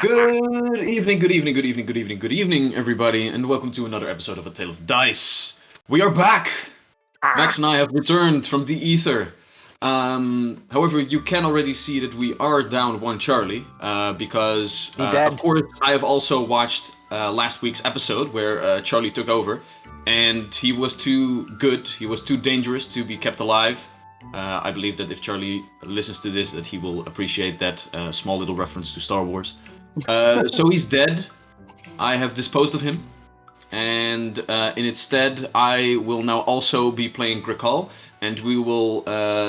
Good evening, good evening, good evening, good evening, good evening, everybody, and welcome to another episode of A Tale of Dice. We are back! Max and I have returned from the ether. However, you can already see that we are down one Charlie, because, He dead. of course, I have also watched last week's episode where Charlie took over, and he was too good, he was too dangerous to be kept alive. I believe that if Charlie listens to this, that he will appreciate that small little reference to Star Wars. So he's dead. I have disposed of him, and in its stead, I will now also be playing Grakal, and we will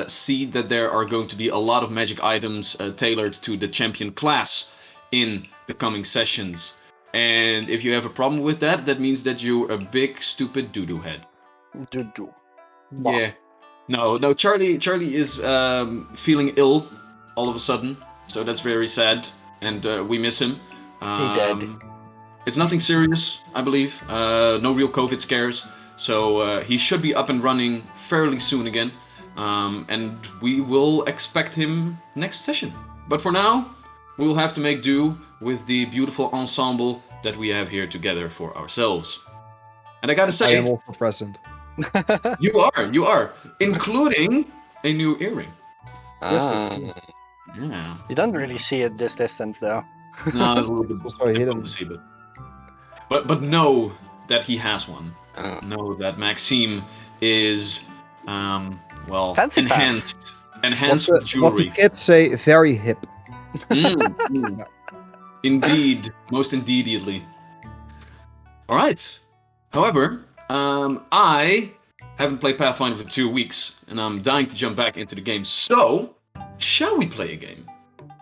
see that there are going to be a lot of magic items tailored to the champion class in the coming sessions. And if you have a problem with that, that means that you're a big, stupid doo-doo head. Doo-doo. Yeah. No, Charlie is feeling ill all of a sudden, so that's very sad, and we miss him. He dead. It's nothing serious, I believe. No real COVID scares, so he should be up and running fairly soon again, and we will expect him next session. But for now, we will have to make do with the beautiful ensemble that we have here together for ourselves. And I gotta say, I am also present. you are, including a new earring. Yeah. You don't really see it this distance, though. No, it's a little bit Also hidden. difficult to see, but know that he has one. Know that Maxime is, Fancy enhanced What with the jewelry. kids say, very hip. Mm. Indeed, most indeedly. All right. However, I haven't played Pathfinder for 2 weeks, and I'm dying to jump back into the game. So, shall we play a game?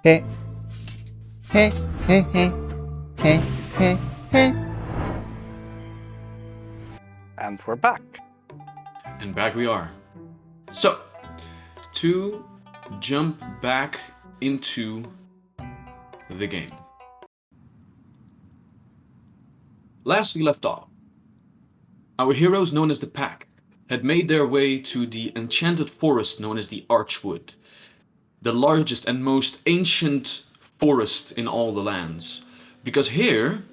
Hey. Hey, hey, hey. Hey, hey, hey. And we're back. And back we are. So, to jump back into the game. Last we left off, our heroes known as the Pack had made their way to the enchanted forest known as the Archwood, the largest and most ancient forest in all the lands, because here,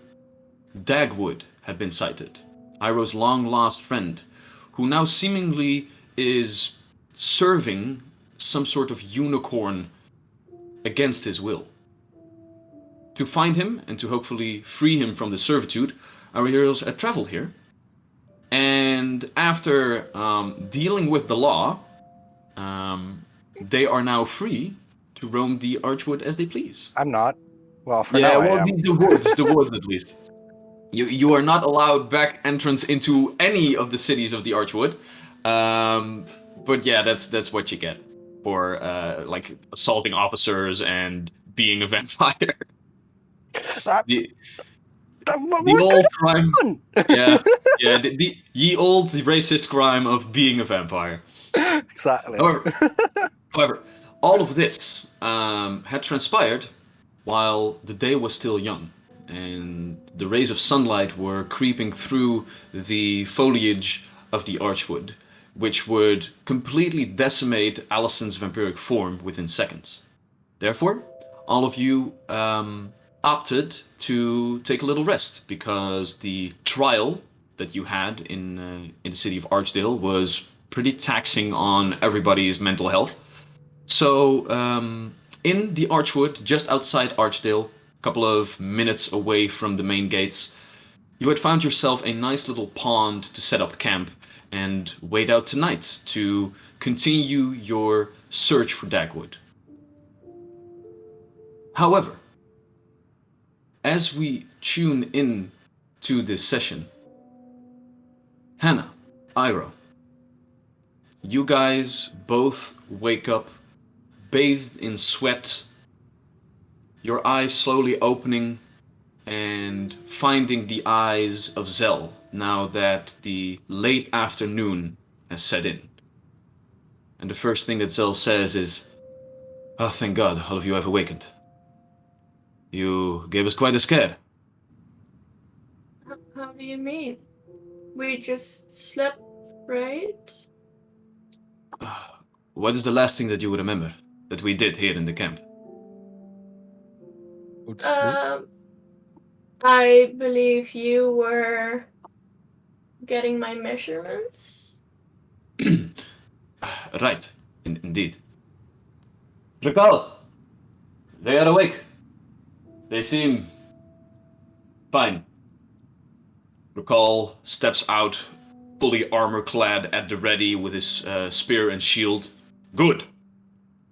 Dagwood had been sighted, Iroh's long-lost friend, who now seemingly is serving some sort of unicorn against his will. To find him and to hopefully free him from the servitude, our heroes had traveled here. And after dealing with the law, they are now free to roam the Archwood as they please. I'm not. Well, for now I am. the woods at least. You are not allowed back entrance into any of the cities of the Archwood. But yeah, that's what you get for like assaulting officers and being a vampire. The old crime. Yeah, the ye old racist crime of being a vampire. Exactly. However, all of this had transpired while the day was still young, and the rays of sunlight were creeping through the foliage of the Archwood, which would completely decimate Alison's vampiric form within seconds. Therefore, all of you opted to take a little rest, because the trial that you had in the city of Archdale was pretty taxing on everybody's mental health. So, in the Archwood, just outside Archdale, a couple of minutes away from the main gates, you had found yourself a nice little pond to set up camp and wait out tonight to continue your search for Dagwood. However, as we tune in to this session, Hannah, Iroh, you guys both wake up bathed in sweat, your eyes slowly opening and finding the eyes of Zell now that the late afternoon has set in. And the first thing that Zell says is, "Oh, thank God, all of you have awakened. You gave us quite a scare." How do you mean? We just slept, right? What is the last thing that you remember that we did here in the camp? Go to sleep. I believe you were getting my measurements. Right, indeed. Recall, they are awake. They seem fine. Recall steps out, fully armor-clad at the ready with his spear and shield. Good.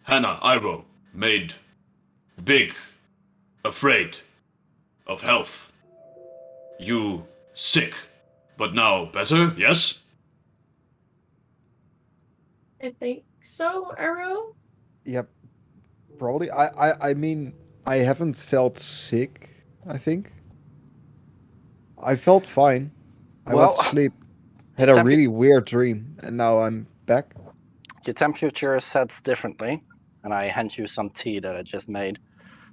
Hannah, Iroh, made big, afraid of health. You sick, but now better, yes? I think so, Arrow. Yep. Probably. I mean, I haven't felt sick, I think. I felt fine. I went to sleep. Had a really weird dream, and now I'm back. Your temperature sets differently, and I hand you some tea that I just made.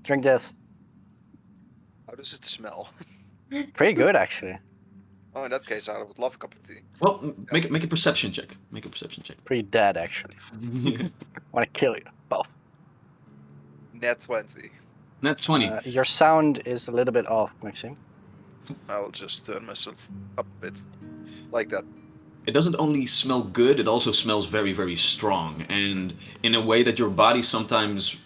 Drink this. How does it smell? Pretty good, actually. Oh, in that case, I would love a cup of tea. Well, make a perception check. Make a perception check. Pretty dead, actually. Want to kill you both. Net 20. Net 20. Your sound is a little bit off, Maxime. I will just turn myself up a bit. Like that. It doesn't only smell good, it also smells very, very strong. And in a way that your body sometimes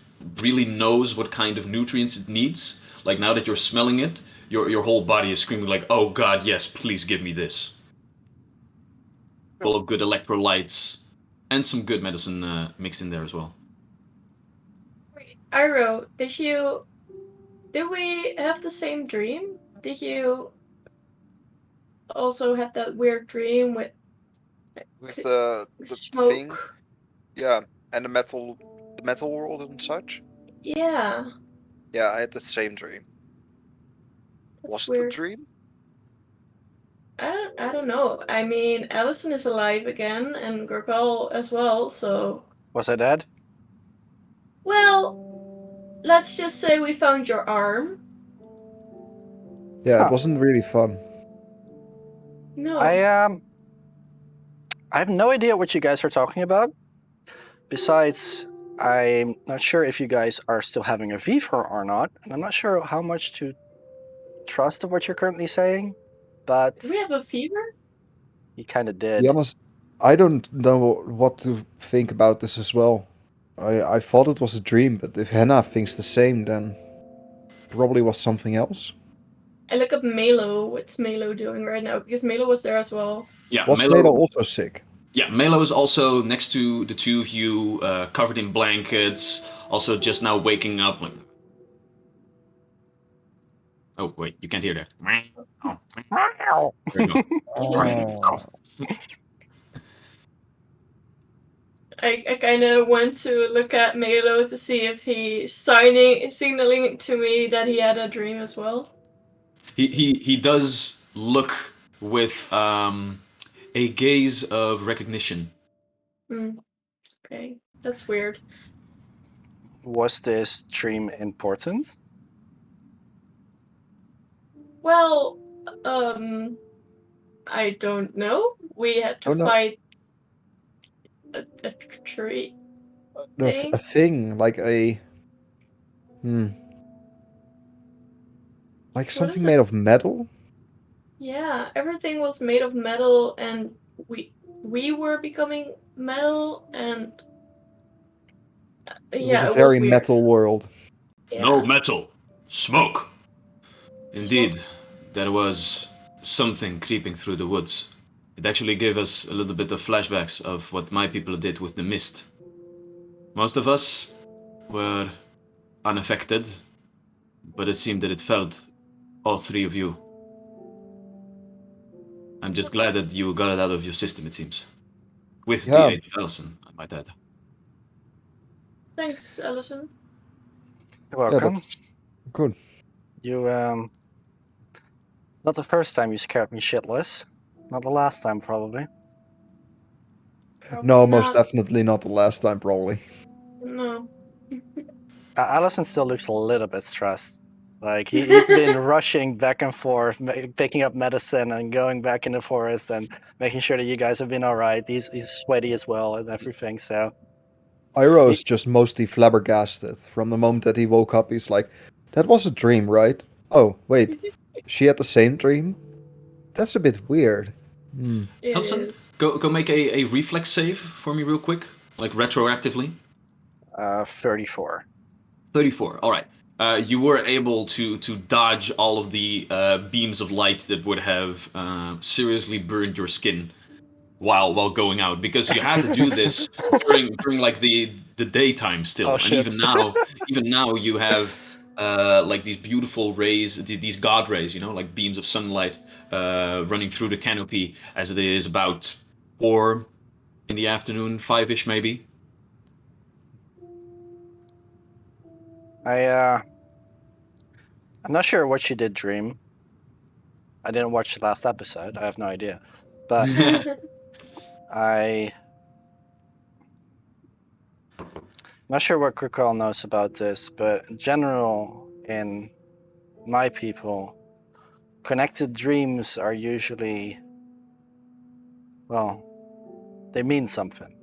really knows what kind of nutrients it needs. Like now that you're smelling it, your whole body is screaming like, oh god, yes, please give me this. Full of good electrolytes and some good medicine mixed in there as well. Wait, Iroh, did we have the same dream? Did you also have that weird dream with the smoke? thing? Yeah, and the metal world and such? Yeah. Yeah, I had the same dream. That's Was weird. the dream? I don't know. I mean, Allison is alive again, and Gorgal as well, so... Was I dead? Well, let's just say we found your arm. Yeah, it wasn't really fun. No. I have no idea what you guys are talking about. Besides, I'm not sure if you guys are still having a fever or not, and I'm not sure how much to trust of what you're currently saying, but... Did we have a fever? You kind of did. To be honest, I don't know what to think about this as well. I thought it was a dream, but if Hannah thinks the same, then probably was something else. I look up Melo. What's Melo doing right now? Because Melo was there as well. Yeah, Was Melo also sick? Yeah, Melo is also next to the two of you, covered in blankets, also just now waking up. Like... Oh, wait, you can't hear that. There you go. I kind of went to look at Melo to see if he's signaling to me that he had a dream as well. He does look with a gaze of recognition. Okay, that's weird. Was this dream important? Well, I don't know. We had to fight a tree thing. A thing, like a... Like something made of metal? Yeah, everything was made of metal, and we were becoming metal, and It was a very metal world. Yeah. No metal, smoke. Indeed, there was something creeping through the woods. It actually gave us a little bit of flashbacks of what my people did with the mist. Most of us were unaffected, but it seemed that it felt all three of you. I'm just glad that you got it out of your system, it seems. With the aid of Allison, I might add. Thanks, Allison. You're welcome. Good. You, not the first time you scared me shitless. Not the last time, probably. No, most definitely not the last time, probably. No. Allison still looks a little bit stressed. Like, he's been rushing back and forth, picking up medicine and going back in the forest and making sure that you guys have been all right. He's sweaty as well and everything, so... Iroh is just mostly flabbergasted. From the moment that he woke up, he's like, That was a dream, right? Oh, wait. She had the same dream? That's a bit weird. It Hudson, is. go make a reflex save for me real quick, like retroactively. 34. 34. All right. You were able to dodge all of the beams of light that would have seriously burned your skin while going out, because you had to do this during like the daytime still, Oh, and shit. even now you have like these beautiful rays, these god rays, you know, like beams of sunlight running through the canopy as it is about 4 in the afternoon, 5ish maybe. I'm not sure what she did dream. I didn't watch the last episode. I have no idea. But I'm not sure what Krikal knows about this, but in general, in my people, connected dreams are usually, well, they mean something.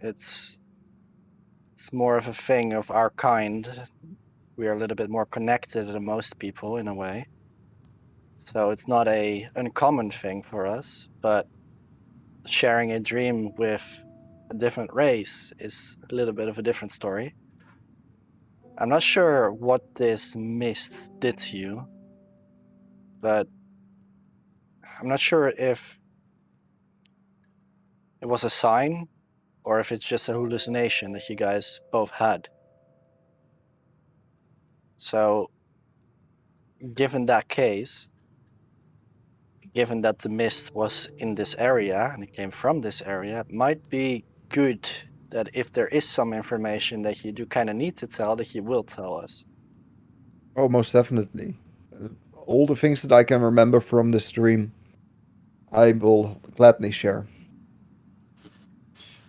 It's more of a thing of our kind. We are a little bit more connected than most people in a way. So it's not a uncommon thing for us, but sharing a dream with a different race is a little bit of a different story. I'm not sure what this mist did to you, but I'm not sure if it was a sign or if it's just a hallucination that you guys both had. So, given that case, given that the mist was in this area and it came from this area, it might be good that if there is some information that you do kind of need to tell, that you will tell us. Oh, most definitely. All the things that I can remember from this dream, I will gladly share.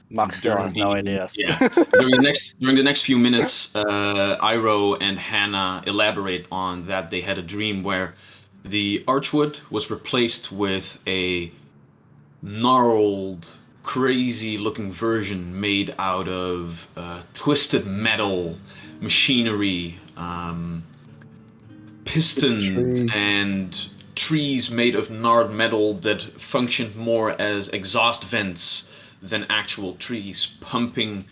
Max still has no ideas. Yeah, during the next few minutes, Iroh and Hannah elaborate on that they had a dream where the archwood was replaced with a gnarled, crazy-looking version made out of twisted metal, machinery, pistons, Tree. and trees made of gnarled metal that functioned more as exhaust vents than actual trees, pumping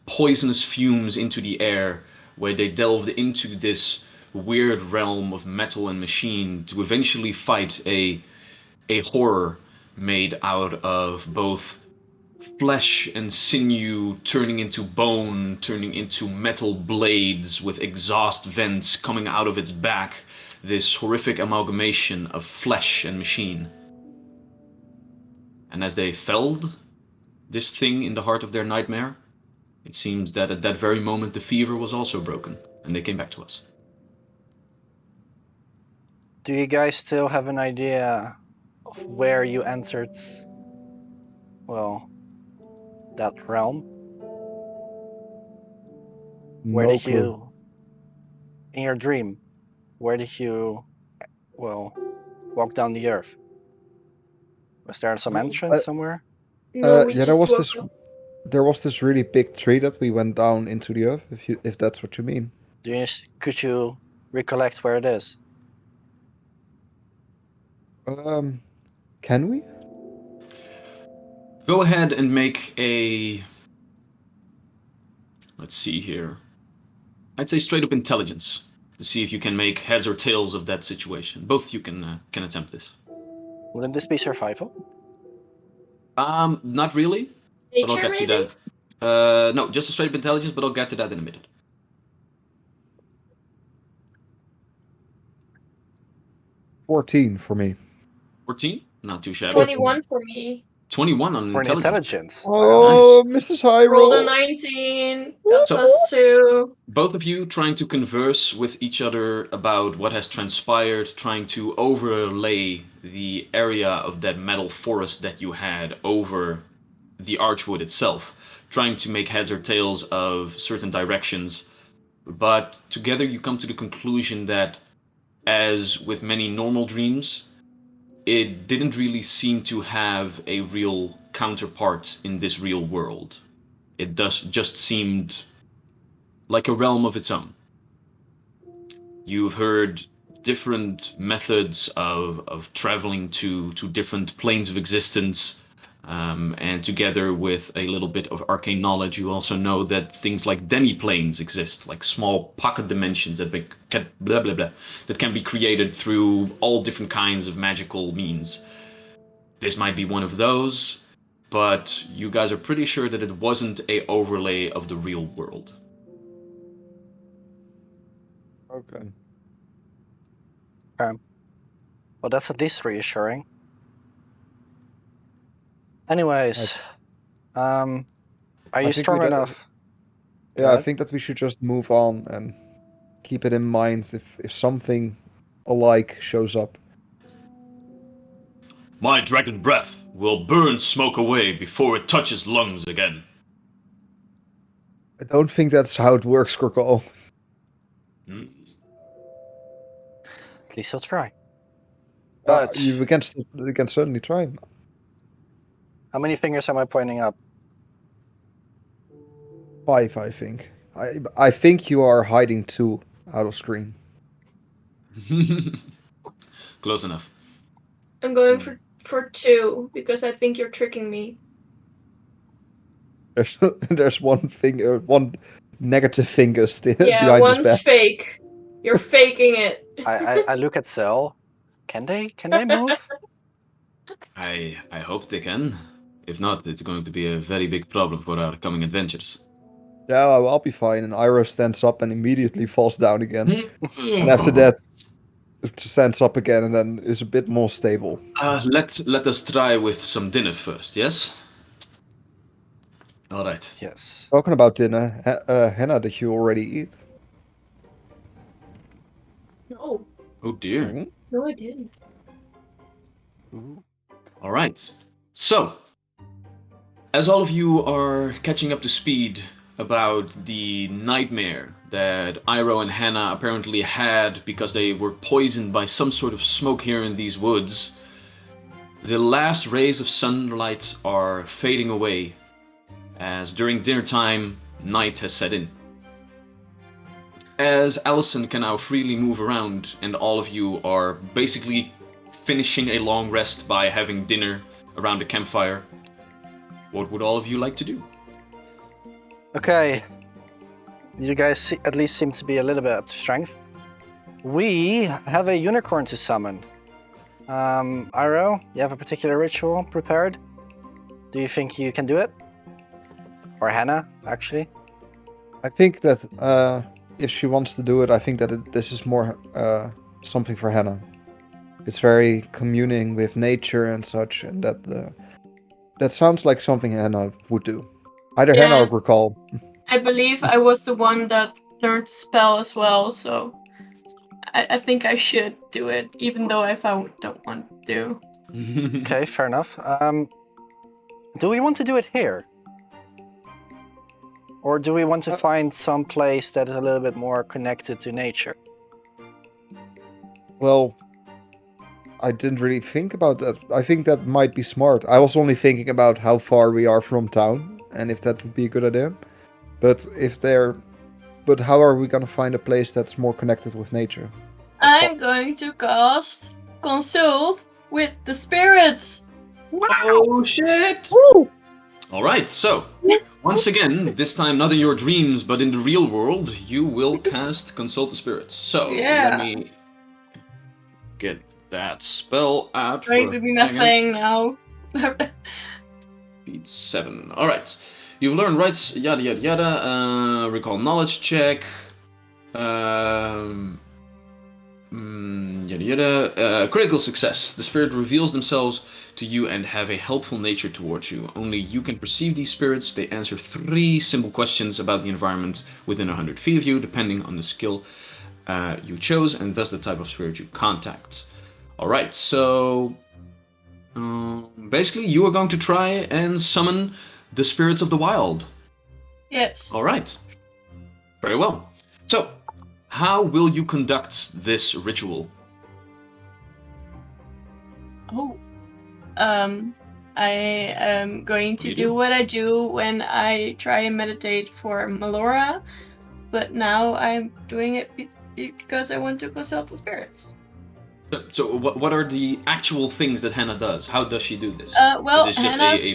poisonous fumes into the air, where they delved into this weird realm of metal and machine to eventually fight a horror made out of both flesh and sinew turning into bone, turning into metal blades with exhaust vents coming out of its back. This horrific amalgamation of flesh and machine. And as they felled this thing in the heart of their nightmare, it seems that at that very moment the fever was also broken, and they came back to us. Do you guys still have an idea of where you entered, well, that realm? Where No did clue. you, in your dream, where did you, well, walk down the earth? Was there some entrance somewhere? No, we Yeah, just woke up. there was this really big tree that we went down into the earth, if that's what you mean. Could you recollect where it is? Can we? Go ahead and make a... Let's see here. I'd say straight up intelligence to see if you can make heads or tails of that situation. Both you can attempt this. Wouldn't this be survival? Not really, but I'll Nature, get to maybe? that. No, just a straight up intelligence, but I'll get to that in a minute. 14 for me. 14? Not too shabby. 21 for me. 21 on For an intelligence. intelligence. Oh, Mrs. High Rolled a Roll. 19. Got So- +2. Both of you trying to converse with each other about what has transpired, trying to overlay the area of that metal forest that you had over the archwood itself, trying to make heads or tails of certain directions. But together you come to the conclusion that, as with many normal dreams, it didn't really seem to have a real counterpart in this real world. It just seemed like a realm of its own. You've heard different methods of traveling to different planes of existence, and together with a little bit of arcane knowledge, you also know that things like demi-planes exist, like small pocket dimensions that can be created through all different kinds of magical means. This might be one of those, but you guys are pretty sure that it wasn't a overlay of the real world. Okay. Well, that's at least reassuring. Anyways, are you think strong we enough? Yeah, I Good. think that we should just move on and keep it in mind if something alike shows up. My dragon breath will burn smoke away before it touches lungs again. I don't think that's how it works, Krokol. Hmm? At least he'll try. But We can certainly try. how many fingers am I pointing up? 5, I think. I think you are hiding 2 out of screen. Close enough. I'm going for 2 because I think you're tricking me. There's one finger, one negative finger still Yeah, behind his one's back. fake. You're faking it. I look at Cell. Can they move? I hope they can. If not, it's going to be a very big problem for our coming adventures. Yeah, I'll be fine. And Iroh stands up and immediately falls down again. And after that, it stands up again and then is a bit more stable. Let us try with some dinner first, yes? All right. Yes. Talking about dinner, Hannah, did you already eat? No. Oh dear. Mhm. No, I didn't. Ooh. All right. So, as all of you are catching up to speed about the nightmare that Iroh and Hannah apparently had because they were poisoned by some sort of smoke here in these woods, the last rays of sunlight are fading away as during dinner time, night has set in. As Allison can now freely move around and all of you are basically finishing a long rest by having dinner around a campfire, what would all of you like to do? Okay. You guys at least seem to be a little bit up to strength. We have a unicorn to summon. Iroh, you have a particular ritual prepared? Do you think you can do it? Or Hannah, actually? I think that if she wants to do it, I think that this is more something for Hannah. It's very communing with nature and such, and that sounds like something Hannah would do. Either Hannah or Grokal. I believe I was the one that learned the spell as well, so I think I should do it, even though if I don't want to. Okay, fair enough. Do we want to do it here? Or do we want to find some place that is a little bit more connected to nature? Well, I didn't really think about that. I think that might be smart. I was only thinking about how far we are from town and if that would be a good idea. But how are we gonna find a place that's more connected with nature? I'm going to cast Consult with the spirits. Oh shit! Woo! All right, so once again, this time not in your dreams, but in the real world, you will cast Consult the Spirits. So Yeah. let me get that spell out. Trying to be my thing now. Feed 7. All right, you've learned rights, yada yada yada. Recall knowledge check. Yada yada. Critical success. The spirit reveals themselves to you and have a helpful nature towards you. Only you can perceive these spirits. They answer 3 simple questions about the environment within 100 feet of you, depending on the skill you chose, and thus the type of spirit you contact. Alright, so basically you are going to try and summon the spirits of the wild. Yes. Alright. Very well. So, how will you conduct this ritual? I am going to do what I do when I try and meditate for Melora, but now I'm doing it because I want to consult the spirits. So what are the actual things that Hannah does? How does she do this? Well, Is this just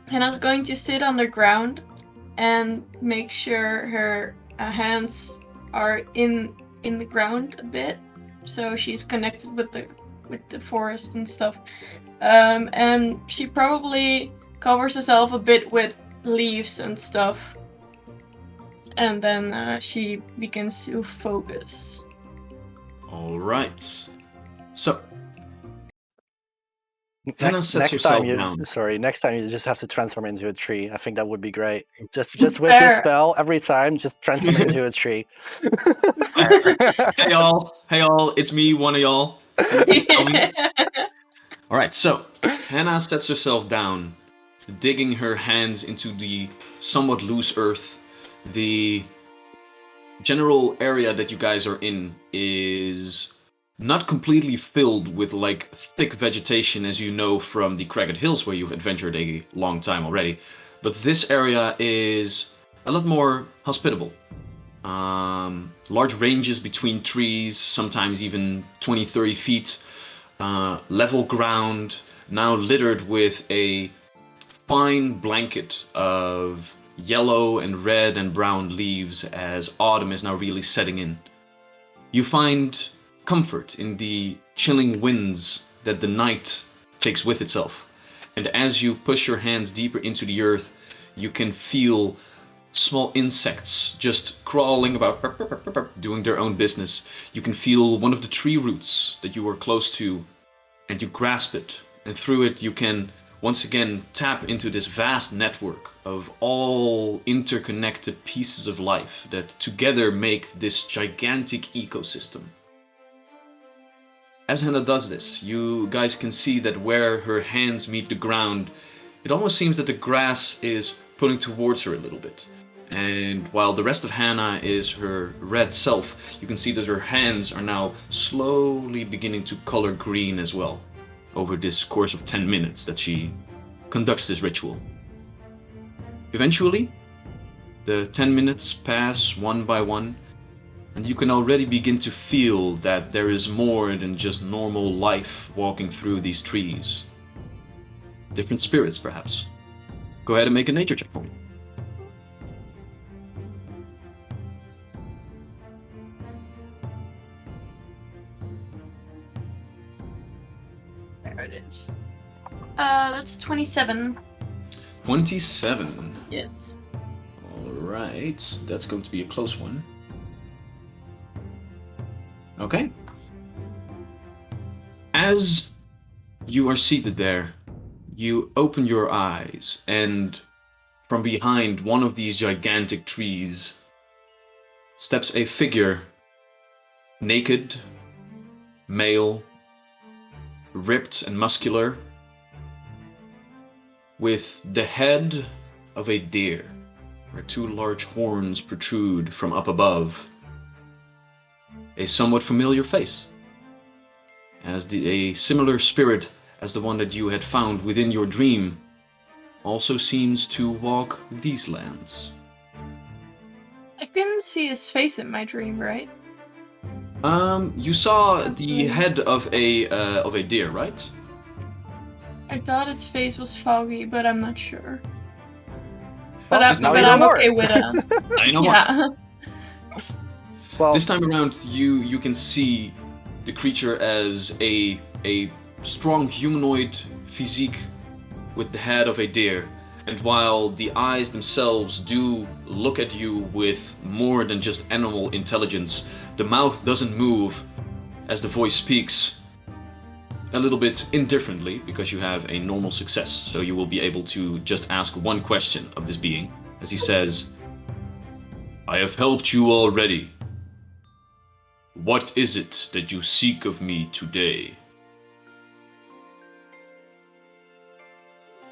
Hannah's going to sit on the ground and make sure her hands are in the ground a bit, so she's connected with the forest and stuff. And she probably covers herself a bit with leaves and stuff, and then she begins to focus. All right. So Next time you just have to transform into a tree. I think that would be great. Just with this spell, every time, just transform into a tree. Hey y'all, it's me, one of y'all. All right, so Hannah sets herself down, digging her hands into the somewhat loose earth. The general area that you guys are in is not completely filled with like thick vegetation, as you know from the Cragged Hills, where you've adventured a long time already. But this area is a lot more hospitable. Large ranges between trees, sometimes even 20-30 feet. Level ground, now littered with a fine blanket of yellow and red and brown leaves as autumn is now really setting in. You find comfort in the chilling winds that the night takes with itself. And as you push your hands deeper into the earth, you can feel small insects just crawling about, doing their own business. You can feel one of the tree roots that you were close to, and you grasp it. And through it, you can once again tap into this vast network of all interconnected pieces of life that together make this gigantic ecosystem. As Hannah does this, you guys can see that where her hands meet the ground, it almost seems that the grass is pulling towards her a little bit. And while the rest of Hannah is her red self, you can see that her hands are now slowly beginning to color green as well, over this course of 10 minutes that she conducts this ritual. Eventually, the 10 minutes pass one by one, and you can already begin to feel that there is more than just normal life walking through these trees. Different spirits, perhaps. Go ahead and make a nature check for me. There it is. That's 27. 27. Yes. Alright, that's going to be a close one. Okay. As you are seated there, you open your eyes, and from behind one of these gigantic trees steps a figure, naked, male, ripped and muscular, with the head of a deer, where two large horns protrude from up above. A somewhat familiar face, as a similar spirit as the one that you had found within your dream also seems to walk these lands. I couldn't see his face in my dream, right? You saw the head of a deer, right? I thought his face was foggy, but I'm not sure. Well, But I'm okay with it. I know Yeah. Well, this time around, you can see the creature as a strong humanoid physique with the head of a deer. And while the eyes themselves do look at you with more than just animal intelligence, the mouth doesn't move as the voice speaks a little bit indifferently, because you have a normal success. So you will be able to just ask one question of this being, as he says, "I have helped you already. What is it that you seek of me today?"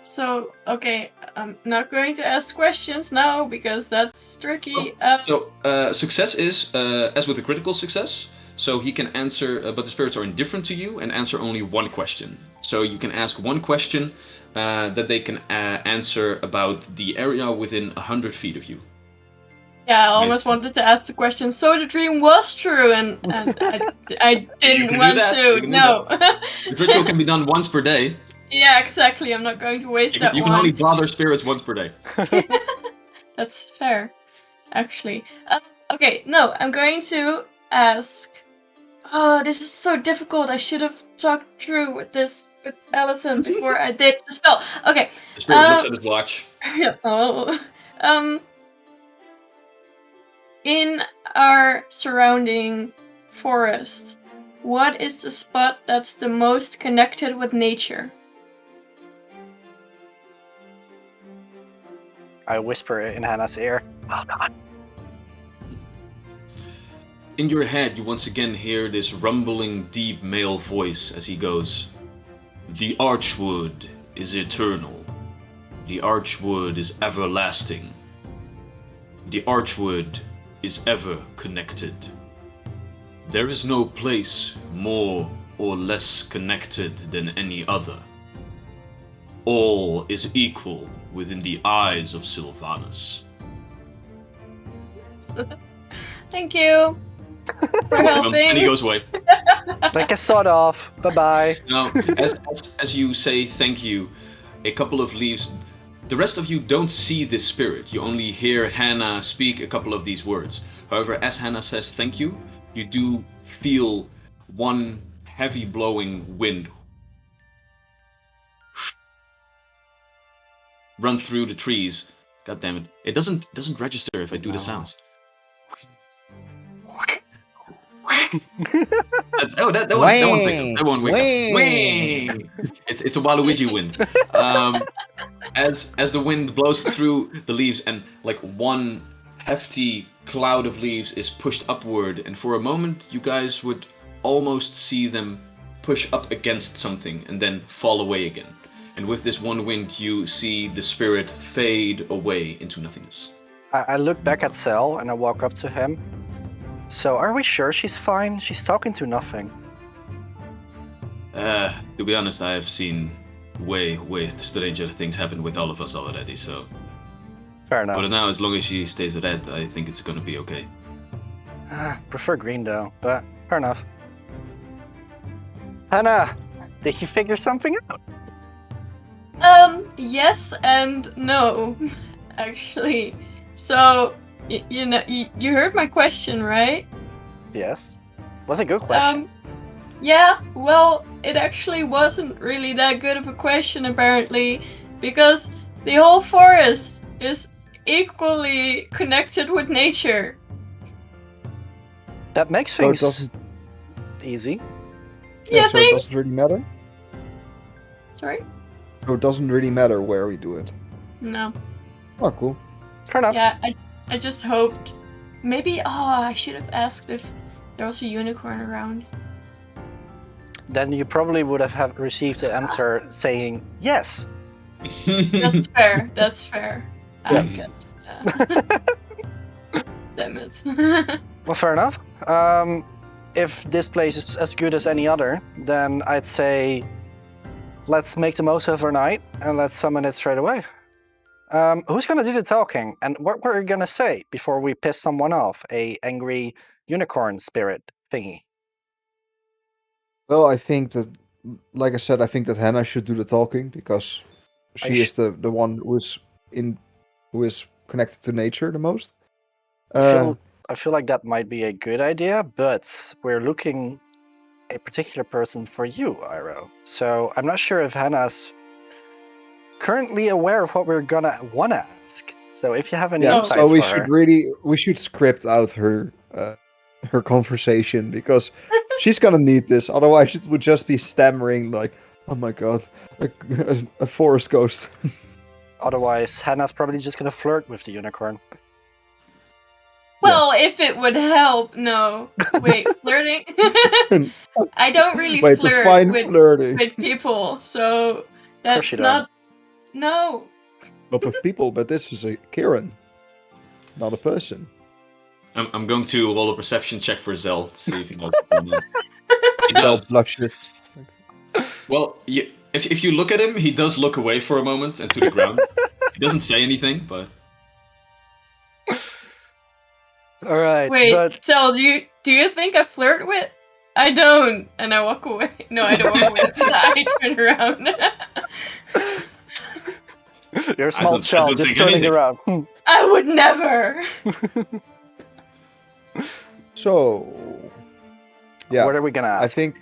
So, okay, I'm not going to ask questions now because that's tricky. Success is, as with a critical success, so he can answer, but the spirits are indifferent to you and answer only one question. So you can ask one question that they can answer about the area within 100 feet of you. Yeah, I almost wanted to ask the question. So the dream was true, and I didn't can do want that, to. you can do No. The ritual can be done once per day. Yeah, exactly. I'm not going to waste that You can one. only bother spirits once per day. That's fair, actually. Okay, no, I'm going to ask. Oh, this is so difficult. I should have talked through with Allison before I did the spell. Okay. The spirit looks at his watch. Oh. In our surrounding forest, what is the spot that's the most connected with nature? I whisper it in Hannah's ear. Well done. In your head, you once again hear this rumbling, deep male voice as he goes, "The Archwood is eternal. The Archwood is everlasting. The Archwood is ever connected. There is no place more or less connected than any other. All is equal within the eyes of Sylvanus." Thank you for helping. And he goes away. Like a sawed off. Bye-bye. Now, as you say thank you, a couple of leaves. The rest of you don't see this spirit. You only hear Hannah speak a couple of these words. However, as Hannah says thank you, you do feel one heavy blowing wind run through the trees. God damn it! It doesn't register if I do the sounds. That won't wake up. It's a Waluigi wind. As the wind blows through the leaves and like one hefty cloud of leaves is pushed upward, and for a moment you guys would almost see them push up against something and then fall away again. And with this one wind, you see the spirit fade away into nothingness. I look back at Sel and I walk up to him. So are we sure she's fine? She's talking to nothing. To be honest, I have seen way stranger things happen with all of us already, so... Fair enough. But now, as long as she stays red, I think it's gonna be okay. Prefer green though, but fair enough. Hannah, did you figure something out? Yes and no, actually. So, you heard my question, right? Yes. Was a good question. Yeah, well, it actually wasn't really that good of a question, apparently, because the whole forest is equally connected with nature. That makes So it things doesn't, You easy. so it think? doesn't really matter? Sorry? So it doesn't really matter where we do it. No. Oh, cool. Fair enough. Yeah, I just hoped. Maybe, I should have asked if there was a unicorn around. Then you probably would have received the answer saying yes. That's fair, that's fair. I Yeah. guess. Yeah. Damn it. Well, fair enough. If this place is as good as any other, then I'd say let's make the most of our night and let's summon it straight away. Who's gonna do the talking? And what we're gonna say before we piss someone off? A angry unicorn spirit thingy. Well, I think that, like I said, I think that Hannah should do the talking because she is the one who is connected to nature the most. I feel like that might be a good idea, but we're looking a particular person for you, Iro. So I'm not sure if Hannah's currently aware of what we're gonna wanna ask. So if you have any Yeah, insights so we for should her, we should script out her conversation because she's gonna need this. Otherwise, it would just be stammering like, "Oh my god, a forest ghost." otherwise Hannah's probably just gonna flirt with the unicorn. Well, if it would help, no. Wait, flirting? I don't really Wait, flirt define with flirting. people, so course that's you not. No. Not with people, but this is a Kieran, not a person. I'm going to roll a perception check for Zell to see if he knows. He Zell does. blushes. Well, if you look at him, he does look away for a moment and to the ground. He doesn't say anything, but All right, Wait, but so do you think I flirt with? I don't, and I walk away. No, I don't walk away because I turn around. you're a small I child don't just think turning anything. around. I would never. So, yeah, What are we gonna I ask? think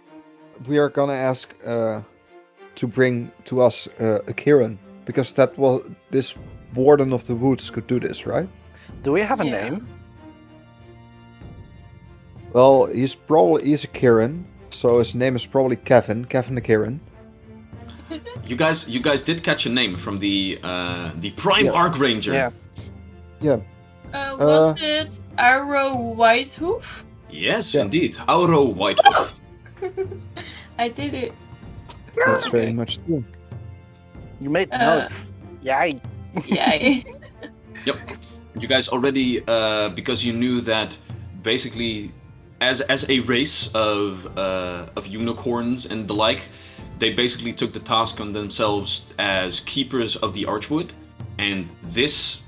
we are gonna ask to bring to us a Kieran, because this warden of the woods could do this, right? Do we have a Yeah. name? Well, he's a Kieran, so his name is probably Kevin the Kieran. You guys did catch a name from the Prime Yeah. Archranger. Yeah. Yeah. Was it Arrow Whitehoof? Yes, Yeah. indeed. Auro Whitehoof. I did it. That's very Okay. much true. You made notes. Yay. Yay. Yep. You guys already, because you knew that basically, as a race of unicorns and the like, they basically took the task on themselves as keepers of the Archwood, and this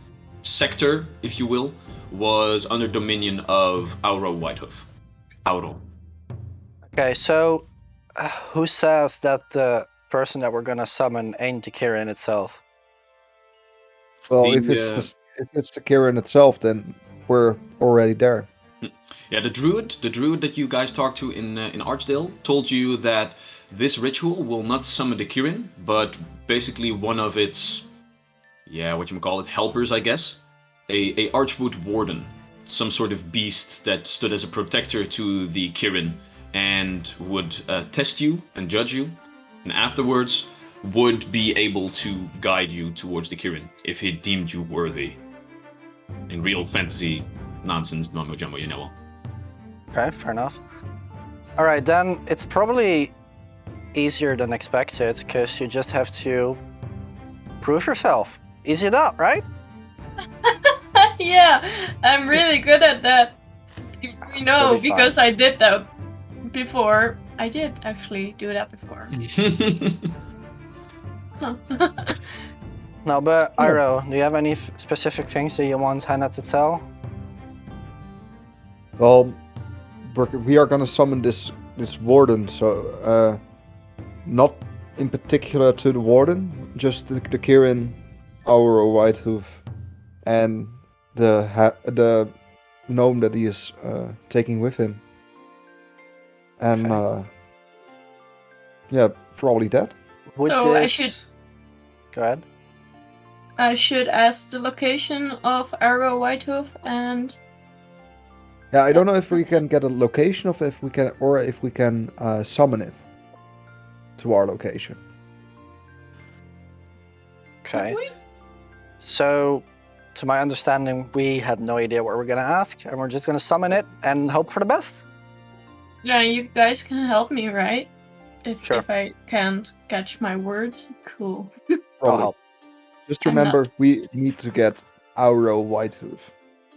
sector, if you will, was under dominion of Auro Whitehoof. Auro. Okay, so who says that the person that we're gonna summon ain't the Kieran itself? Well, The, if it's the Kieran itself, then we're already there. Yeah, the druid that you guys talked to in Archdale told you that this ritual will not summon the Kirin, but basically one of its, helpers, I guess, a Archwood warden, some sort of beast that stood as a protector to the Kirin and would test you and judge you, and afterwards would be able to guide you towards the Kirin if he deemed you worthy. In real fantasy nonsense, mumbo jumbo, you know. Okay, fair enough. All right, then it's probably easier than expected because you just have to prove yourself. Easy enough, right? Yeah, I'm really good at that. You know, You'll be because I did that before. I did actually do that before. No, but Iro, do you have any specific things that you want Hannah to tell? Well, we are gonna summon this warden, so not in particular to the warden, just the Kieran, our Whitehoof, and the gnome that he is taking with him, and yeah, probably that. Would So I this... should- Go ahead. I should ask the location of Arrow Whitehoof and Yeah, I don't know if we can get a location of if we can summon it to our location. Okay. So, to my understanding, we had no idea what we're gonna ask, and we're just gonna summon it and hope for the best. yeah, you guys can help me, right? Sure. If I can't catch my words, cool. I'll Probably. help. Just I'm not- remember, we need to get Auro Whitehoof.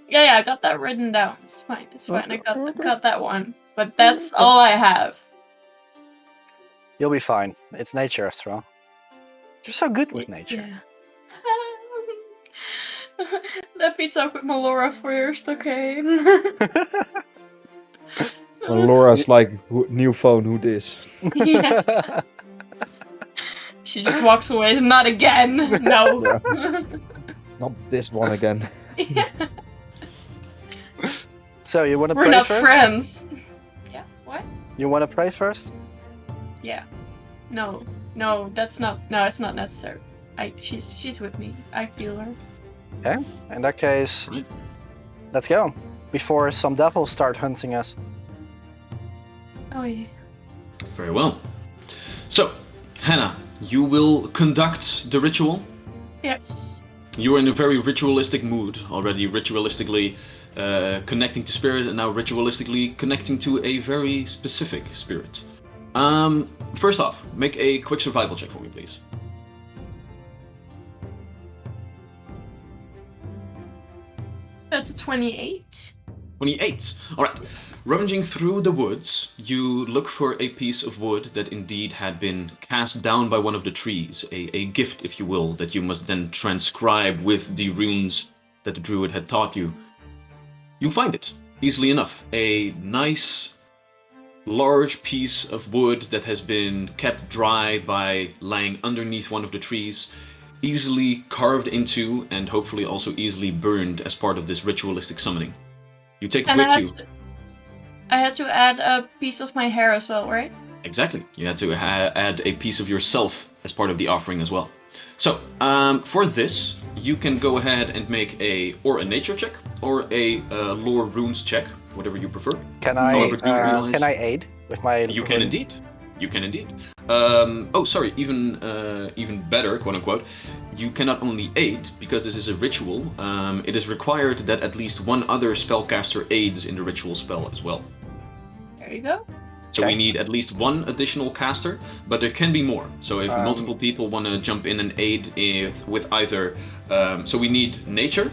Yeah, I got that written down. It's fine. I got that one. But that's all I have. You'll be fine. It's nature, after all. You're so good with nature. Yeah. Let me talk with Melora first, okay? Well, Laura's like, new phone, who this? Yeah. She just walks away. Not again. No. Not this one again. Yeah. So, you want to We're pray not first? friends. Yeah. What? You want to pray first? Yeah. No, that's not. No, it's not necessary. She's with me. I feel her. Okay. In that case, Right. let's go. Before some devils start hunting us. Oh yeah. Very well. So, Hannah, you will conduct the ritual. Yes. You are in a very ritualistic mood already, ritualistically connecting to spirit, and now ritualistically connecting to a very specific spirit. First off, make a quick survival check for me, please. That's a 28. 28. All right. Rummaging through the woods, you look for a piece of wood that indeed had been cast down by one of the trees, a gift, if you will, that you must then transcribe with the runes that the druid had taught you. You find it easily enough. A nice, large piece of wood that has been kept dry by lying underneath one of the trees, easily carved into and hopefully also easily burned as part of this ritualistic summoning. You take it And with you. I had to add a piece of my hair as well, right? Exactly. You had to add a piece of yourself as part of the offering as well. So, for this, you can go ahead and make a nature check or a lore runes check, whatever you prefer. Can I However, do realize can I aid with my? you can indeed. You can indeed. Even better, quote unquote. You can not only aid because this is a ritual. It is required that at least one other spellcaster aids in the ritual spell as well. There you go. So Okay. we need at least one additional caster, but there can be more. So if multiple people want to jump in and aid with either, so we need nature,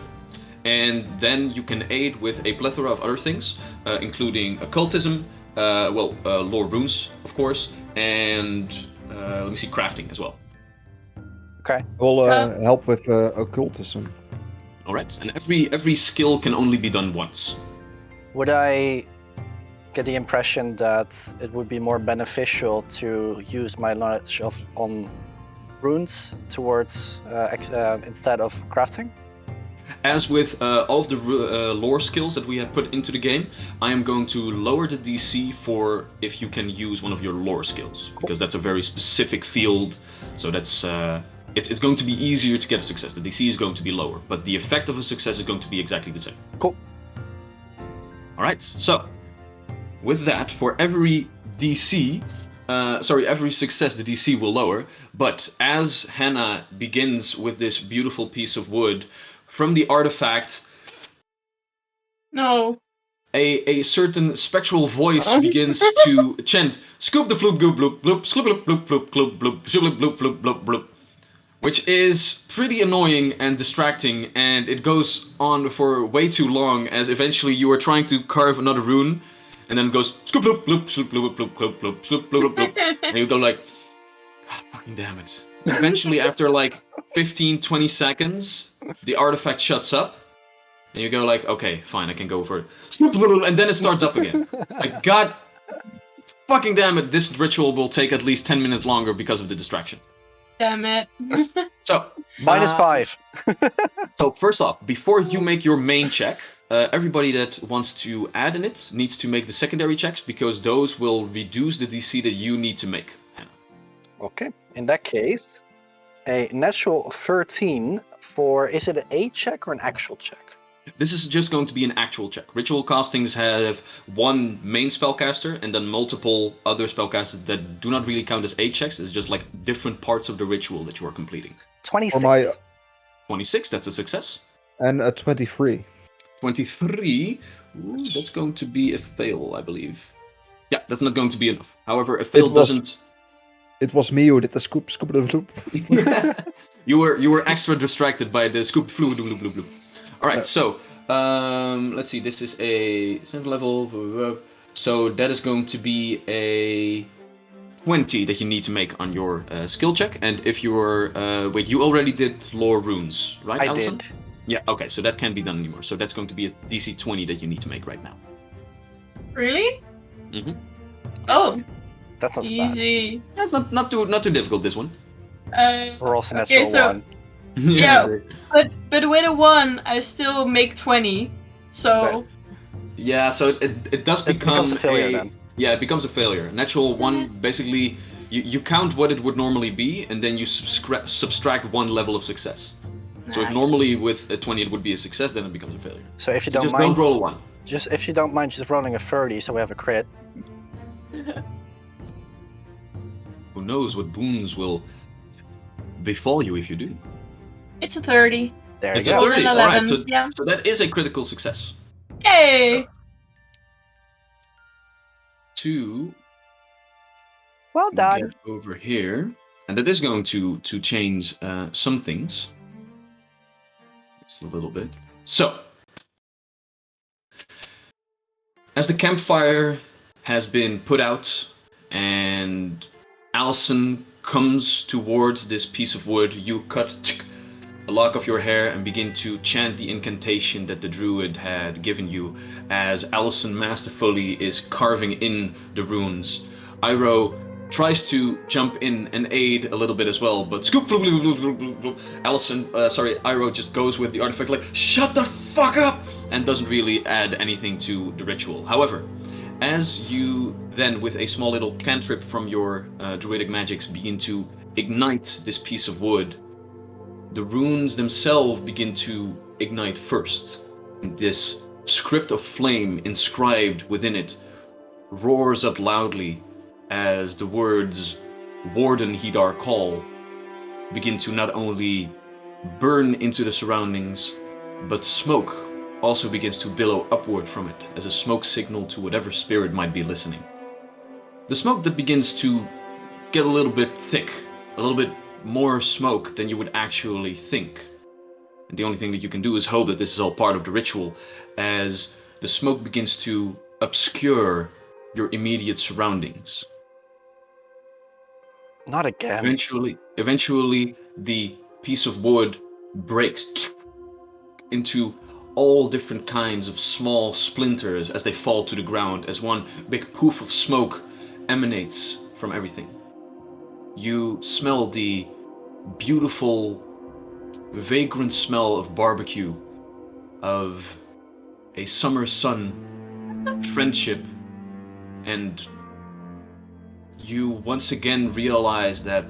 and then you can aid with a plethora of other things, including occultism, lore runes, of course, and let me see, crafting as well. Okay. Will help with occultism. All right, and every skill can only be done once. Would I get the impression that it would be more beneficial to use my knowledge on runes towards instead of crafting? As with all of the lore skills that we have put into the game, I am going to lower the DC for if you can use one of your lore skills, because that's a very specific field. So that's it's going to be easier to get a success. The DC is going to be lower, but the effect of a success is going to be exactly the same. Cool. All right. So with that, for every every success, the DC will lower. But as Hannah begins with this beautiful piece of wood, from the artifact, No. a certain spectral voice begins to chant, "Scoop the floop goop bloop bloop, scoop bloop bloop bloop bloop bloop, shoop bloop bloop bloop bloop," which is pretty annoying and distracting, and it goes on for way too long, as eventually you are trying to carve another rune, and then it goes, "Scoop bloop bloop, shoop bloop bloop bloop bloop, shoop bloop bloop bloop," and you go like, fucking damn it. Eventually, after like 15-20 seconds, the artifact shuts up, and you go like, okay, fine, I can go for it. And then it starts up again. Like, god fucking damn it, this ritual will take at least 10 minutes longer because of the distraction. Damn it. So, -5. So first off, before you make your main check, everybody that wants to add in it needs to make the secondary checks, because those will reduce the DC that you need to make. Okay. In that case, a natural 13 for, is it an aid check or an actual check? This is just going to be an actual check. Ritual castings have one main spellcaster and then multiple other spellcasters that do not really count as aid checks. It's just like different parts of the ritual that you are completing. 26. 26, that's a success. And a 23. 23, ooh, that's going to be a fail, I believe. Yeah, that's not going to be enough. However, a fail doesn't... It was me who did the scoop the floop. You were extra distracted by the scooped flu. All right, so let's see. This is a 7th level, so that is going to be a 20 that you need to make on your skill check. And if you're wait, you already did lore runes, right? I Allison? did. Yeah. Okay, so that can't be done anymore. So that's going to be a DC 20 that you need to make right now. Really? Mm-hmm. Oh, That's not so bad. easy. That's not too difficult. This one. We're also natural Okay, so 1. Yeah. but with a 1, I still make 20. So Yeah, so it does It become becomes a failure then. Yeah, it becomes a failure. Natural 1, basically, you count what it would normally be, and then you subtract 1 level of success. So if Nice. normally with a 20 it would be a success, then it becomes a failure. So if you So don't just mind, don't roll a 1. if you don't mind, just rolling a 30, so we have a crit. Who knows what boons will befall you if you do. It's a 30. There It's you a go. 30. Golden All right, 11, so, yeah. so that is a critical success. Yay! 2 Well done. get over here, and that is going to change some things. Just a little bit. So, as the campfire has been put out, and Allison comes towards this piece of wood, you cut a lock of your hair and begin to chant the incantation that the druid had given you as Allison masterfully is carving in the runes. Iroh tries to jump in and aid a little bit as well, but scoop, Iroh just goes with the artifact like, shut the fuck up, and doesn't really add anything to the ritual. However, as you then, with a small little cantrip from your druidic magics, begin to ignite this piece of wood, the runes themselves begin to ignite first. This script of flame inscribed within it roars up loudly as the words Warden Hidar Call begin to not only burn into the surroundings, but smoke also begins to billow upward from it as a smoke signal to whatever spirit might be listening. The smoke that begins to get a little bit thick, a little bit more smoke than you would actually think. And the only thing that you can do is hope that this is all part of the ritual, as the smoke begins to obscure your immediate surroundings. Not again. Eventually, the piece of wood breaks into all different kinds of small splinters as they fall to the ground, as one big poof of smoke emanates from everything. You smell the beautiful, vagrant smell of barbecue, of a summer sun, friendship, and you once again realize that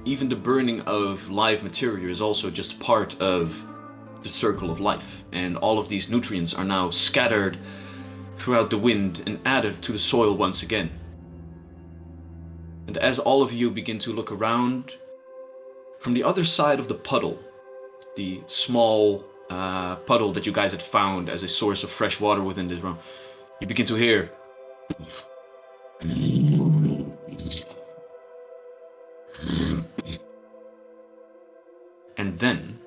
even the burning of live material is also just part of the circle of life, and all of these nutrients are now scattered throughout the wind and added to the soil once again. And as all of you begin to look around, from the other side of the puddle, the small puddle that you guys had found as a source of fresh water within this room, you begin to hear and then,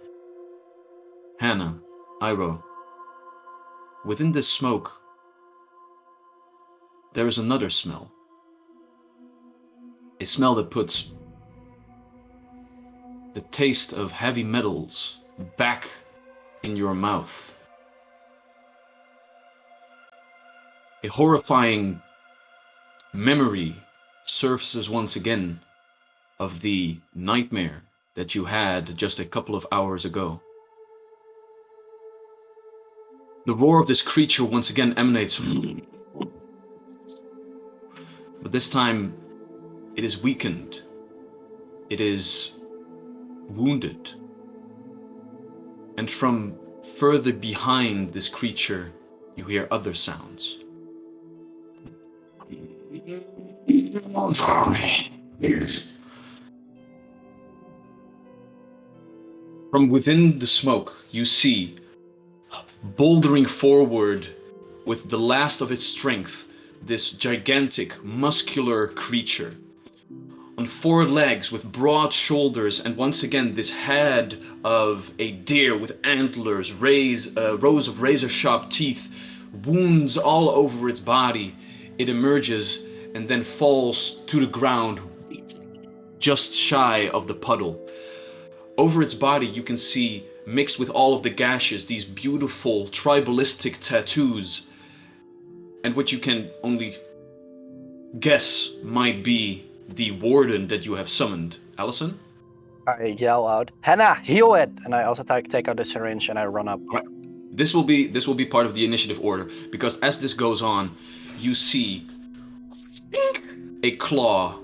Hannah, Iroh, within this smoke, there is another smell. A smell that puts the taste of heavy metals back in your mouth. A horrifying memory surfaces once again of the nightmare that you had just a couple of hours ago. The roar of this creature once again emanates, but this time it is weakened. It is wounded. And from further behind this creature, you hear other sounds. From within the smoke, you see, bouldering forward with the last of its strength, this gigantic, muscular creature. On 4 legs with broad shoulders, and once again this head of a deer with antlers, rows of razor-sharp teeth, wounds all over its body. It emerges and then falls to the ground just shy of the puddle. Over its body you can see, mixed with all of the gashes, these beautiful tribalistic tattoos, and what you can only guess might be the warden that you have summoned. Allison? I yell out, Hannah, heal it! And I also take out the syringe and I run up. Right. This will be part of the initiative order, because as this goes on, you see a claw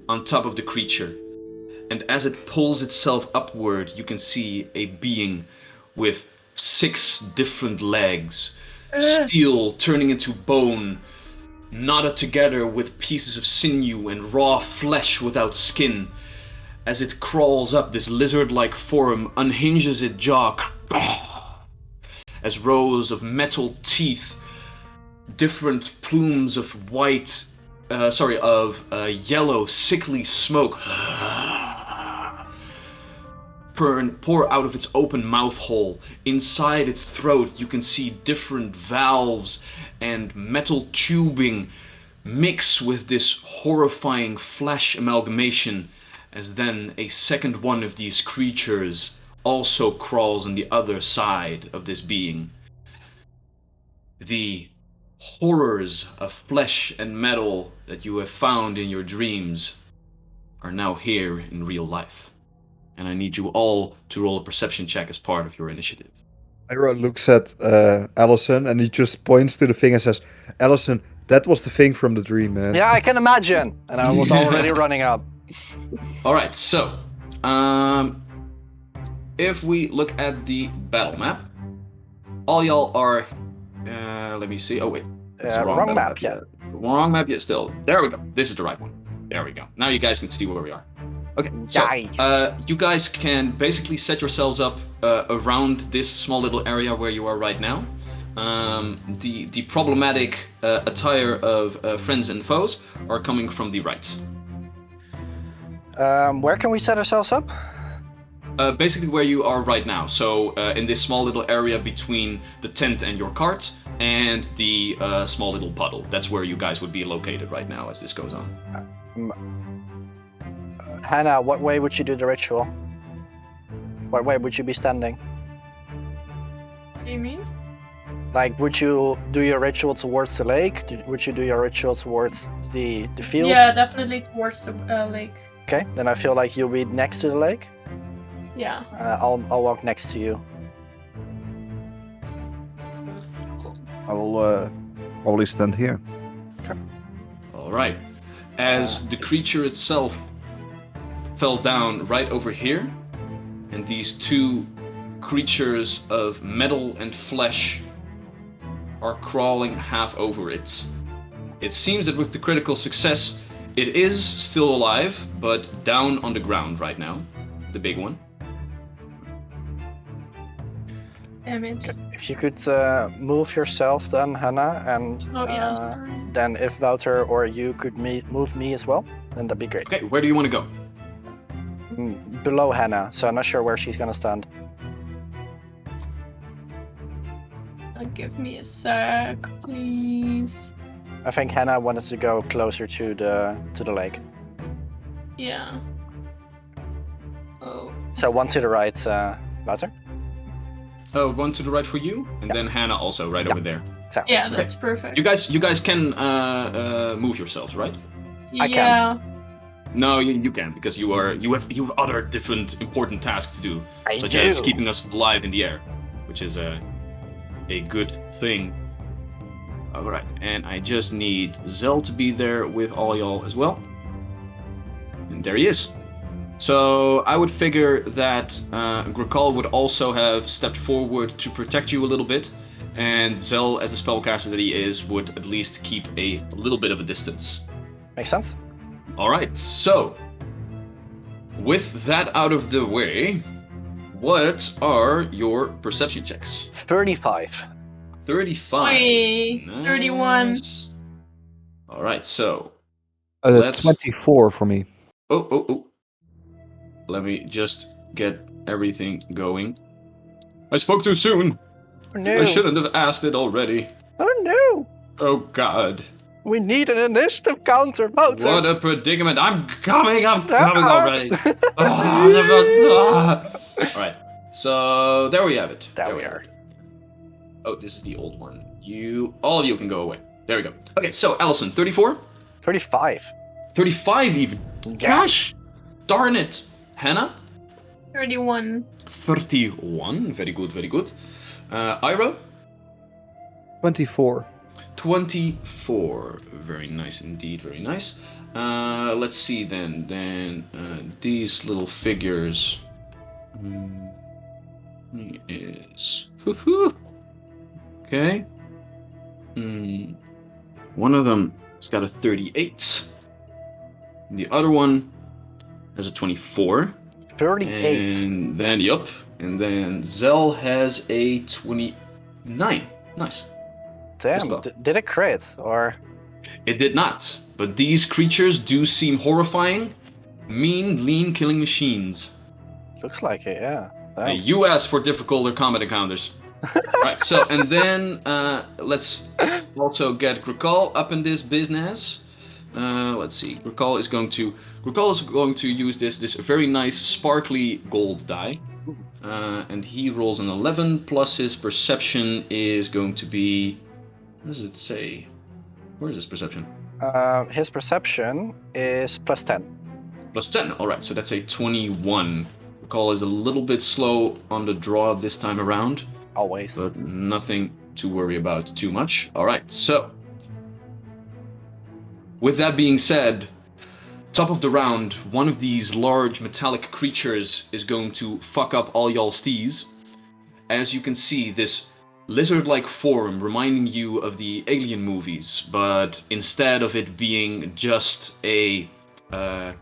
on top of the creature. And as it pulls itself upward, you can see a being with 6 different legs, steel turning into bone, knotted together with pieces of sinew and raw flesh without skin. As it crawls up, this lizard-like form unhinges its jaw as rows of metal teeth, different plumes of yellow, sickly smoke pour out of its open mouth hole. Inside its throat, you can see different valves and metal tubing mix with this horrifying flesh amalgamation, as then a second one of these creatures also crawls on the other side of this being. The horrors of flesh and metal that you have found in your dreams are now here in real life. And I need you all to roll a perception check as part of your initiative. Ira looks at Allison and he just points to the thing and says, Allison, that was the thing from the dream, man. Yeah, I can imagine. And I was already running up. All right, so if we look at the battle map, all y'all are. Let me see. Oh wait, it's the Wrong battle map, yeah. Wrong map yet. Still, there we go. This is the right one. There we go. Now you guys can see where we are. Okay, so you guys can basically set yourselves up around this small little area where you are right now. The problematic attire of friends and foes are coming from the right. Where can we set ourselves up? Basically where you are right now. So in this small little area between the tent and your cart and the small little puddle. That's where you guys would be located right now as this goes on. Hannah, what way would you do the ritual? What way would you be standing? What do you mean? Like, would you do your ritual towards the lake? Would you do your ritual towards the fields? Yeah, definitely towards the lake. Okay, then I feel like you'll be next to the lake. Yeah. I'll walk next to you. I will probably stand here. All right. As the creature itself fell down right over here, and these two creatures of metal and flesh are crawling half over it. It seems that with the critical success, it is still alive, but down on the ground right now. The big one. Damn it. If you could move yourself then, Hannah, and then if Wouter or you could move me as well, then that'd be great. Okay, where do you want to go? Below Hannah, so I'm not sure where she's gonna stand. Give me a sec, please. I think Hannah wanted to go closer to the lake. Yeah. Oh. So one to the right, Wouter. Oh, one to the right for you, and then Hannah also right over there. Exactly. Yeah, that's perfect. You guys can move yourselves, right? I can't. No, you can because you have other different important tasks to do, such as keeping us alive in the air, which is a good thing. All right, and I just need Zell to be there with all y'all as well, and there he is. So I would figure that Grakal would also have stepped forward to protect you a little bit, and Zell, as the spellcaster that he is, would at least keep a little bit of a distance. Makes sense. All right, so with that out of the way, what are your perception checks? 35. 35. Wait, 31. Nice. All right, so 24 for me. Oh. Let me just get everything going. I spoke too soon. Oh no. I shouldn't have asked it already. Oh no. Oh God. We need an initiative counter, Wouter. What a predicament. I'm coming already. Alright, so there we have it. There we are. Oh, this is the old one. All of you can go away. There we go. Okay, so Allison, 34? 35. 35 even. Yeah. Gosh, darn it. Hannah? 31. 31. Very good, very good. Ira? 24. 24. Very nice indeed, very nice. Let's see then. These little figures. He is. Okay. One of them has got a 38. The other one has a 24. 38. And then, yup. And then Zell has a 29. Nice. Damn, did it crit, or? It did not. But these creatures do seem horrifying. Mean, lean killing machines. Looks like it, yeah. Hey, you asked for difficulter combat encounters. Right, so, and then let's also get Grakal up in this business. Let's see. Grakal is going to use this very nice sparkly gold die. And he rolls an 11, plus his perception is going to be... What does it say? Where is his perception? His perception is plus 10. Plus 10, alright, so that's a 21. Call is a little bit slow on the draw this time around. Always. But nothing to worry about too much. Alright, so... With that being said, top of the round, one of these large metallic creatures is going to fuck up all y'all's stees. As you can see, this lizard-like form reminding you of the Alien movies, but instead of it being just a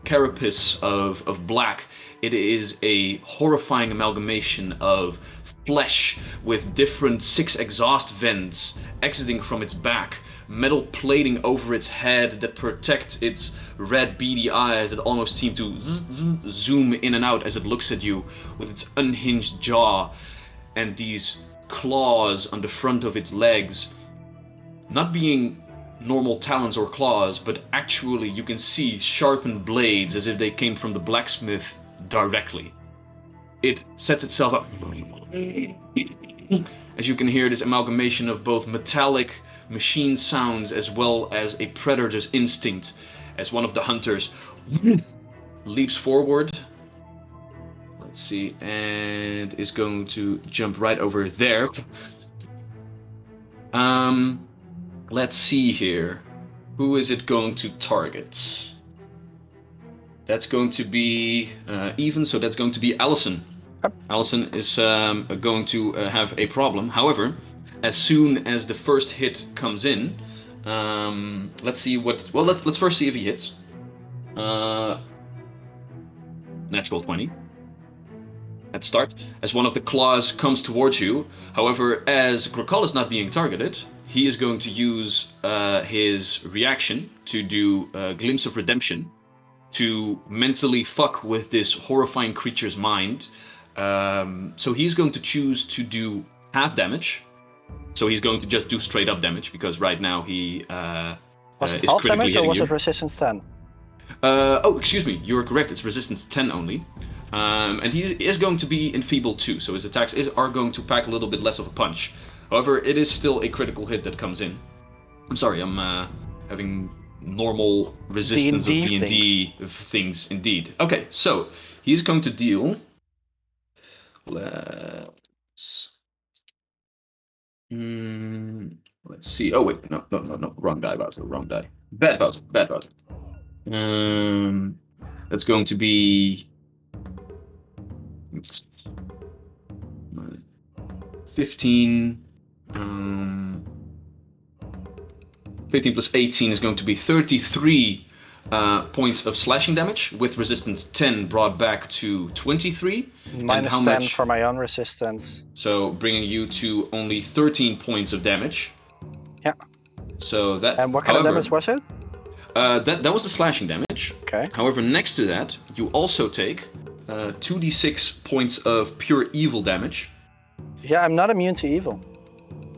carapace of black, it is a horrifying amalgamation of flesh with different 6 exhaust vents exiting from its back, metal plating over its head that protect its red beady eyes that almost seem to zoom in and out as it looks at you with its unhinged jaw, and these claws on the front of its legs, not being normal talons or claws, but actually you can see sharpened blades as if they came from the blacksmith directly. It sets itself up. As you can hear, this amalgamation of both metallic machine sounds as well as a predator's instinct, as one of the hunters leaps forward. Let's see, and is going to jump right over there. Let's see here. Who is it going to target? That's going to be even, so that's going to be Allison. Allison is going to have a problem. However, as soon as the first hit comes in, let's see what. Well, let's first see if he hits. Natural 20. At start, as one of the claws comes towards you. However, as Grokal is not being targeted, he is going to use his reaction to do a Glimpse of Redemption to mentally fuck with this horrifying creature's mind. So he's going to choose to do half damage. So he's going to just do straight up damage because right now he was it is half critically damage or hitting was you. it resistance 10? Oh, excuse me, you're correct. It's resistance 10 only. And he is going to be enfeebled too, so his attacks are going to pack a little bit less of a punch. However, it is still a critical hit that comes in. I'm sorry, I'm having normal resistance D&D of D&D things indeed. Okay, so he's going to deal... Let's see. Oh wait, no, wrong die, Bowser, wrong die. Bad Bowser. That's going to be 15. 15 plus 18 is going to be 33 points of slashing damage, with resistance 10 brought back to 23. Minus how 10 much? for my own resistance. So bringing you to only 13 points of damage. Yeah. So that. And what kind of damage was it? That was the slashing damage. Okay. However, next to that, you also take 2d6 points of pure evil damage. Yeah, I'm not immune to evil.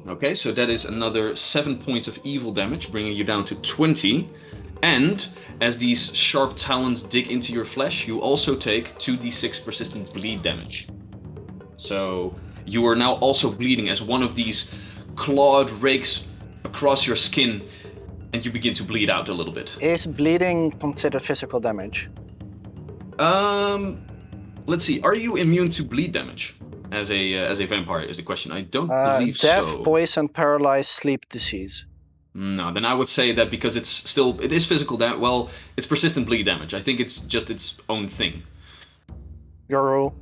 Okay, so that is another 7 points of evil damage, bringing you down to 20. And as these sharp talons dig into your flesh, you also take 2d6 persistent bleed damage. So you are now also bleeding as one of these clawed rakes across your skin, and you begin to bleed out a little bit. Is bleeding considered physical damage? Let's see. Are you immune to bleed damage as a vampire? Is the question. I don't believe Death, so. poison, paralyzed, sleep, disease. No, then I would say that because it is physical damage. Well, it's persistent bleed damage. I think it's just its own thing. Your rule.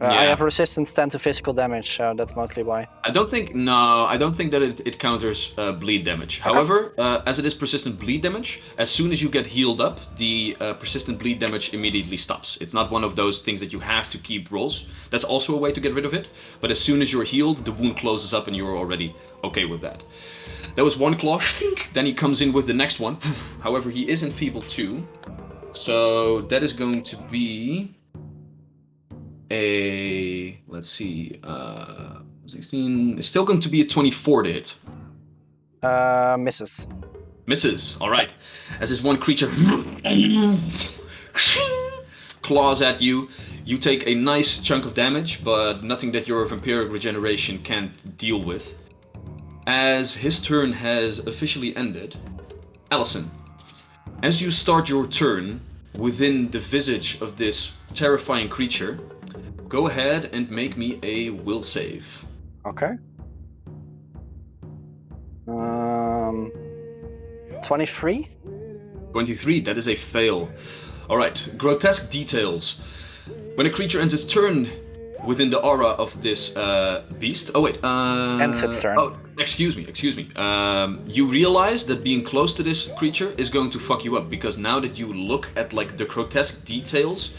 Yeah. I have resistance 10 to physical damage, so that's mostly why. I don't think that it counters bleed damage. Okay. However, as it is persistent bleed damage, as soon as you get healed up, the persistent bleed damage immediately stops. It's not one of those things that you have to keep rolls. That's also a way to get rid of it. But as soon as you're healed, the wound closes up and you're already okay with that. That was one claw. Then he comes in with the next one. However, he is enfeebled too. So that is going to be a, let's see, 16. It's still going to be a 24 to hit. Misses. Misses. All right. As this one creature claws at you. You take a nice chunk of damage, but nothing that your vampiric regeneration can't deal with. As his turn has officially ended, Allison, as you start your turn within the visage of this terrifying creature, go ahead and make me a will save. Okay. 23? 23, that is a fail. Alright, grotesque details. When a creature ends its turn within the aura of this beast... Oh wait, Ends its turn. Oh, excuse me. You realize that being close to this creature is going to fuck you up, because now that you look at like the grotesque details,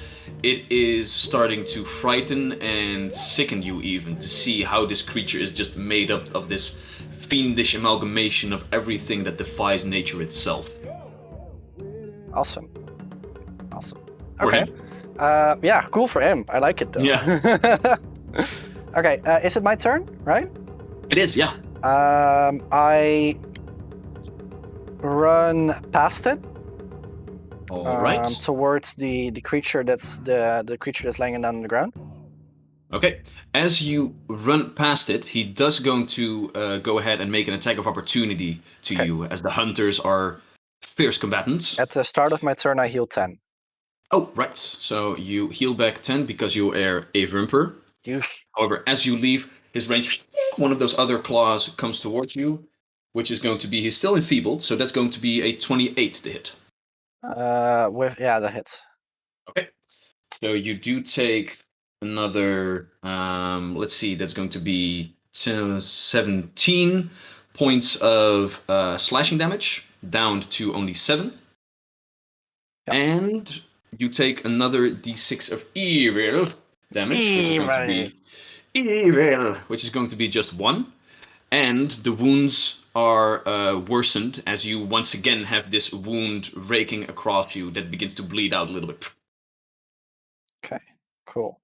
it is starting to frighten and sicken you even to see how this creature is just made up of this fiendish amalgamation of everything that defies nature itself. Awesome. For Okay. him. Yeah, cool for him. I like it though. Yeah. Okay, is it my turn, right? It is, yeah. I run past it. All right. Towards the creature that's the creature that's laying down on the ground. Okay. As you run past it, he does going to go ahead and make an attack of opportunity to you, as the hunters are fierce combatants. At the start of my turn, I heal 10. Oh, right. So you heal back 10 because you are a vampire. However, as you leave his range, one of those other claws comes towards you, which is going to be, he's still enfeebled, so that's going to be a 28 to hit. That hits. Okay. So you do take another, let's see, that's going to be 17 points of slashing damage, down to only 7. Yep. And you take another d6 of evil damage, which is going to be just 1. And the wounds are worsened as you once again have this wound raking across you that begins to bleed out a little bit. Okay, cool.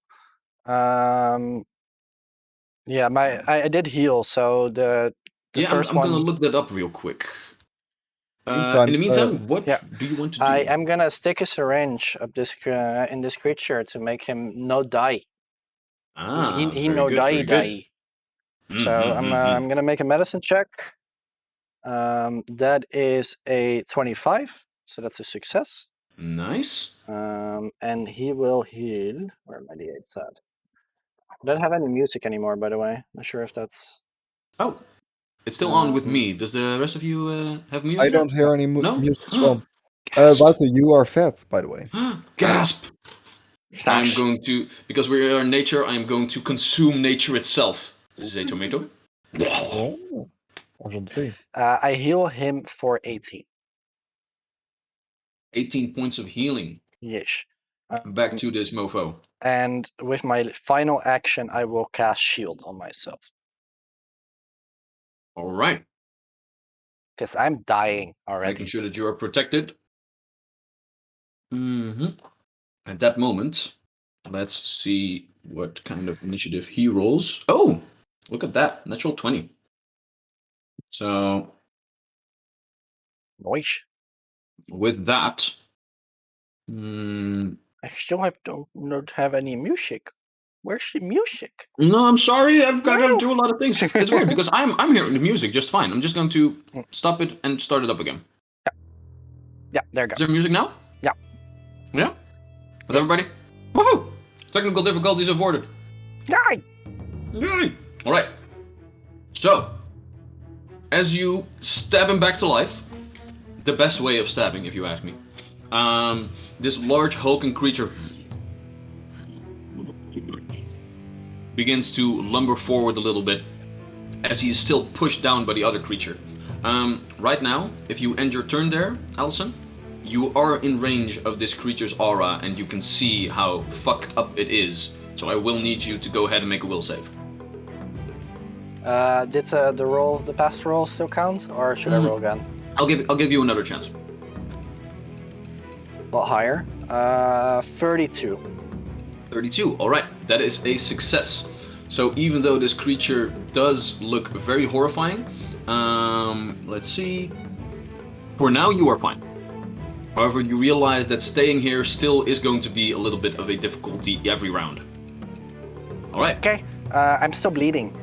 Yeah, I did heal, so the first I'm one. gonna look that up real quick. Meantime, in the meantime, what yeah. do you want to do? I am gonna stick a syringe up this in this creature to make him no die. He no die. So I'm gonna make a medicine check. That is a 25, so that's a success. Nice. And he will heal. Where are my d8s at? I don't have any music anymore, by the way. Not sure if that's. Oh, it's still on with me. Does the rest of you have music? I don't hear any No? music as well. Gasp. Walter, you are fat, by the way. Gasp! I'm Slash. going to, because we are in nature, I'm going to consume nature itself. This is a tomato. Oh, awesome tree. I heal him for 18. 18 points of healing. Yes. Back to this mofo. And with my final action, I will cast shield on myself. All right. Because I'm dying already. Making sure that you are protected. At that moment, let's see what kind of initiative he rolls. Oh, look at that. Natural 20. So, Nice. with that, I still don't have any music. Where's the music? no, I'm sorry. I've got to do a lot of things. It's weird because I'm hearing the music just fine. I'm just going to stop it and start it up again. Yeah, there you go. Is there music now? Yeah. Yeah? With everybody? Woohoo! Technical difficulties avoided. Yay! Yay! Alright. So, as you stab him back to life, the best way of stabbing, if you ask me, this large hulking creature begins to lumber forward a little bit as he is still pushed down by the other creature. Right now, if you end your turn there, Allison, you are in range of this creature's aura and you can see how fucked up it is. So I will need you to go ahead and make a will save. Did the past roll still count, or should I roll again? I'll give you another chance. A lot higher. 32. 32. All right, that is a success. So even though this creature does look very horrifying, let's see. For now, you are fine. However, you realize that staying here still is going to be a little bit of a difficulty every round. All right. Okay. I'm still bleeding.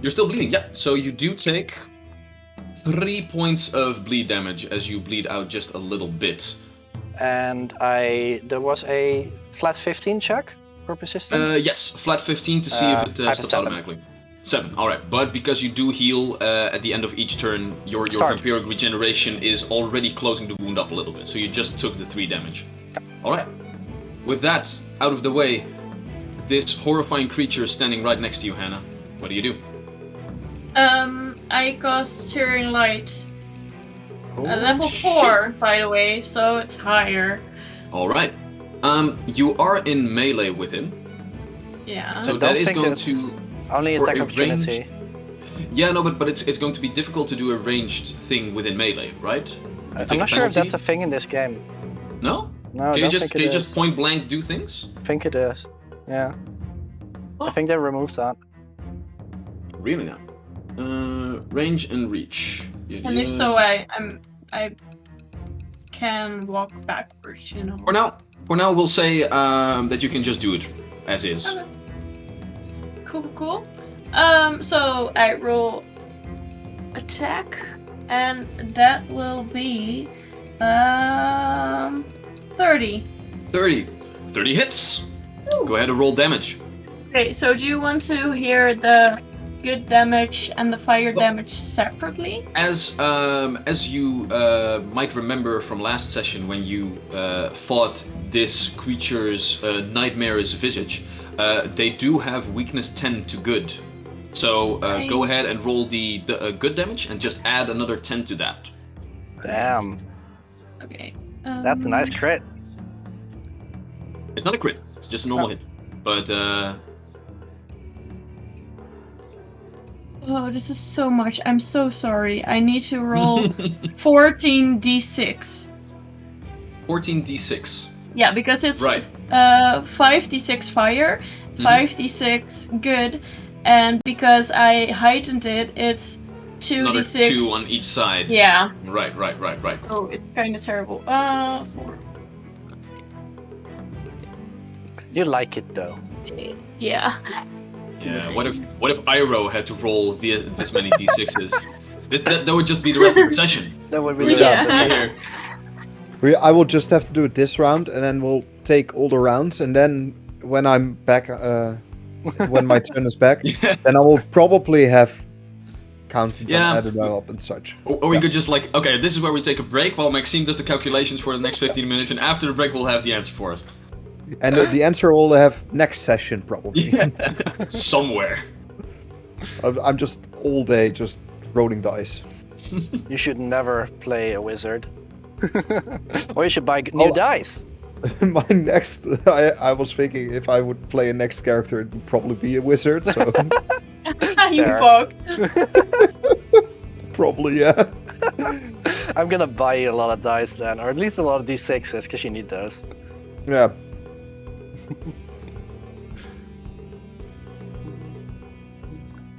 You're still bleeding, yeah. So you do take 3 points of bleed damage as you bleed out just a little bit. And there was a flat 15 check for persistent? Yes, flat 15 to see if it I have a stops 7. automatically. 7, alright. But because you do heal at the end of each turn, your vampiric regeneration is already closing the wound up a little bit. So you just took the 3 damage. Alright. With that out of the way, this horrifying creature is standing right next to you, Hannah. What do you do? I cast Searing Light. Oh, Level 4, by the way, so it's higher. Alright. You are in melee with him. Yeah. So I that don't is think going it's to... only for attack a opportunity. Yeah, no, but it's going to be difficult to do a ranged thing within melee, right? I'm not sure if that's a thing in this game. No? No, I Can don't you think can it you is. just point blank do things? I think it is. Yeah. Oh. I think they removed that. Really now? Range and reach. And if so, I can walk backwards, you know. For now, we'll say that you can just do it as is. Okay. Cool. So I roll attack, and that will be 30. 30 hits. Go ahead and roll damage. Okay, so do you want to hear the good damage and the fire damage separately? As you might remember from last session when you fought this creature's nightmare's visage, they do have weakness 10 to good. So go ahead and roll the good damage and just add another 10 to that. Damn. Okay. That's a nice crit. It's not a crit. It's just a normal hit. But oh, this is so much. I'm so sorry. I need to roll 14d6. 14d6. Yeah, because it's Right. 5d6 fire, 5d6 good, and because I heightened it, it's 2d6. Another 2 on each side. Yeah. Right. Oh, it's kind of terrible. 4. You like it though. Yeah. Yeah. What if Iroh had to roll this many d6s? That would just be the rest of the session. That would be We the just rest of the sit session. here. I will just have to do it this round, and then we'll take all the rounds, and then when I'm back, when my turn is back, Yeah. then I will probably have counted Yeah. and added them up and such. Or we could just okay, this is where we take a break while Maxime does the calculations for the next 15 minutes, and after the break we'll have the answer for us. And the answer we'll have next session probably. Yeah. Somewhere. I'm just all day just rolling dice. You should never play a wizard. Or you should buy new dice. My next, I was thinking if I would play a next character, it would probably be a wizard. So You Fair. fucked. probably yeah. I'm gonna buy you a lot of dice then, or at least a lot of d6s, because you need those. Yeah.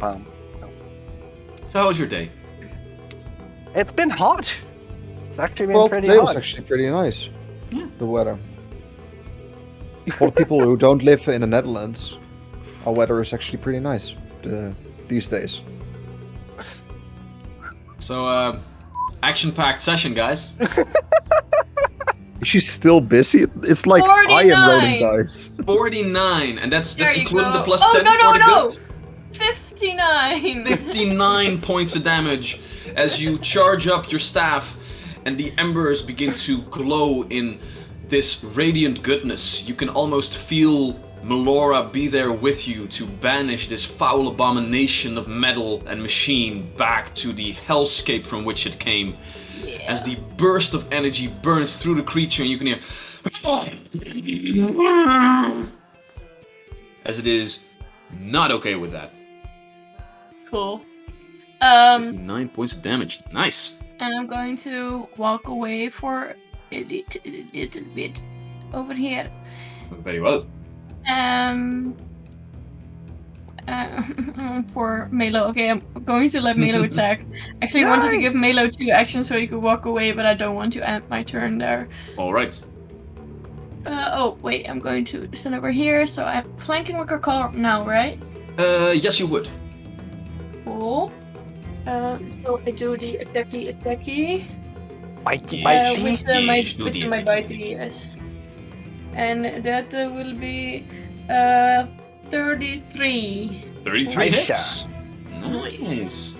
So how was your day? It's been hot. It's actually been Well, pretty today hot. was actually pretty nice. Yeah. The weather. For the people who don't live in the Netherlands, our weather is actually pretty nice these days. So action-packed session, guys. She's still busy. It's like I am rolling 49. dice. 49, and that's There you including go. the plus Oh, 10 no, for the no! good. 59! 59 points of damage as you charge up your staff and the embers begin to glow in this radiant goodness. You can almost feel Melora be there with you to banish this foul abomination of metal and machine back to the hellscape from which it came. Yeah. As the burst of energy burns through the creature and you can hear as it is not okay with that. Cool. 9 points of damage. Nice. And I'm going to walk away for a little bit over here. Very well. Poor Melo. Okay, I'm going to let Melo attack. Actually, I wanted to Yay! give Melo 2 actions so he could walk away, but I don't want to end my turn there. All right. Oh, wait, I'm going to stand over here, so I'm flanking with Kakar now, right? Yes, you would. Cool. So I do the attacky. Bitey, Yeah. bitey. With Yes, do the my attacky. bitey, yes. And that will be 33. 33 Aisha. hits. Nice.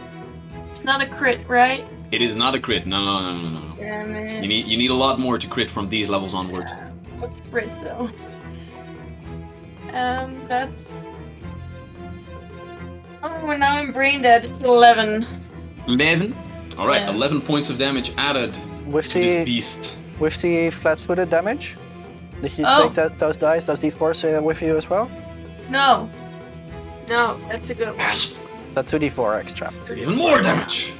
It's not a crit, right? It is not a crit. No. Damn it. You need a lot more to crit from these levels onward. What's crit though? That's. Oh, now I'm brain dead. It's 11. 11. All right, Yeah. 11 points of damage added With to this the beast. flat-footed damage? Did you Oh. take those dice, those d4s with you as well? No, that's a good one. Gasp! That's 2d4 extra. Even more damage.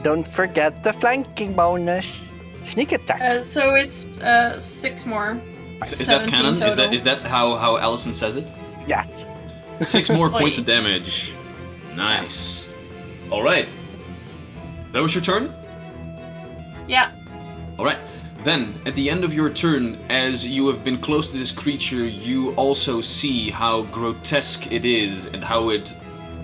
Don't forget the flanking bonus. Sneak attack. So it's 6 more. Is that canon? Total. Is that how Allison says it? Yeah. 6 more Wait. points of damage. Nice. All right. That was your turn? Yeah. All right. Then, at the end of your turn, as you have been close to this creature, you also see how grotesque it is and how it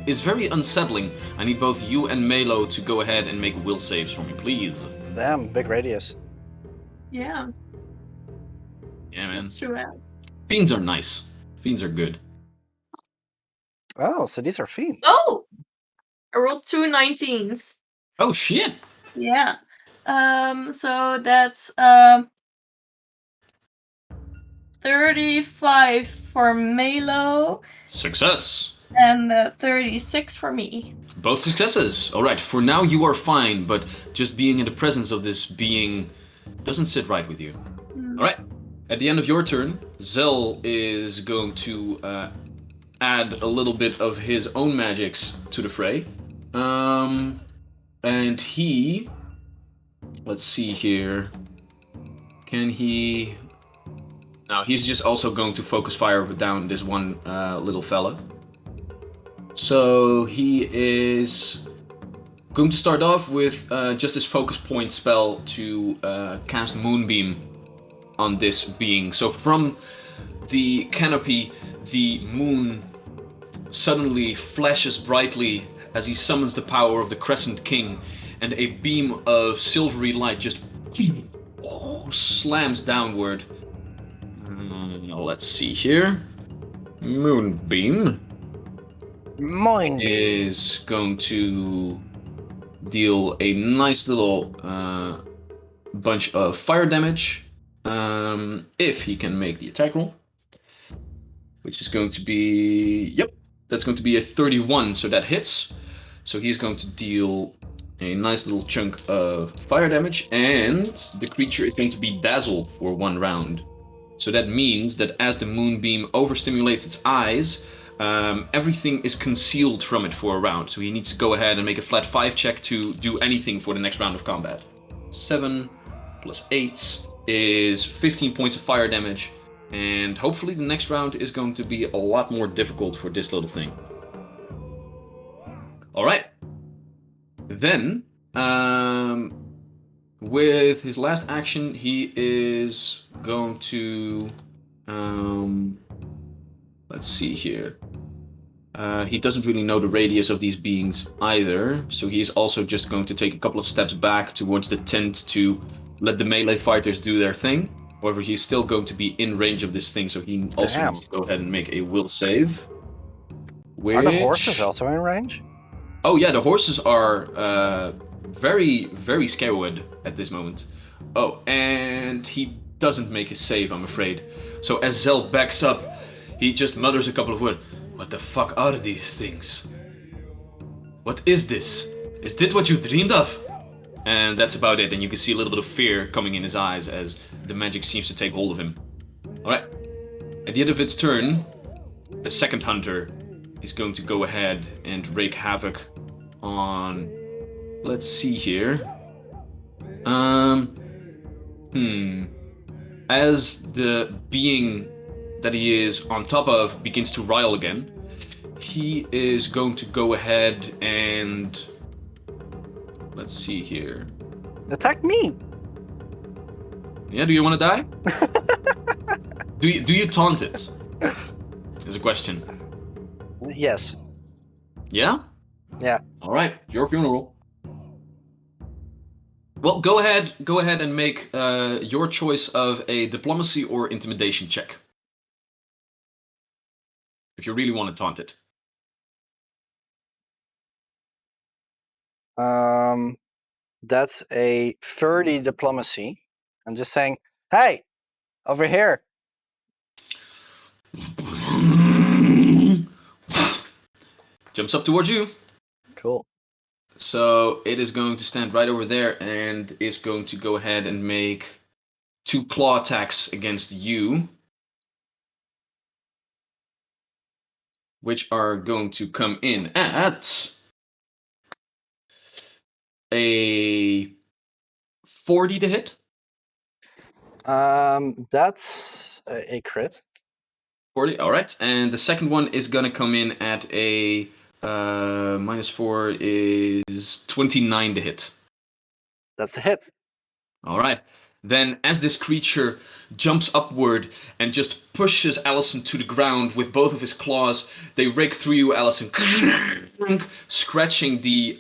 is very unsettling. I need both you and Melo to go ahead and make will saves for me, please. Damn, big radius. Yeah. Yeah, man. That's true. Fiends are nice. Fiends are good. Oh, so these are fiends. Oh! I rolled 2 19s. Oh, shit! Yeah. So that's 35 for Melo Success. and 36 for me. Both successes. All right, for now you are fine, but just being in the presence of this being doesn't sit right with you. All right. At the end of your turn, Zell is going to add a little bit of his own magics to the fray. And he... Let's see here. Can he... No, he's just also going to focus fire down this one little fella. So he is going to start off with just his focus point spell to cast Moonbeam on this being. So from the canopy, the moon suddenly flashes brightly as he summons the power of the Crescent King, and a beam of silvery light just slams downward. Let's see here. Moonbeam Moing. is going to deal a nice little bunch of fire damage if he can make the attack roll, which is going to be, yep, that's going to be a 31, so that hits. So he's going to deal a nice little chunk of fire damage, and the creature is going to be dazzled for 1 round. So that means that as the moonbeam overstimulates its eyes, everything is concealed from it for a round. So he needs to go ahead and make a flat 5 check to do anything for the next round of combat. 7 plus 8 is 15 points of fire damage, and hopefully the next round is going to be a lot more difficult for this little thing. All right. Then, with his last action, he is going to, let's see here. He doesn't really know the radius of these beings either, so he's also just going to take a couple of steps back towards the tent to let the melee fighters do their thing. However, he's still going to be in range of this thing, so he also Damn. needs to go ahead and make a will save. Are the horses also in range? Oh yeah, the horses are very, very scared at this moment. Oh, and he doesn't make his save, I'm afraid. So as Zell backs up, he just mutters a couple of words. What the fuck are these things? What is this? Is this what you dreamed of? And that's about it, and you can see a little bit of fear coming in his eyes as the magic seems to take hold of him. Alright, at the end of its turn, the second hunter is going to go ahead and wreak havoc on... Let's see here. as the being that he is on top of begins to rile again, he is going to go ahead and... Let's see here. Attack me! Yeah, do you want to die? do you taunt it? Is a question. Yes. Yeah? Yeah. Alright, your funeral. Well, go ahead and make your choice of a diplomacy or intimidation check. If you really want to taunt it. That's a 30 diplomacy. I'm just saying, hey, over here. Jumps up towards you. Cool. So it is going to stand right over there and is going to go ahead and make 2 claw attacks against you. Which are going to come in at a 40 to hit. That's a crit. 40, all right. And the second one is going to come in at a -4 is 29 to hit. That's a hit. All right. Then as this creature jumps upward and just pushes Allison to the ground with both of his claws, they rake through you, Allison, scratching the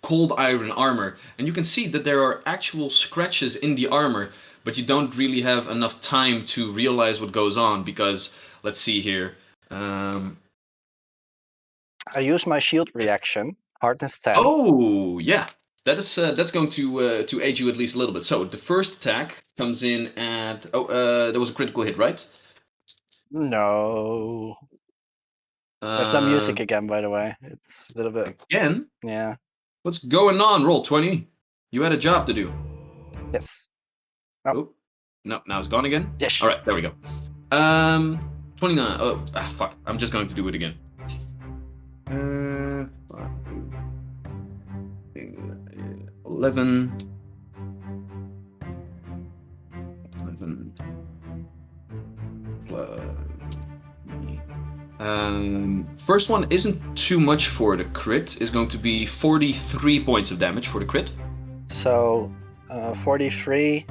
cold iron armor. And you can see that there are actual scratches in the armor, but you don't really have enough time to realize what goes on because, let's see here. I use my shield reaction, hardness 10. Oh, yeah. That's going to aid you at least a little bit. So the first attack comes in at there was a critical hit, right? No. There's no music again, by the way. It's a little bit. Again? Yeah. What's going on? Roll 20. You had a job to do. Yes. Oh, no, now it's gone again. Yes. All right, there we go. 29. Oh, fuck. I'm just going to do it again. 11. 11. First one isn't too much for the crit. Is going to be 43 points of damage for the crit. So, 43.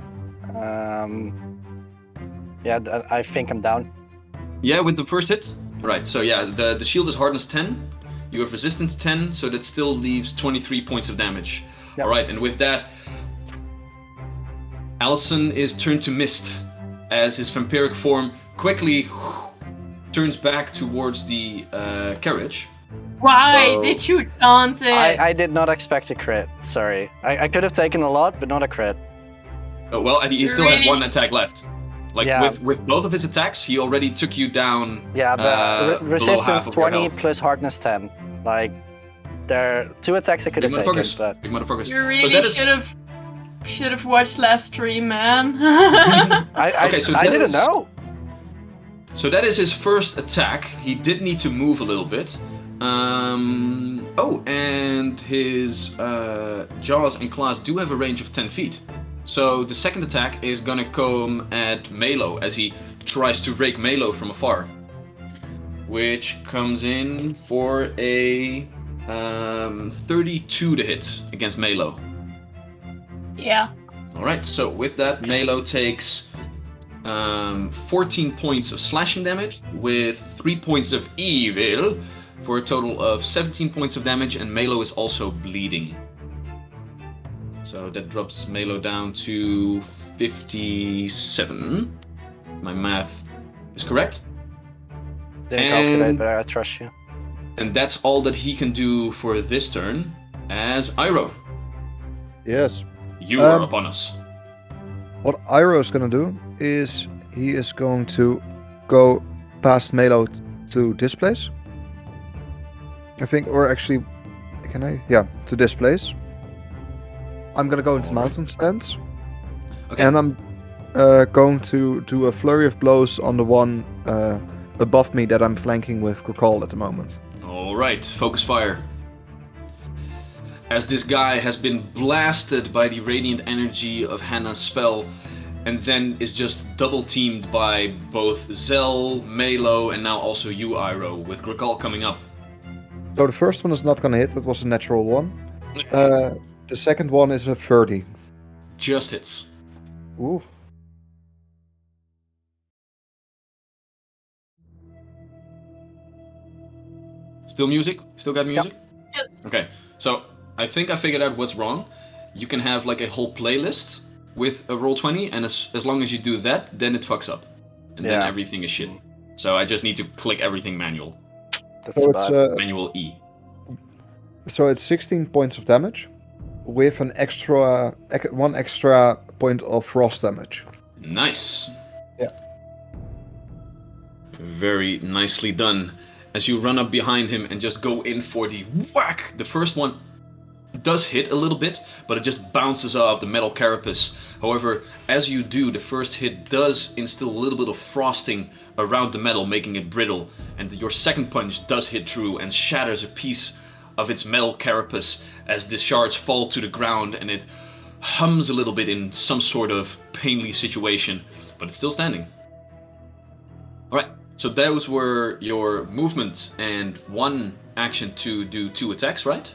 Yeah, I think I'm down. Yeah, with the first hit. Right. So yeah, the shield is hardness 10. You have resistance 10, so that still leaves 23 points of damage. Yep. All right, and with that, Allison is turned to mist as his vampiric form quickly turns back towards the carriage. Why did you taunt it? I did not expect a crit. Sorry. I could have taken a lot, but not a crit. Oh, well, and he still had one attack left. Like, Yeah. with both of his attacks, he already took you down. Yeah, but below resistance half of your 20 health. plus hardness 10. Like, there are 2 attacks I could Big have taken, motherfuckers. but Big motherfuckers. You So really that is- should have watched last stream, man. I that didn't is- know. So that is his first attack. He did need to move a little bit. Oh, and his jaws and claws do have a range of 10 feet. So the second attack is gonna come at Melo as he tries to rake Melo from afar. Which comes in for a 32 to hit against Melo. Yeah. Alright, so with that, Melo takes 14 points of slashing damage with 3 points of evil for a total of 17 points of damage, and Melo is also bleeding. So that drops Melo down to 57. My math is correct. Didn't calculate, but I trust you. And that's all that he can do for this turn. As Iroh, Yes. you are upon us. What Iroh is gonna do is he is going to go past Melo to this place. I think, or actually, can I? Yeah, to this place. I'm gonna go into Alright. mountain stance, Okay. and I'm going to do a flurry of blows on the one above me that I'm flanking with Kokol at the moment. Alright, focus fire. As this guy has been blasted by the radiant energy of Hannah's spell, and then is just double teamed by both Zell, Melo, and now also you, Iroh, with Grakal coming up. So the first one is not gonna hit. That was a natural one. The second one is a 30. Just hits. Ooh. Still music? Still got music? Yes. Okay, so I think I figured out what's wrong. You can have like a whole playlist with a Roll20, and as long as you do that, then it fucks up. And then everything is shit. So I just need to click everything manual. That's So bad. it's Manual E. so it's 16 points of damage, with an extra 1 extra point of frost damage. Nice. Yeah. Very nicely done. As you run up behind him and just go in for the whack. The first one does hit a little bit, but it just bounces off the metal carapace. However, as you do, the first hit does instill a little bit of frosting around the metal, making it brittle, and your second punch does hit true and shatters a piece of its metal carapace as the shards fall to the ground, and it hums a little bit in some sort of painly situation, but it's still standing. Alright, so those were your movement and one action to do 2 attacks, right?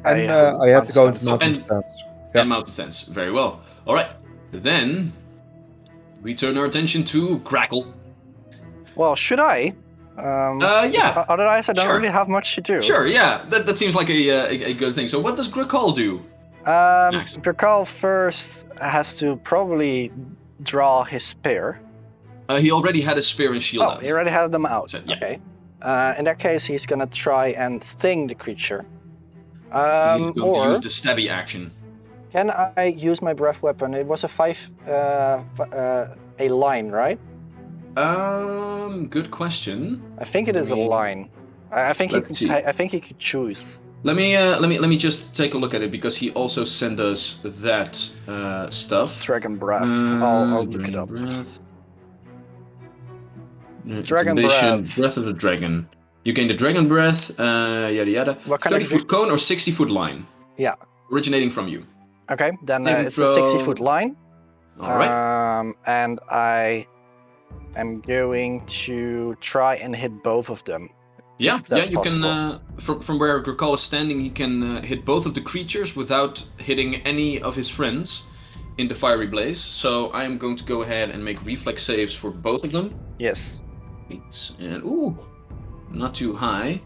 And I had to go into mountain stance. Yeah. And mountain stance. Very well. All right. Then we turn our attention to Grackle. Well, should I? Yeah. Otherwise, I don't Sure. really have much to do. Sure. Yeah. That seems like a good thing. So what does Grackle do? Next. Grakal first has to probably draw his spear. He already had a spear and shield out. He already had them out. So, yeah. Okay. In that case, he's gonna try and sting the creature. He's going to Or use the stabby action. can I use my breath weapon? It was a line, right? Good question. I think it is a line. I think he Let's could. see. I think he could choose. Let me just take a look at it, because he also sent us that stuff. Dragon breath. I'll look it up. Dragon breath. Breath of the dragon. You gain the dragon breath. Yada yada. What kind 30-foot cone or 60-foot line. Yeah. Originating from you. Okay, then Saving it's a 60-foot line. All right. And I am going to try and hit both of them. Yeah, that's you possible. can. From where Grakal is standing, he can hit both of the creatures without hitting any of his friends in the fiery blaze. So I am going to go ahead and make reflex saves for both of them. Yes. 8 and ooh, not too high.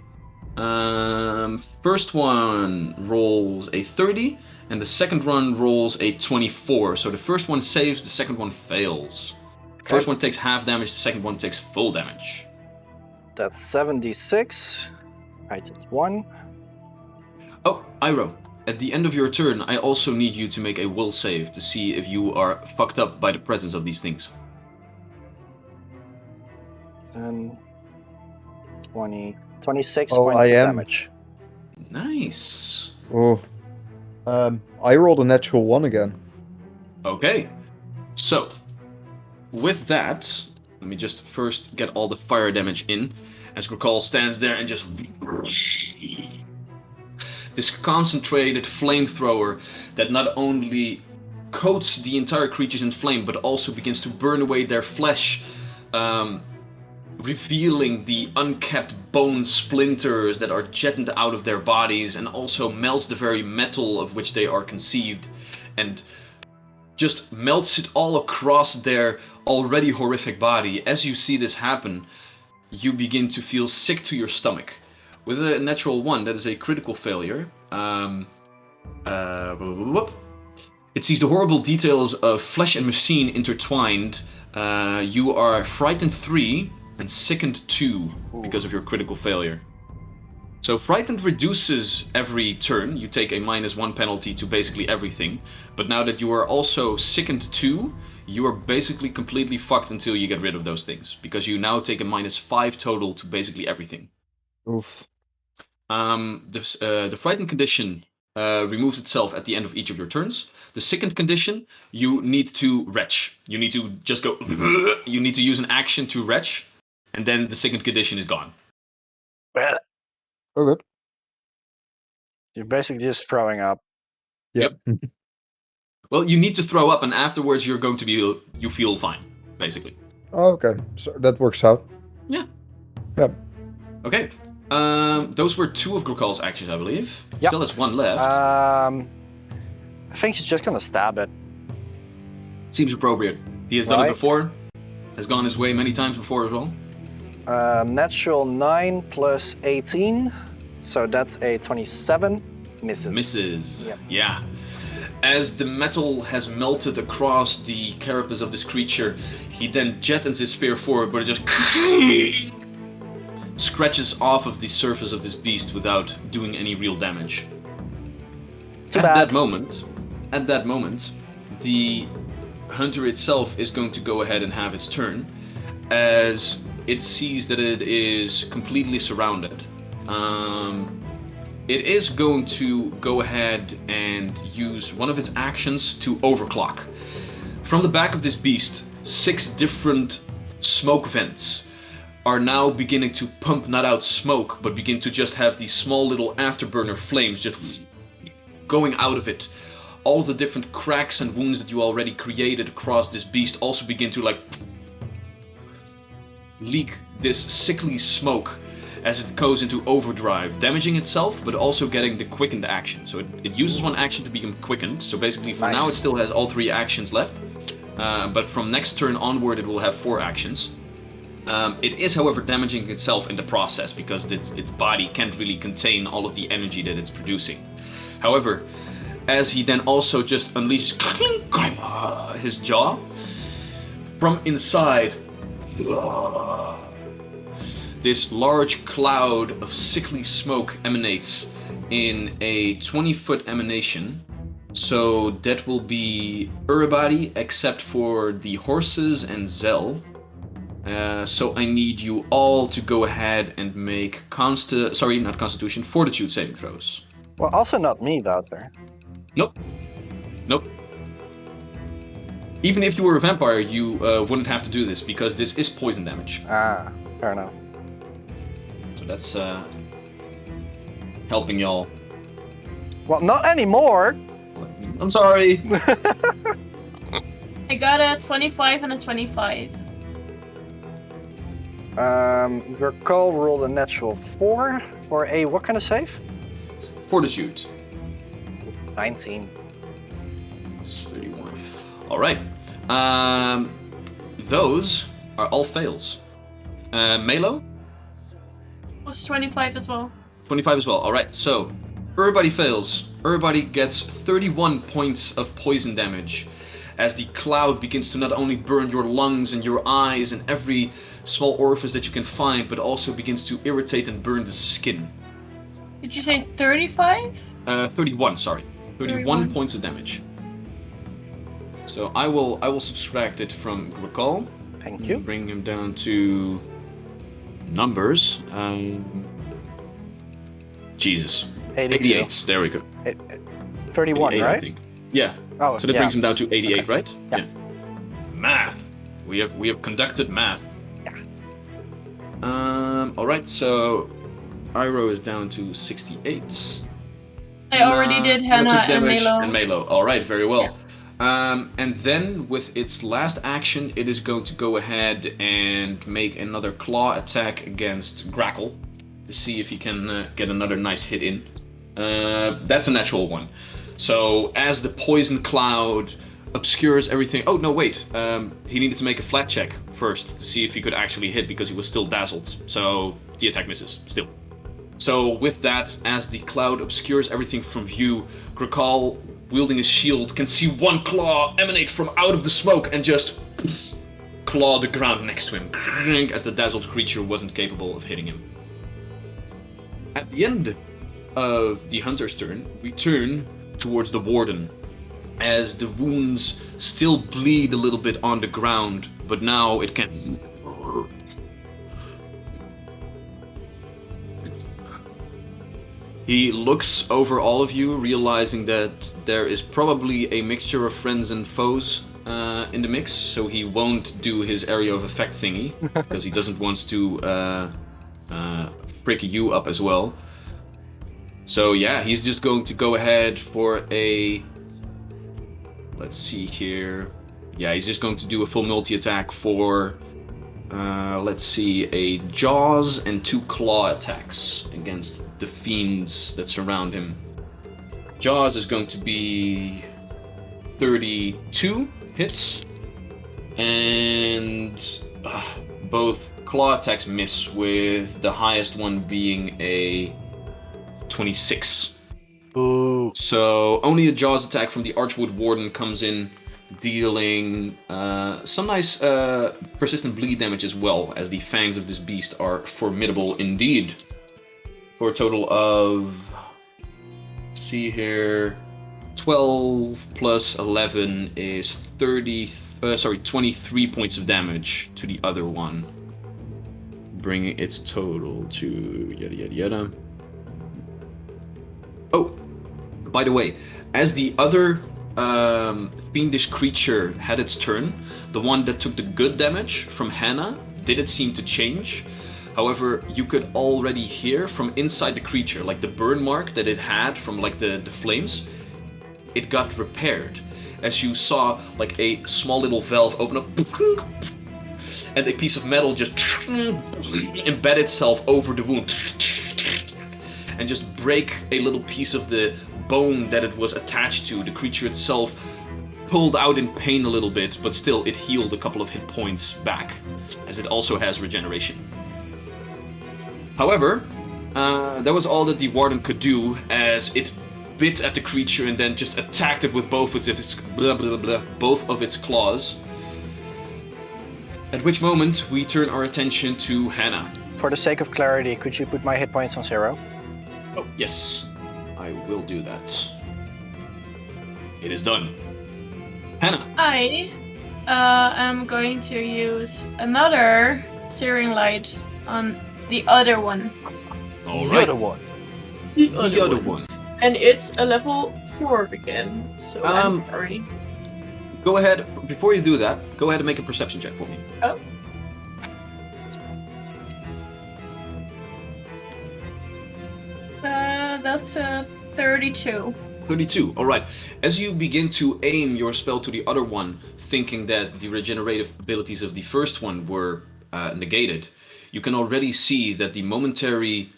First one rolls a 30, and the second one rolls a 24. So the first one saves, the second one fails. Okay. First one takes half damage, the second one takes full damage. That's 76. I did 1. Oh, Iroh, at the end of your turn, I also need you to make a will save to see if you are fucked up by the presence of these things. 10, 20, 26 Oh, points I of am. damage. Nice. Oh. I rolled a natural 1 again. Okay. So, with that, let me just first get all the fire damage in. As Grakal stands there and just... This concentrated flamethrower that not only coats the entire creatures in flame, but also begins to burn away their flesh, revealing the unkept bone splinters that are jetted out of their bodies, and also melts the very metal of which they are conceived, and just melts it all across their already horrific body. As you see this happen, you begin to feel sick to your stomach. With a natural 1, that is a critical failure. It sees the horrible details of flesh and machine intertwined. You are frightened 3 and sickened 2 because of your critical failure. So frightened reduces every turn. You take a -1 penalty to basically everything. But now that you are also sickened 2, you are basically completely fucked until you get rid of those things, because you now take a -5 total to basically everything. Oof. The frightened condition removes itself at the end of each of your turns. The sickened condition, you need to retch. You need to just go... You need to use an action to retch, and then the sickened condition is gone. Well, Okay. you're basically just throwing up. Yep. Well, you need to throw up, and afterwards you're going to be you feel fine, basically. Oh, okay, so that works out. Yeah. Yep. Okay. Those were 2 of Grokal's actions, I believe. Yep. Still has 1 left. I think he's just gonna stab it. Seems appropriate. He has done it Right. before. Has gone his way many times before as well. Natural 9 plus 18, so that's a 27. Misses. Misses. Yep. Yeah. As the metal has melted across the carapace of this creature, he then jettons his spear forward, but it just scratches off of the surface of this beast without doing any real damage. Too At bad. that moment, the hunter itself is going to go ahead and have its turn, as it sees that it is completely surrounded. It is going to go ahead and use one of its actions to overclock. From the back of this beast, 6 different smoke vents are now beginning to pump not out smoke, but begin to just have these small little afterburner flames just going out of it. All of the different cracks and wounds that you already created across this beast also begin to leak this sickly smoke as it goes into overdrive, damaging itself, but also getting the quickened action. So it uses 1 action to become quickened. So basically, for now, it still has all 3 actions left. But from next turn onward, it will have 4 actions. It is, however, damaging itself in the process because its body can't really contain all of the energy that it's producing. However, as he then also just unleashes his jaw, from inside, this large cloud of sickly smoke emanates in a 20-foot emanation. So that will be everybody except for the horses and Zell. So I need you all to go ahead and make fortitude saving throws. Well, also not me, Wouter. Nope. Even if you were a vampire, you wouldn't have to do this because this is poison damage. Ah, fair enough. So that's helping y'all. Well, not anymore. I'm sorry. I got a 25 and a 25. Grakul rolled a natural 4 for a what kind of save? Fortitude. 19. 31. All right. Those are all fails. Melo? Was 25 as well. 25 as well. All right. So everybody fails. Everybody gets 31 points of poison damage as the cloud begins to not only burn your lungs and your eyes and every small orifice that you can find, but also begins to irritate and burn the skin. Did you say 35? 31, sorry. 31 points of damage. So I will subtract it from Grakul. Thank you. Bring him down to numbers. Jesus. 82. 88. There we go. 31, 88, right? I think. Yeah. Oh, So that brings him down to 88, Okay. right? Yeah. Math. We have conducted math. Yeah. All right. So Iroh is down to 68. I already did Hannah took and damage Melo. and Melo. All right, very well. And then with its last action, it is going to go ahead and make another claw attack against Grakul to see if he can get another nice hit in. That's a natural one. So as the poison cloud obscures everything. Oh no, wait. He needed to make a flat check first to see if he could actually hit because he was still dazzled. So the attack misses still. So with that, as the cloud obscures everything from view, Grakul, wielding his shield, can see one claw emanate from out of the smoke and just claw the ground next to him, as the dazzled creature wasn't capable of hitting him. At the end of the hunter's turn, we turn towards the warden, as the wounds still bleed a little bit on the ground, but now it can... He looks over all of you, realizing that there is probably a mixture of friends and foes in the mix, so he won't do his area of effect thingy, because he doesn't want to frick you up as well. So yeah, he's just going to go ahead for a... let's see here. Yeah, he's just going to do a full multi-attack for, let's see, a Jaws and 2 Claw attacks against the fiends that surround him. Jaws is going to be 32 hits, and both Claw attacks miss, with the highest one being a 26. Ooh. So only a Jaws attack from the Archwood Warden comes in, dealing some nice persistent bleed damage as well, as the fangs of this beast are formidable indeed. For a total of, let's see here, 12 plus 11 is 23 points of damage to the other one, bringing its total to yada yada yada. Oh, by the way, as the other fiendish creature had its turn, the one that took the good damage from Hannah didn't seem to change. However, you could already hear from inside the creature, like the burn mark that it had from like the flames, it got repaired. As you saw like a small little valve open up, and a piece of metal just embed itself over the wound, and just break a little piece of the bone that it was attached to. The creature itself pulled out in pain a little bit, but still it healed a couple of hit points back, as it also has regeneration. However, that was all that the Warden could do, as it bit at the creature and then just attacked it with both of its claws. At which moment we turn our attention to Hannah. For the sake of clarity, could you put my hit points on 0? Oh, yes. I will do that. It is done. Hannah. I am going to use another Searing Light on the other one. All The right. other one. The other one. And it's a level 4 again, so I'm sorry. Go ahead. Before you do that, go ahead and make a perception check for me. Oh. That's 32. 32. All right. As you begin to aim your spell to the other one, thinking that the regenerative abilities of the first one were negated, you can already see that the momentary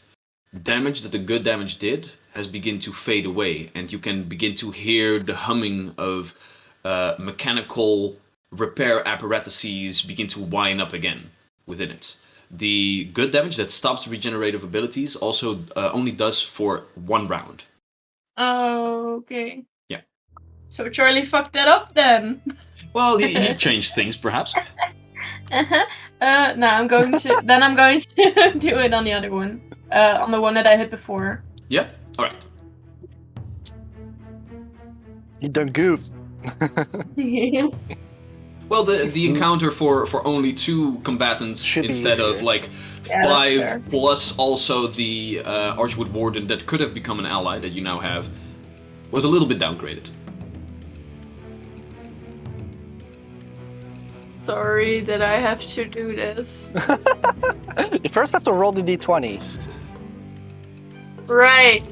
damage that the good damage did has begun to fade away, and you can begin to hear the humming of mechanical repair apparatuses begin to wind up again within it. The good damage that stops regenerative abilities also only does for 1 round. Oh, okay. Yeah. So Charlie fucked that up then. Well, he changed things, perhaps. No, I'm going to do it on the other one. On the one that I hit before. Yeah? Alright. You done goofed. Well, the encounter for only 2 combatants Should be instead of easier. like Yeah, 5, that's fair. plus also the Archwood Warden that could have become an ally that you now have, was a little bit downgraded. Sorry that I have to do this. You first have to roll the d20. Right.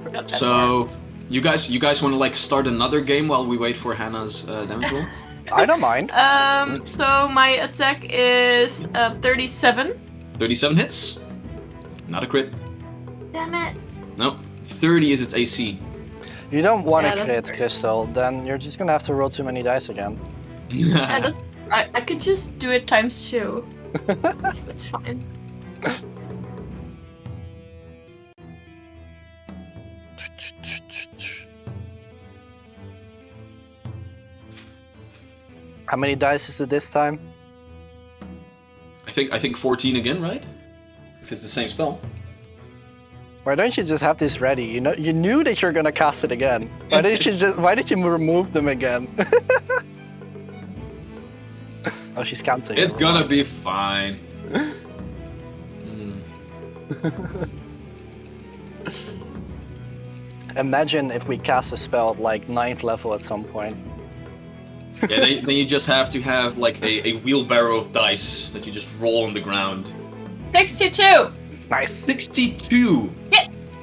Forgot that part. So, you guys want to like start another game while we wait for Hannah's damage roll? I don't mind. So my attack is 37. 37 hits. Not a crit. Damn it. Nope. 30 is its AC. You don't want Yeah, to that's crit, fair. Crystal, then you're just gonna have to roll too many dice again. Yeah, I could just do it times 2. That's fine. How many dice is it this time? I think 14 again, right? If it's the same spell. Why don't you just have this ready? You knew that you're gonna cast it again. Why did you remove them again? Oh, she's canceling. It's it. gonna be fine. Imagine if we cast a spell at like 9th level at some point. Yeah, then you just have to have like a wheelbarrow of dice that you just roll on the ground. 62. Nice. 62!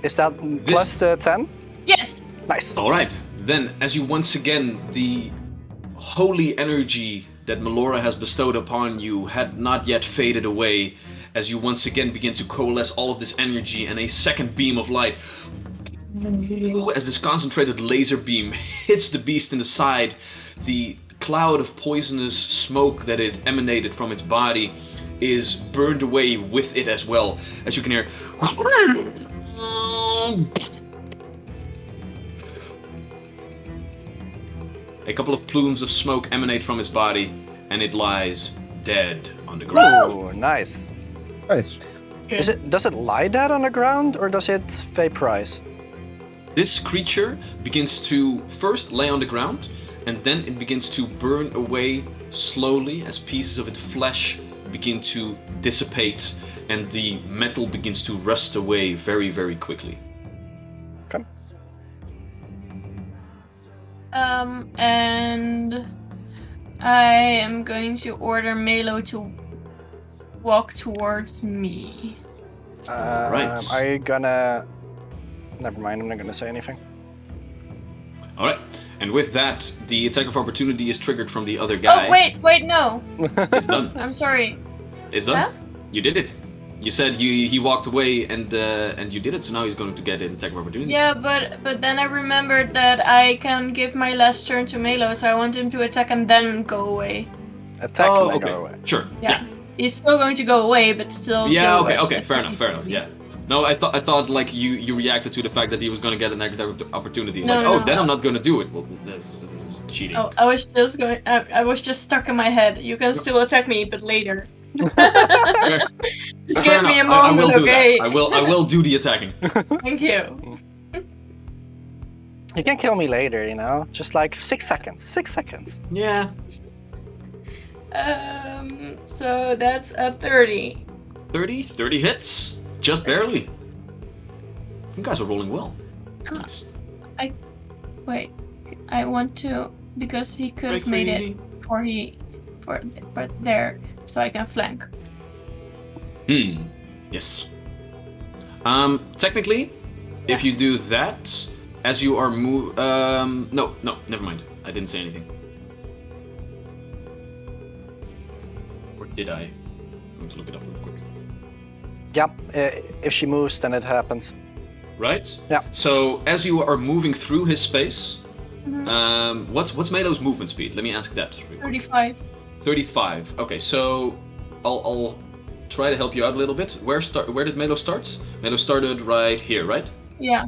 Is that plus 10? Yes. Nice. Alright, Then, as you once again, the holy energy that Melora has bestowed upon you had not yet faded away, as you once again begin to coalesce all of this energy, and a second beam of light, as this concentrated laser beam hits the beast in the side, the cloud of poisonous smoke that it emanated from its body is burned away with it as well, as you can hear. A couple of plumes of smoke emanate from its body, and it lies dead on the ground. Ooh, nice. Nice. Does it lie dead on the ground, or does it vaporize? This creature begins to first lay on the ground, and then it begins to burn away slowly as pieces of its flesh begin to dissipate, and the metal begins to rust away very, very quickly. Okay. And I am going to order Melo to walk towards me. Right. Are you gonna... Never mind, I'm not gonna say anything. Alright, and with that, the attack of opportunity is triggered from the other guy. Oh, wait, no. It's done. I'm sorry. It's done. Huh? You did it. You said he walked away and you did it, so now he's going to get an attack of opportunity. Yeah, but then I remembered that I can give my last turn to Melo, so I want him to attack and then go away. Attack Oh, and then okay. go away. Sure. Yeah. He's still going to go away, but still. Yeah. do Okay. it. Fair enough. Yeah. No, I thought like you reacted to the fact that he was going to get an attack of opportunity. No, like, no, oh, then no. I'm not going to do it. Well, this is cheating. Oh, I was just going. I was just stuck in my head. You can still attack me, but later. Fair Just give me a enough. I moment, will do okay? that. I will do the attacking. Thank you. You can kill me later, you know? Just like 6 seconds. 6 seconds. Yeah. So that's a 30. 30 hits, just barely. You guys are rolling well. Nice. Wait, I want to, because he could have made it for there, so I can flank. Yes. Technically, if you do that, as you are no, never mind. I didn't say anything. Or did I? I'm going to look it up real quick. Yep, if she moves, then it happens. Right? Yeah. So as you are moving through his space, Mhm. what's Melo's movement speed? Let me ask that. real quick. 35. 35. Okay, so I'll try to help you out a little bit. Where did Melo start? Melo started right here, right? Yeah.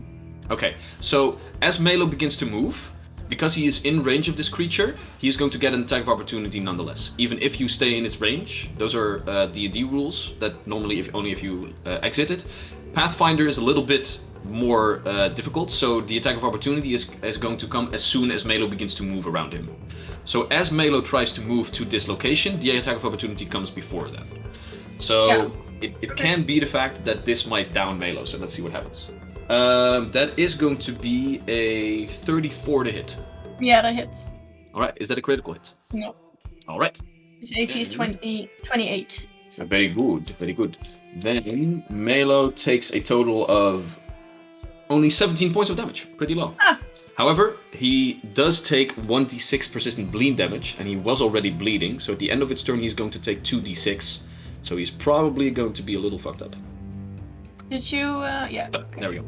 Okay, so as Melo begins to move, because he is in range of this creature, he is going to get an attack of opportunity nonetheless. Even if you stay in its range, those are D&D rules that normally only if you exit it. Pathfinder is a little bit more difficult, so the attack of opportunity is going to come as soon as Melo begins to move around him. So as Melo tries to move to this location, the attack of opportunity comes before that. So it can be the fact that this might down Melo, so let's see what happens. That is going to be a 34 to hit. Yeah, that hits. Alright, is that a critical hit? No. Alright. His AC is 28. So very good. Then Melo takes a total of only 17 points of damage. Pretty low. Ah. However, he does take 1d6 persistent bleed damage, and he was already bleeding, so at the end of its turn he's going to take 2d6. So he's probably going to be a little fucked up. Did you, yeah. Okay. There we go.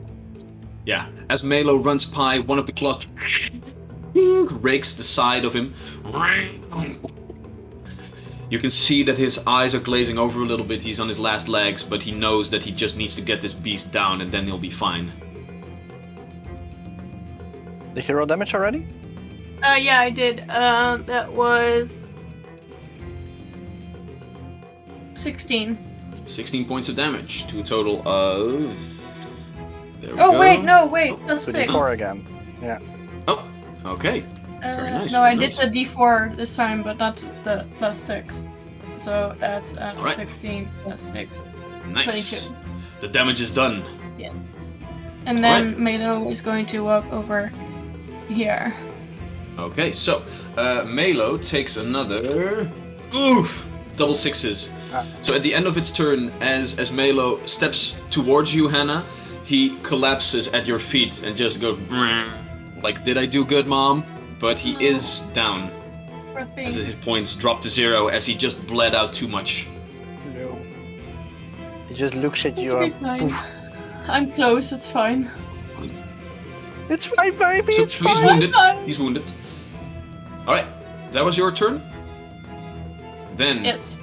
Yeah, as Melo runs by, one of the claws rakes the side of him. You can see that his eyes are glazing over a little bit. He's on his last legs, but he knows that he just needs to get this beast down and then he'll be fine. The hero damage already? Yeah, I did. That was 16. 16 points of damage to a total of... There we Oh, go. wait, that's So 6. D4 again. Yeah. Oh, okay. Very nice, No, I very did nice. the D4 this time, but not the plus 6. So that's Alright. 16 plus 6. Nice. 22. The damage is done. And then Alright. Melo is going to walk over here. Okay, so Melo takes another double sixes. So at the end of its turn, as Melo steps towards you, Hannah, he collapses at your feet and just goes like, did I do good, Mom? But he is down Poor as thing. his hit points drop to 0 as he just bled out too much. No. He just looks at It's you going to and be fine. poof. I'm close, it's fine. It's fine, baby, So it's he's fine. wounded. Fine. He's wounded. Alright, that was your turn. Then, Yes.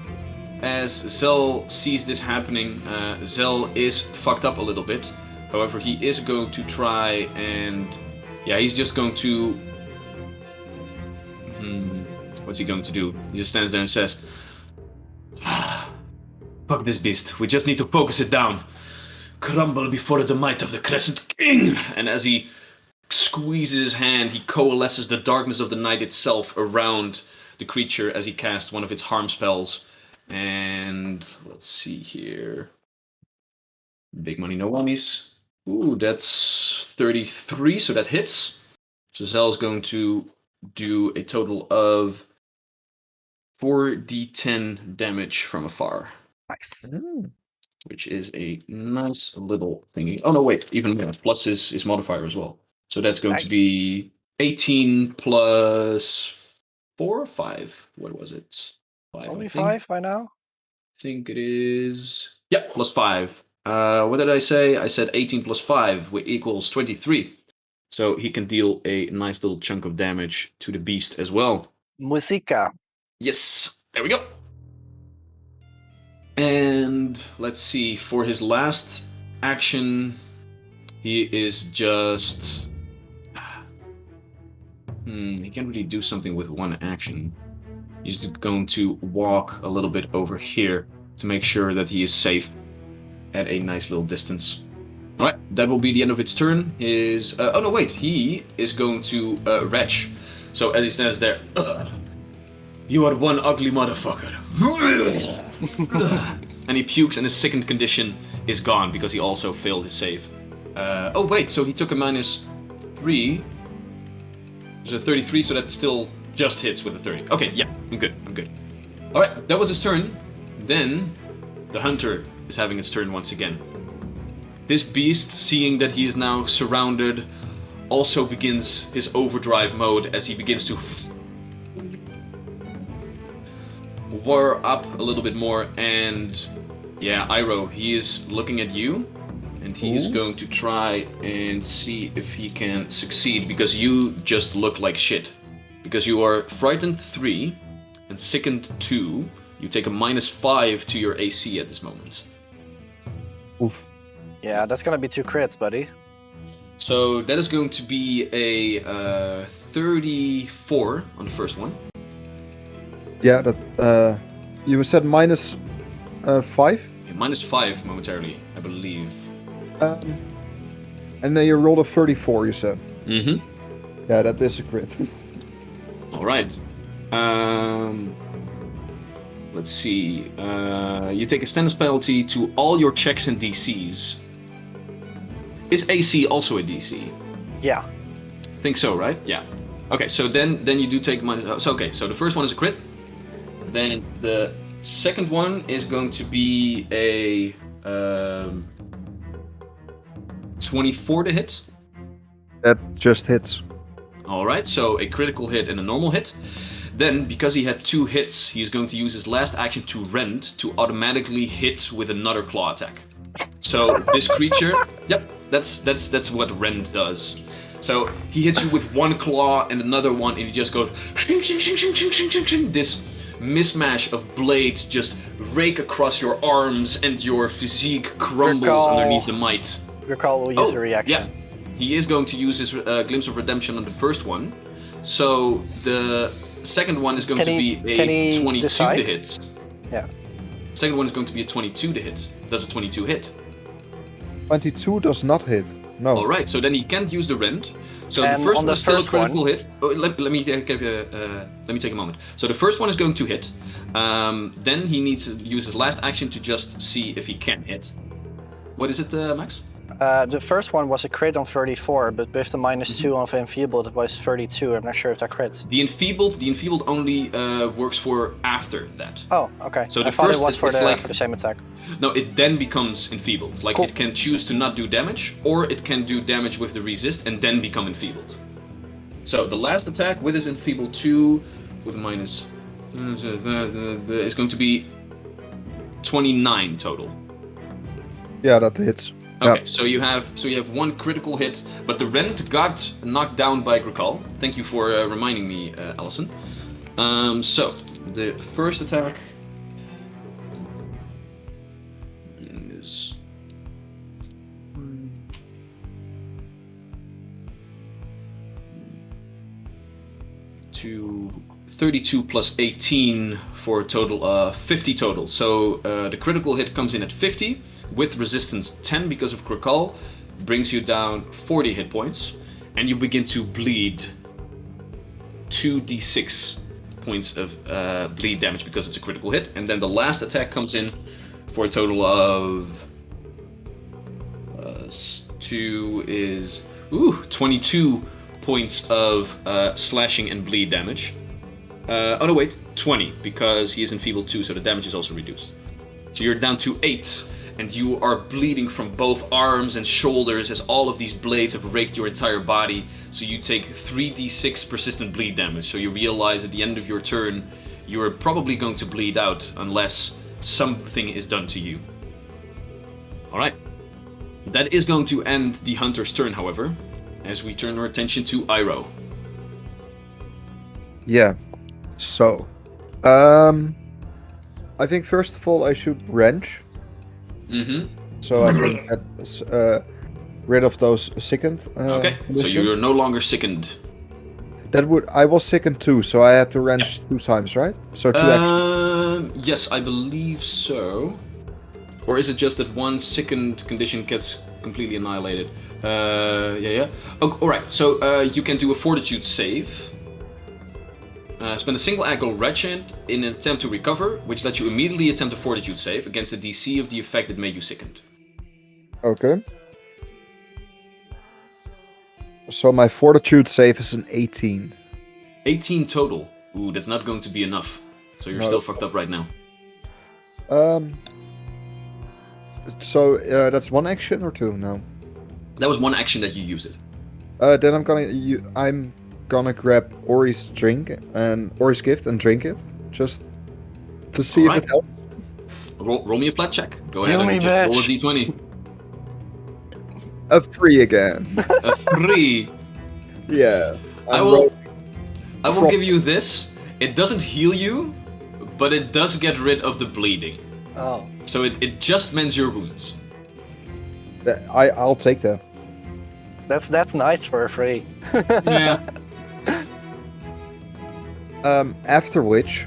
as Zell sees this happening, Zell is fucked up a little bit. However, he is going to try and... Yeah, he's just going to... what's he going to do? He just stands there and says... Fuck this beast. We just need to focus it down. Crumble before the might of the Crescent King! And as he squeezes his hand, he coalesces the darkness of the night itself around the creature as he casts one of its harm spells. And let's see here. Big money, no whammies. Ooh, that's 33, so that hits. So Zell's going to do a total of 4d10 damage from afar, Nice. which is a nice little thingy. Oh no, wait, even more. Plus his modifier as well. So that's going to Nice. be 18 plus 4 or 5. What was it? 5, Only I think. 5 by now? I think it is. Yep, plus 5. What did I say? I said 18 plus 5, which equals 23. So he can deal a nice little chunk of damage to the beast as well. Musica. Yes, there we go. And let's see, for his last action, he is just... he can't really do something with one action. He's going to walk a little bit over here to make sure that he is safe at a nice little distance. Alright, that will be the end of its turn. Oh no, wait, he is going to retch. So as he stands there, you are one ugly motherfucker. And he pukes and his sickened condition is gone because he also failed his save. Oh wait, so he took a -3. There's a 33, so that still just hits with a 30. Okay, yeah, I'm good. Alright, that was his turn. Then the hunter is having its turn once again. This beast, seeing that he is now surrounded, also begins his overdrive mode as he begins to war up a little bit more. And yeah, Iroh, he is looking at you, and he is going to try and see if he can succeed, because you just look like shit. Because you are frightened 3 and sickened 2. You take a -5 to your AC at this moment. Oof. Yeah, that's gonna be 2 crits, buddy. So that is going to be a 34 on the first one. Yeah, that. You said -5. Yeah, -5 momentarily, I believe. And then you rolled a 34. You said. Mm-hmm. Yeah, that is a crit. All right. Let's see. You take a standard penalty to all your checks and DCs. Is AC also a DC? Yeah. Think so, right? Yeah. Okay, so then you do take minus. Okay, so the first one is a crit. Then the second one is going to be a 24 to hit. That just hits. All right, so a critical hit and a normal hit. Then, because he had 2 hits, he's going to use his last action to rend to automatically hit with another claw attack. So this creature, yep, that's what rend does. So he hits you with one claw and another one, and he just goes shing, shing, shing, shing, shing, shing, shing, shing. This mismatch of blades just rake across your arms, and your physique crumbles underneath the might. Recall will use a reaction. Yeah, he is going to use his glimpse of redemption on the first one. So the second one is going to be a 22 decide? to hit. Yeah. Second one is going to be a 22 to hit. Does a 22 hit? 22 does not hit. No. All right, so then he can't use the rend. So And the first on one the is still a first critical one- hit. Oh, let me give you. Let me take a moment. So the first one is going to hit. Then he needs to use his last action to just see if he can hit. What is it, Max? The first one was a crit on 34, but with the -2 of enfeebled, it was 32. I'm not sure if that crits. The enfeebled only works for after that. Oh, okay. So I the thought first it was for it's the like- for the same attack. No, it then becomes enfeebled. Like Cool. it can choose to not do damage, or it can do damage with the resist and then become enfeebled. So the last attack with his enfeeble 2 with a minus is going to be 29 total. Yeah, that hits. Okay, Yep. so you have one critical hit, but the rend got knocked down by Grakal. Thank you for reminding me, Allison. So the first attack is 32 plus 18 for a total of 50 total. So the critical hit comes in at 50 with resistance 10 because of Grakal, brings you down 40 hit points, and you begin to bleed 2d6 points of bleed damage because it's a critical hit. And then the last attack comes in for a total of 22 points of slashing and bleed damage. Oh no, wait, 20, because he is enfeebled too, so the damage is also reduced. So you're down to 8, and you are bleeding from both arms and shoulders as all of these blades have raked your entire body. So you take 3d6 persistent bleed damage. So you realize at the end of your turn, you are probably going to bleed out unless something is done to you. Alright. That is going to end the Hunter's turn, however, as we turn our attention to Iroh. Yeah. So, I think first of all I should wrench. So I can get rid of those sickened. Okay, so condition. you're no longer sickened. I was sickened too, so I had to wrench 2 times, right? So 2 actions. Yes, I believe so. Or is it just that one sickened condition gets completely annihilated? Yeah. Oh, alright, so you can do a fortitude save. Spend a single aggro wretched in an attempt to recover, which lets you immediately attempt a fortitude save against the DC of the effect that made you sickened. Okay. So my fortitude save is an 18. 18 total. Ooh, that's not going to be enough. So you're still fucked up right now. So that's 1 action or 2 now? That was one action that you used it. Then I'm gonna grab Ori's drink and Ori's gift and drink it, just to see if it helps. Roll me a flat check. Go Heal ahead me, and just roll a bitch. d20. A 3 again. A 3. Yeah. I will give you this. It doesn't heal you, but it does get rid of the bleeding. Oh. So it just mends your wounds. I'll take that. That's nice for a free. Yeah. After which,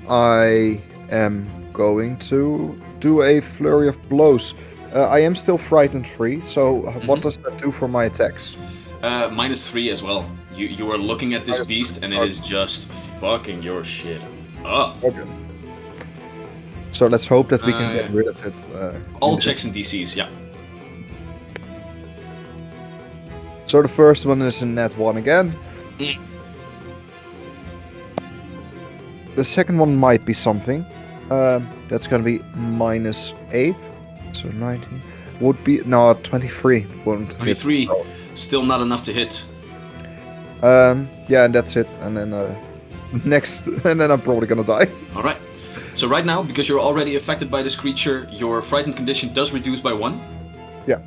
I am going to do a flurry of blows. I am still frightened free, so what does that do for my attacks? -3 as well. You are looking at this beast, and it is just fucking your shit up. Okay. So let's hope that we can get rid of it. All checks and DCs, yeah. So the first one is a nat 1 again. The second one might be something. That's gonna be -8. So 19 would be 23. Won't 23, hit. still not enough to hit. Yeah, and that's it. And then next, and then I'm probably gonna die. All right. So right now, because you're already affected by this creature, your frightened condition does reduce by 1. Yeah.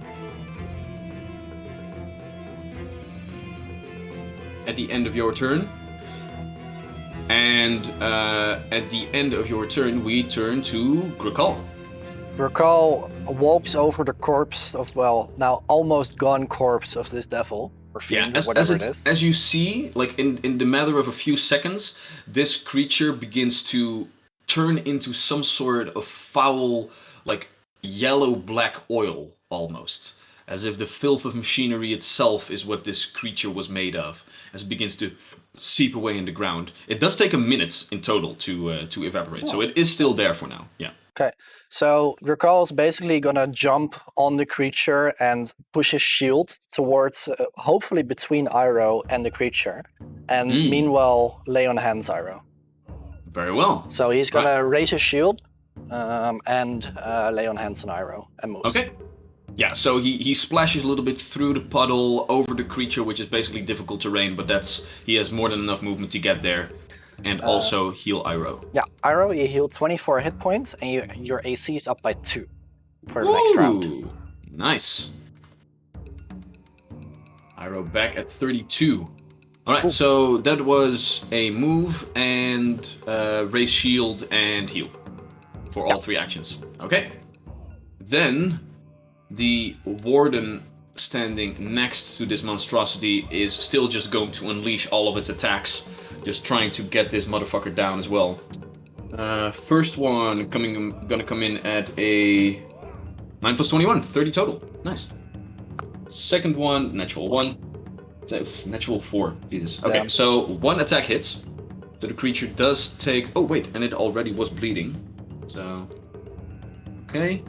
At the end of your turn. And at the end of your turn, we turn to Grakal. Grakal walks over the corpse of, well, now almost gone corpse of this devil, or fiend, or whatever it is. As you see, like in the matter of a few seconds, this creature begins to turn into some sort of foul, like yellow-black oil, almost. As if the filth of machinery itself is what this creature was made of, as it begins to seep away in the ground. It does take a minute in total to evaporate, so it is still there for now. Yeah. Okay, so Grakal is basically gonna jump on the creature and push his shield towards, hopefully between Iroh and the creature, and meanwhile lay on hands Iroh. Very well. So he's gonna raise his shield and lay on hands on Iroh and moves. Okay. Yeah, so he splashes a little bit through the puddle over the creature, which is basically difficult terrain, but he has more than enough movement to get there, and also heal Iroh. Yeah, Iroh, you heal 24 hit points, and your AC is up by 2 for the next round. Ooh, nice. Iroh back at 32. All right, Cool. so that was a move and raise shield and heal for all 3 actions. Okay. Then the warden standing next to this monstrosity is still just going to unleash all of its attacks, just trying to get this motherfucker down as well. First one gonna come in at a 9 plus 21, 30 total. Nice. Second one, natural 1. Natural 4. Jesus. Okay, Damn. so 1 attack hits. So the creature does take... Oh, wait, and it already was bleeding. So... Okay.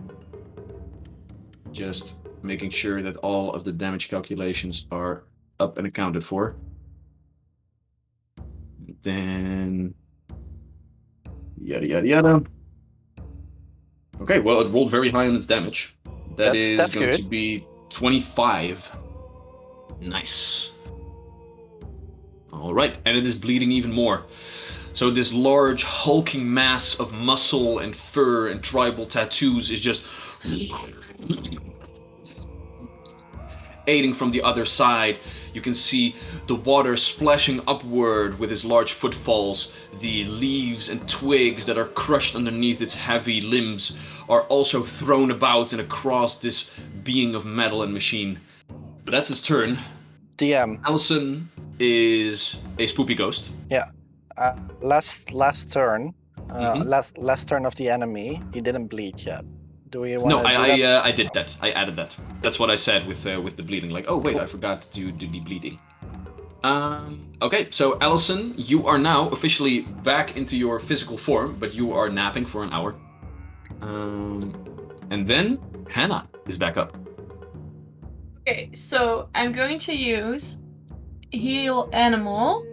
Just making sure that all of the damage calculations are up and accounted for. Then... Yada, yada, yada. Okay, well, it rolled very high on its damage. That's going good. to be 25. Nice. Alright, and it is bleeding even more. So this large, hulking mass of muscle and fur and tribal tattoos is just... aiding from the other side. You can see the water splashing upward with its large footfalls. The leaves and twigs that are crushed underneath its heavy limbs are also thrown about and across this being of metal and machine. But that's his turn. DM. Allison is a spoopy ghost. Yeah. Last turn. Mhm. Last turn of the enemy. He didn't bleed yet. Do we want No, to do that? I did that. I added that. That's what I said with the bleeding. Like, oh wait, Cool. I forgot to do the bleeding. Okay, so Allison, you are now officially back into your physical form, but you are napping for an hour. And then Hannah is back up. Okay, so I'm going to use heal animal,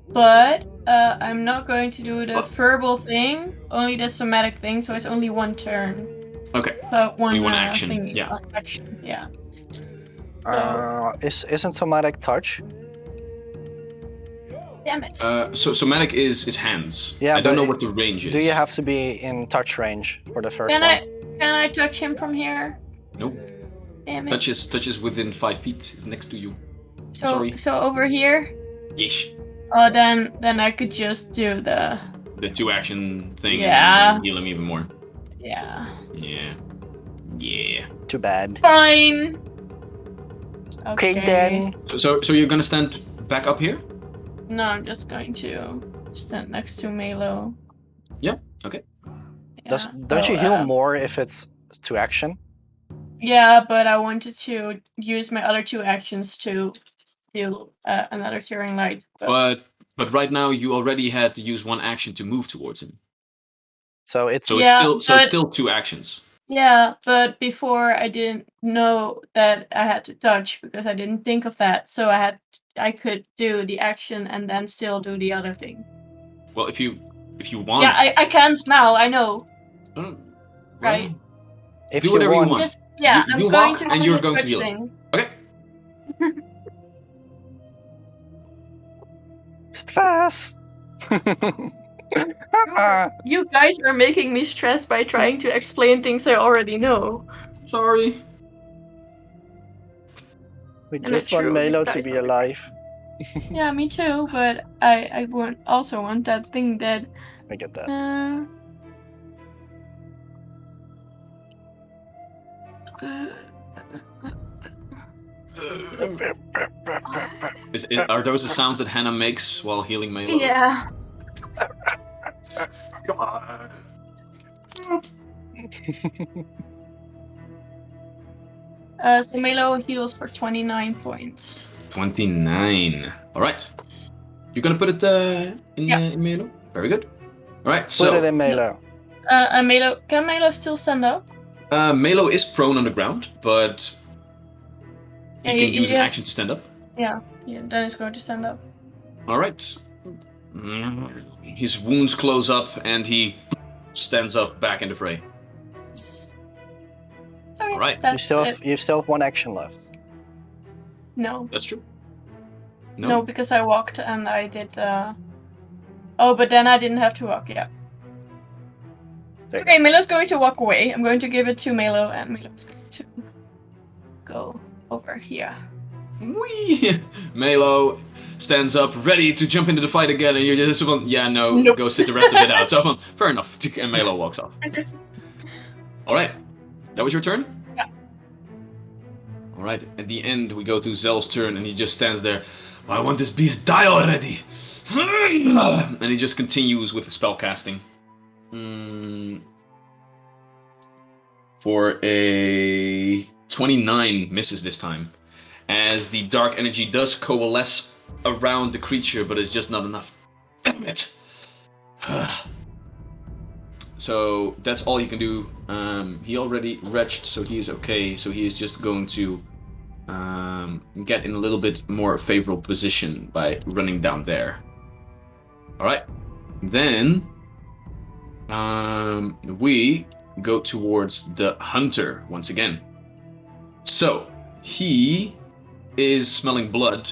but I'm not going to do the verbal thing, only the somatic thing, so it's only 1 turn. Okay. So Only one action, thingy, yeah. action, yeah. Isn't somatic touch? Damn it. So somatic is hands. Yeah, I don't but know what the range is. Do you have to be in touch range for the first Can one? Can I touch him from here? Nope. Damn it. Touches within 5 feet. Is next to you. Sorry. So over here? Yeesh. Oh, then I could just do the 2 action thing Yeah. and heal him even more. Yeah. Yeah. Yeah. Too bad. Fine. Okay then. So you're gonna stand back up here? No, I'm just going to stand next to Melo. Yeah. Okay. Yeah. Don't you heal more if it's 2 action? Yeah, but I wanted to use my other 2 actions to heal another Curing Light. But right now you already had to use 1 action to move towards him. So it's it's still 2 actions. Yeah, but before I didn't know that I had to touch because I didn't think of that. So I could do the action and then still do the other thing. Well, if you want. Yeah, I can't now. I know. Well, Right. If do whatever you want. Just, yeah, you I'm going walk to and you're do going to touch heal. thing. Okay. stress. You guys are making me stressed by trying to explain things I already know. Sorry. We And just it's want true, Melo you to guys be are- alive. Yeah, me too, but I also want that thing dead. I get that. Are those the sounds that Hannah makes while healing Melo? Yeah. God. So Melo heals for 29 points. 29. All right. You're gonna put it in Melo? Very good. All right. So Put it in Melo. Melo, can Melo still stand up? Melo is prone on the ground, but he can use an has- action to stand up. Yeah, then he's going to stand up. All right. His wounds close up, and he stands up back in the fray. Okay. right, That's it. You still have 1 action left. No. that's true. No, because I walked and I did. Oh, but then I didn't have to walk. Yeah. There you Okay, Milo's going to walk away. I'm going to give it to Milo, and Milo's going to go over here. Whee! Melo stands up, ready to jump into the fight again, and you're just Nope. go sit the rest of it out. So fair enough, and Melo walks off. All right, that was your turn? Yeah. All right, at the end, we go to Zell's turn, and he just stands there. I want this beast die already! And he just continues with the spell casting. For a 29, misses this time. As the dark energy does coalesce around the creature, but it's just not enough. Damn it! So that's all he can do. He already retched, so he is okay. So he is just going to get in a little bit more favorable position by running down there. All right. Then we go towards the hunter once again. So he is smelling blood,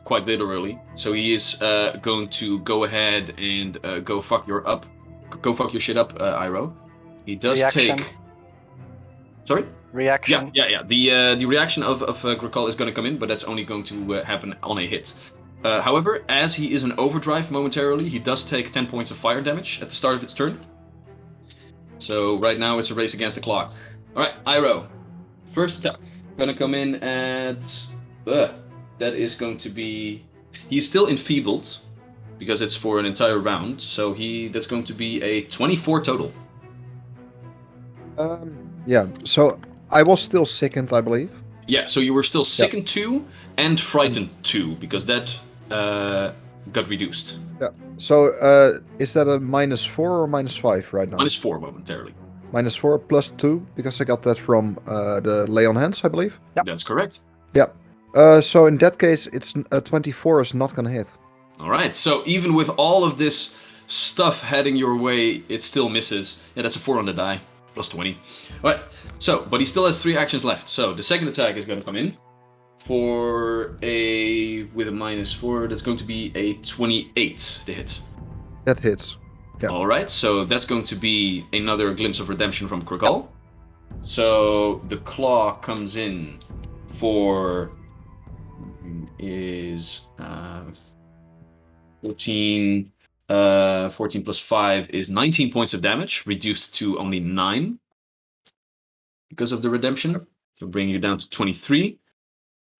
quite literally. So he is going to go ahead and go fuck your shit up, Iroh. He does Reaction. take. Sorry. Reaction. Yeah. The reaction of Grakal is going to come in, but that's only going to happen on a hit. However, as he is in overdrive momentarily, he does take 10 points of fire damage at the start of its turn. So right now it's a race against the clock. All right, Iroh, first attack, gonna come in at. That is going to be. He's still enfeebled because it's for an entire round. So that's going to be a 24 total. Yeah. So I was still sickened, I believe. Yeah. So you were still sickened 2 and frightened 2 because that got reduced. Yeah. So is that a -4 or -5 right now? -4 momentarily. -4 plus 2 because I got that from the lay on hands, I believe. Yep. That's correct. Yeah. So in that case, it's 24 is not gonna hit. All right. So even with all of this stuff heading your way, it still misses. Yeah, that's a 4 on the die, plus 20. All right. So, but he still has 3 actions left. So the second attack is going to come in with a -4. That's going to be a 28 to hit. That hits. Yeah. All right. So that's going to be another glimpse of redemption from Grakal. So the claw comes in for is 14. 14 plus 5 is 19 points of damage, reduced to only 9 because of the redemption. So bring you down to 23.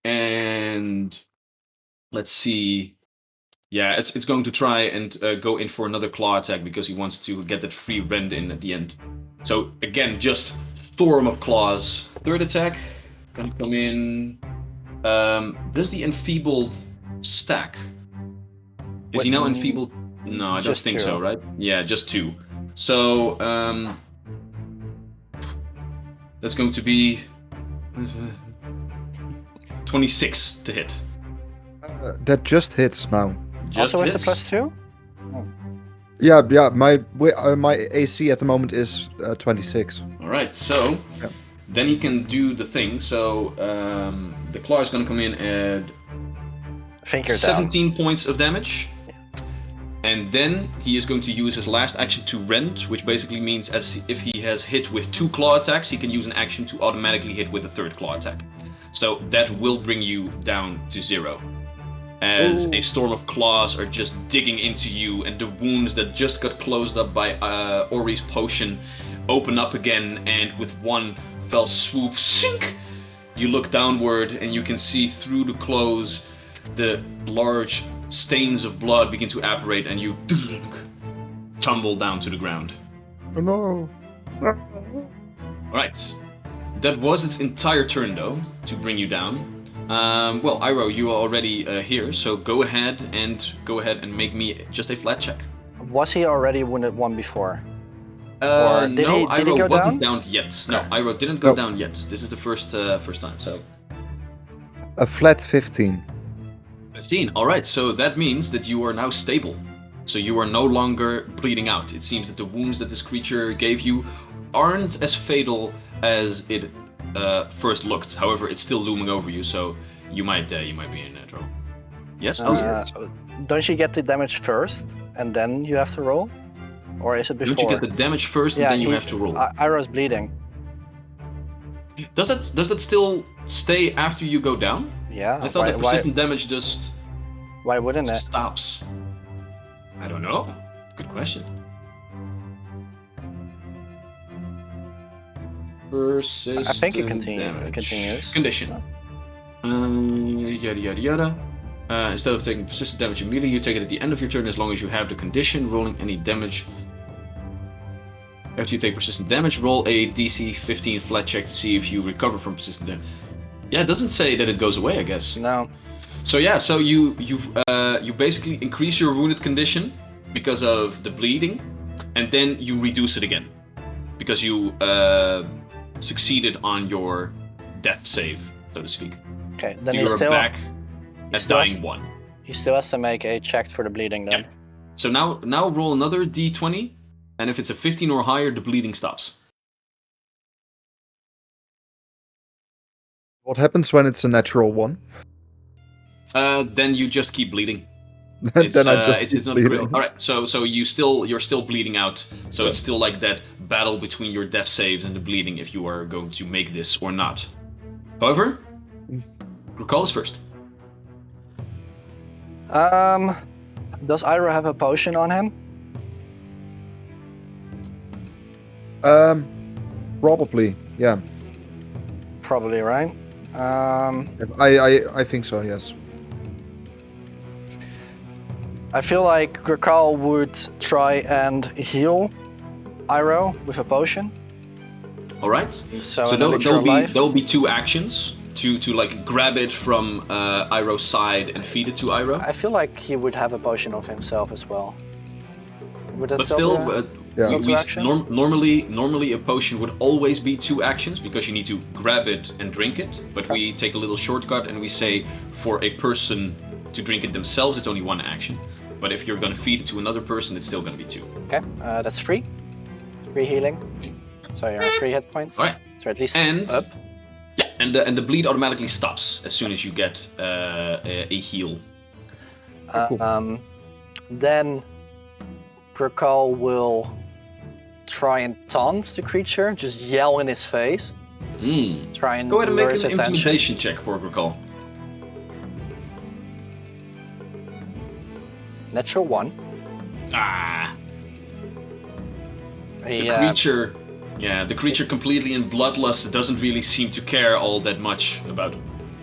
And let's see. Yeah, it's going to try and go in for another claw attack because he wants to get that free rend in at the end. So again, just storm of claws. Third attack gonna come in. Does the enfeebled stack? Is he now enfeebled? No, I don't think so, right? Yeah, just 2. So that's going to be 26 to hit. That just hits now. Just Also hits. with the +2? Yeah. My AC at the moment is 26. All right, so then he can do the thing. So the claw is going to come in at 17 points of damage. And then he is going to use his last action to rend, which basically means if he has hit with 2 claw attacks, he can use an action to automatically hit with a 3rd claw attack. So that will bring you down to 0. As a storm of claws are just digging into you, and the wounds that just got closed up by Ori's potion open up again, and with one fell swoop, sink! You look downward and you can see through the clothes the large stains of blood begin to apparate, and you tumble down to the ground. Oh no! Alright. That was its entire turn, though, to bring you down. Well, Iroh, you are already here, so go ahead and make me just a flat check. Was he already wounded 1 before? No, did he Iroh go wasn't down? down yet. No, Iroh didn't go down yet. This is the first time, so... A flat 15. 15, alright, so that means that you are now stable. So you are no longer bleeding out. It seems that the wounds that this creature gave you aren't as fatal as it first looked. However, it's still looming over you, so you might be in trouble. Yes. Don't you get the damage first, and then you have to roll, or is it before? Don't you get the damage first, and then you have to roll? Iroh's bleeding. Does that still stay after you go down? Yeah. I thought that persistent damage just. Why wouldn't it? Stops. I don't know. Good question. Persistent I think it damage. continues. Condition. Yada yada yada. Instead of taking persistent damage immediately, you take it at the end of your turn as long as you have the condition. Rolling any damage. After you take persistent damage, roll a DC 15 flat check to see if you recover from persistent damage. Yeah, it doesn't say that it goes away, I guess. No. So yeah, so you basically increase your wounded condition because of the bleeding, and then you reduce it again because you succeeded on your death save, so to speak. Okay, then so he's you're still back at dying 1. He still has to make a check for the bleeding then. Yeah. So now roll another D20, and if it's a 15 or higher, the bleeding stops. What happens when it's a natural 1? Then you just keep bleeding. Then I just it's keep not bleeding. real. All right, so you're still bleeding out. So it's still like that battle between your death saves and the bleeding if you are going to make this or not. However, Recall is first. Does Iroh have a potion on him? Probably, yeah. Probably, right? I think so, yes. I feel like Grakal would try and heal Iroh with a potion. All right. So there'll be 2 actions to like grab it from Iroh's side and feed it to Iroh. I feel like he would have a potion of himself as well. Would that But still, normally a potion would always be 2 actions because you need to grab it and drink it. But we take a little shortcut and we say for a person to drink it themselves, it's only 1 action. But if you're going to feed it to another person, it's still going to be 2. Okay, that's free. Free healing. So you're at 3 hit points. All right. So at least and, up. Yeah, and the bleed automatically stops as soon as you get a heal. Cool. Then Grakal will try and taunt the creature, just yell in his face. Try and go ahead and lure make his an attention. intimidation check for Grakal. Natural 1. The creature completely in bloodlust doesn't really seem to care all that much about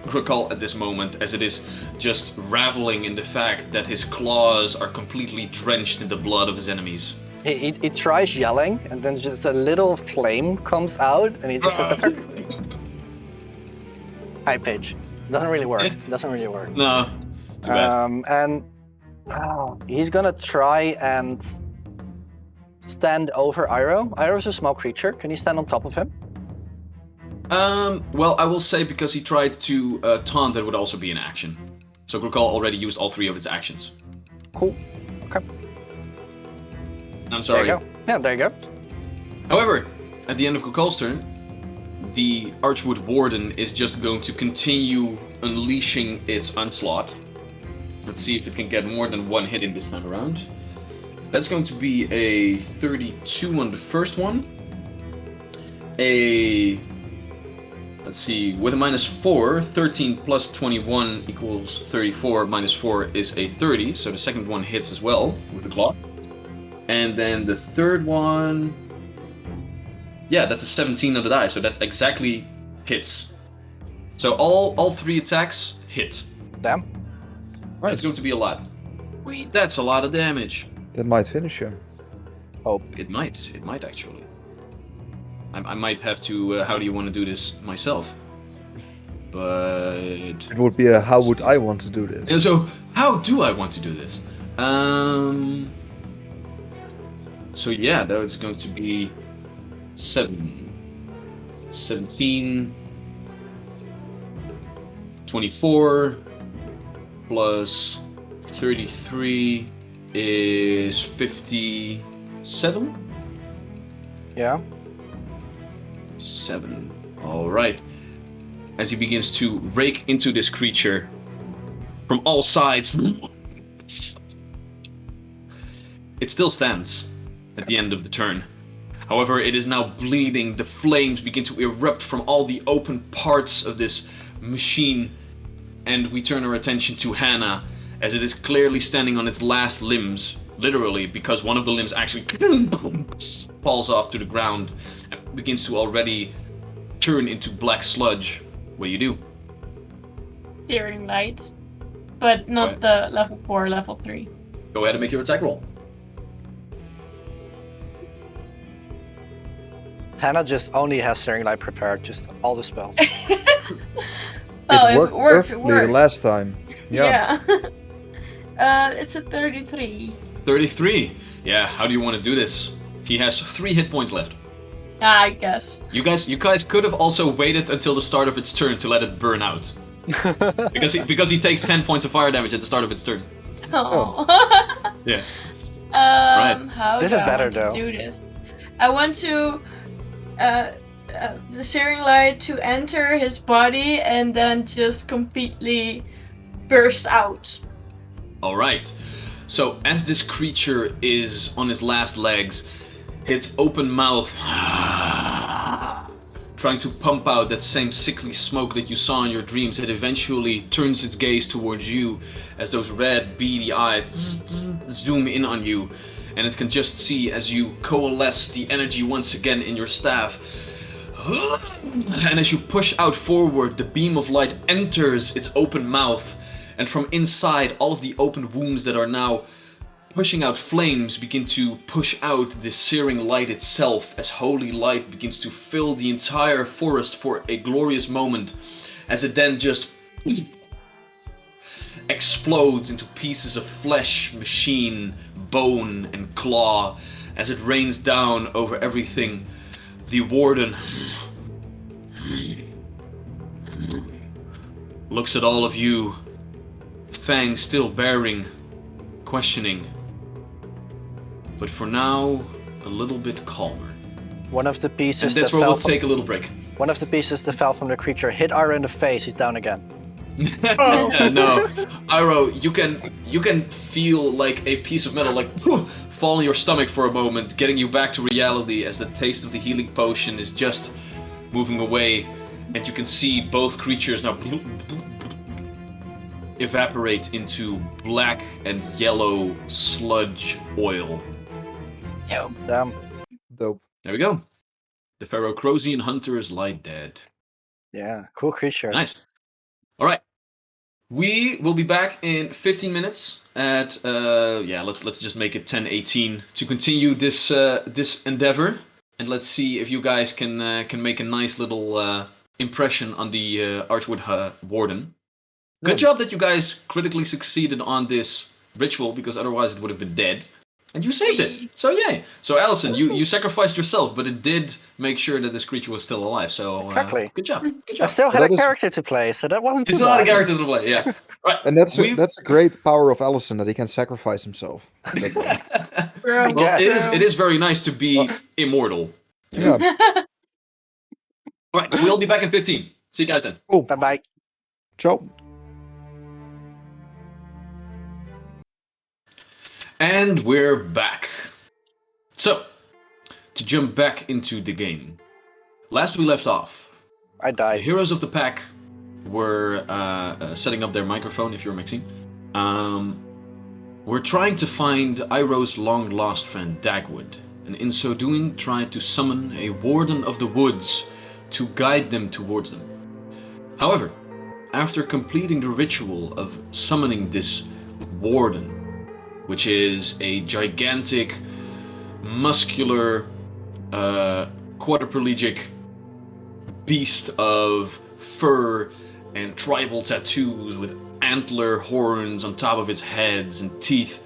Grakal at this moment, as it is just raveling in the fact that his claws are completely drenched in the blood of his enemies. He tries yelling, and then just a little flame comes out, and he just has a high pitch. Doesn't really work. No, too bad. And he's gonna try and stand over Iroh. Iroh's a small creature. Can you stand on top of him? Well, I will say because he tried to taunt, that would also be an action. So Grakal already used all 3 of its actions. Cool. Okay. I'm sorry. There you go. Yeah, there you go. However, at the end of Grakal's turn, the Archwood Warden is just going to continue unleashing its onslaught. Let's see if it can get more than 1 hit in this time around. That's going to be a 32 on the first one. Let's see, with a -4, 13 plus 21 equals 34, -4 is a 30, so the second one hits as well with the claw. And then the third one, yeah, that's a 17 on the die, so that exactly hits. So all 3 attacks hit. Damn. Right. It's going to be a lot. Wait, that's a lot of damage. That might finish him. Oh. It might actually. I might have to, how do you want to do this myself? But... It would be a how would I want to do this? And so, how do I want to do this? So yeah, that is going to be 17, 24, plus 33 is 57? Yeah. 7. All right. As he begins to rake into this creature from all sides, it still stands at the end of the turn. However, it is now bleeding. The flames begin to erupt from all the open parts of this machine, and we turn our attention to Hannah as it is clearly standing on its last limbs, literally, because one of the limbs actually falls off to the ground and begins to already turn into black sludge. What do you do? Searing light, but not the level 4, level 3. Go ahead and make your attack roll. Hannah just only has Searing Light prepared, just all the spells. Oh, it worked perfectly the last time. Yeah. It's a 33. 33. Yeah, how do you want to do this? He has 3 hit points left. I guess. You guys could have also waited until the start of its turn to let it burn out. because he takes 10 points of fire damage at the start of its turn. Oh. Yeah. Right. How this do is I better want though. To do this? I want to the Searing Light to enter his body and then just completely burst out. All right. So as this creature is on his last legs, its open mouth trying to pump out that same sickly smoke that you saw in your dreams, it eventually turns its gaze towards you as those red beady eyes zoom in on you, and it can just see as you coalesce the energy once again in your staff. And as you push out forward, the beam of light enters its open mouth, and from inside, all of the open wounds that are now pushing out flames begin to push out the searing light itself, as holy light begins to fill the entire forest for a glorious moment, as it then just explodes into pieces of flesh, machine, bone, and claw, as it rains down over everything. The warden looks at all of you, Fang still bearing, questioning, but for now, a little bit calmer. One of the pieces and that's that where fell we'll take a little break. One of the pieces that fell from the creature hit Ira in the face. He's down again. No, Iro, you can feel like a piece of metal like fall in your stomach for a moment, getting you back to reality as the taste of the healing potion is just moving away, and you can see both creatures now evaporate into black and yellow sludge oil. Yo. Damn. Dope. There we go. The Pharaoh-Crosian hunters lie dead. Yeah, cool creatures. Nice. All right. We will be back in 15 minutes at let's just make it 10:18 to continue this endeavor, and let's see if you guys can make a nice little impression on the Archwood Warden. Good job that you guys critically succeeded on this ritual, because otherwise it would have been dead. And you saved it. So yay. So Allison, you sacrificed yourself, but it did make sure that this creature was still alive. So Exactly. Good job. Good I job. still had a character to play, so that wasn't too It's bad. a lot of characters to play, yeah. Right. And that's a great power of Allison, that he can sacrifice himself. Well, it is very nice to be immortal. Yeah. All right, we'll be back in 15. See you guys then. Cool. Bye-bye. Ciao. And we're back. So, to jump back into the game. Last we left off, I the died. heroes of the pack were setting up their microphone, if you're mixing. We're trying to find Iroh's long-lost friend, Dagwood, and in so doing, tried to summon a warden of the woods to guide them towards them. However, after completing the ritual of summoning this warden, which is a gigantic, muscular, quadriplegic beast of fur and tribal tattoos with antler horns on top of its heads and teeth,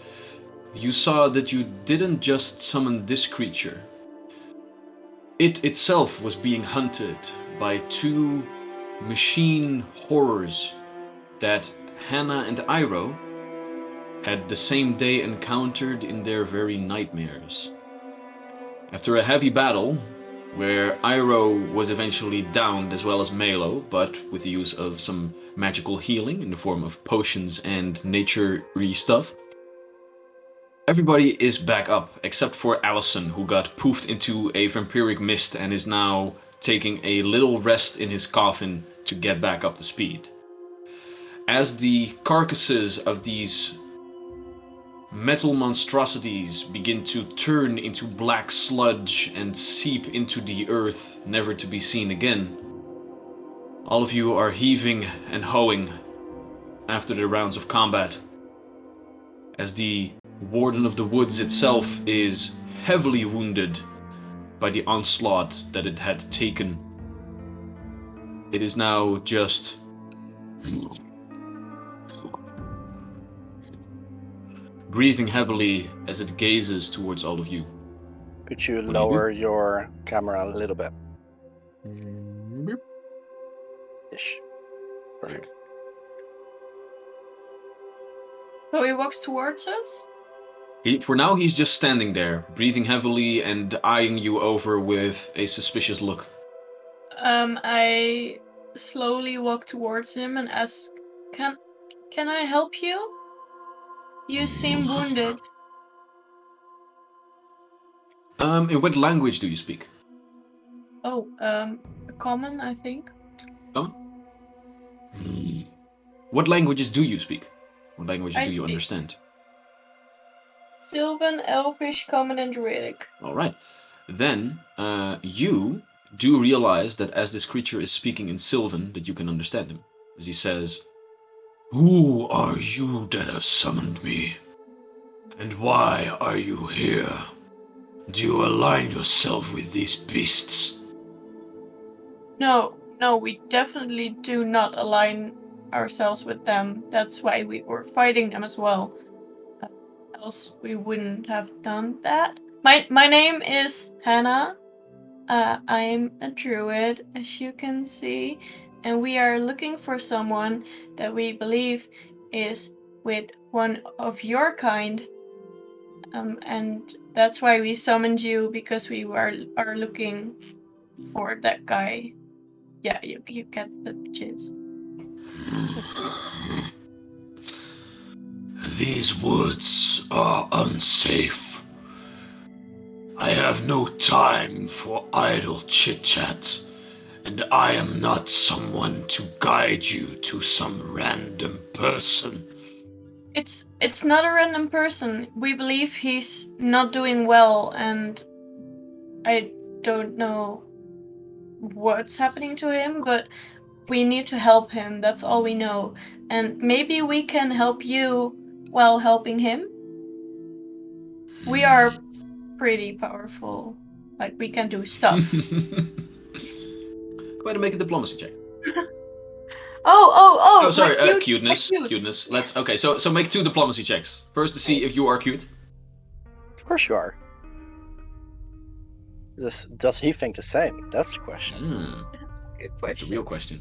you saw that you didn't just summon this creature. It itself was being hunted by 2 machine horrors that Hannah and Iroh had the same day encountered in their very nightmares. After a heavy battle, where Iroh was eventually downed as well as Melo, but with the use of some magical healing in the form of potions and nature-y stuff. Everybody is back up, except for Allison, who got poofed into a vampiric mist and is now taking a little rest in his coffin to get back up to speed. As the carcasses of these metal monstrosities begin to turn into black sludge and seep into the earth, never to be seen again, all of you are heaving and hoeing after the rounds of combat, as the Warden of the Woods itself is heavily wounded by the onslaught that it had taken. It is now just breathing heavily as it gazes towards all of you. Could you do you lower your camera a little bit? Ish. Perfect. So he walks towards us? For now, he's just standing there, breathing heavily and eyeing you over with a suspicious look. I slowly walk towards him and ask, Can I help you? You seem wounded. In what language do you speak? Oh, common, I think. What languages do you speak? What languages I do you speak understand? Sylvan, Elvish, Common, and Druidic. All right. Then you do realize that as this creature is speaking in Sylvan, that you can understand him. As he says, "Who are you that have summoned me? And why are you here? Do you align yourself with these beasts?" No, we definitely do not align ourselves with them. That's why we were fighting them as well. Else we wouldn't have done that. My name is Hannah. I'm a druid, as you can see, and we are looking for someone that we believe is with one of your kind. And that's why we summoned you, because we are looking for that guy. Yeah, you get the gist. These woods are unsafe. I have no time for idle chit-chat, and I am not someone to guide you to some random person. It's not a random person. We believe he's not doing well, and I don't know what's happening to him, but we need to help him. That's all we know. And maybe we can help you while helping him. We are pretty powerful. Like, we can do stuff. Go ahead and make a diplomacy check. Oh, sorry, we're cuteness. We're cute. Cuteness. Yes. Okay, so make 2 diplomacy checks. First to see if you are cute. Of course you are. Does he think the same? That's the question. That's a good That's a question. real question.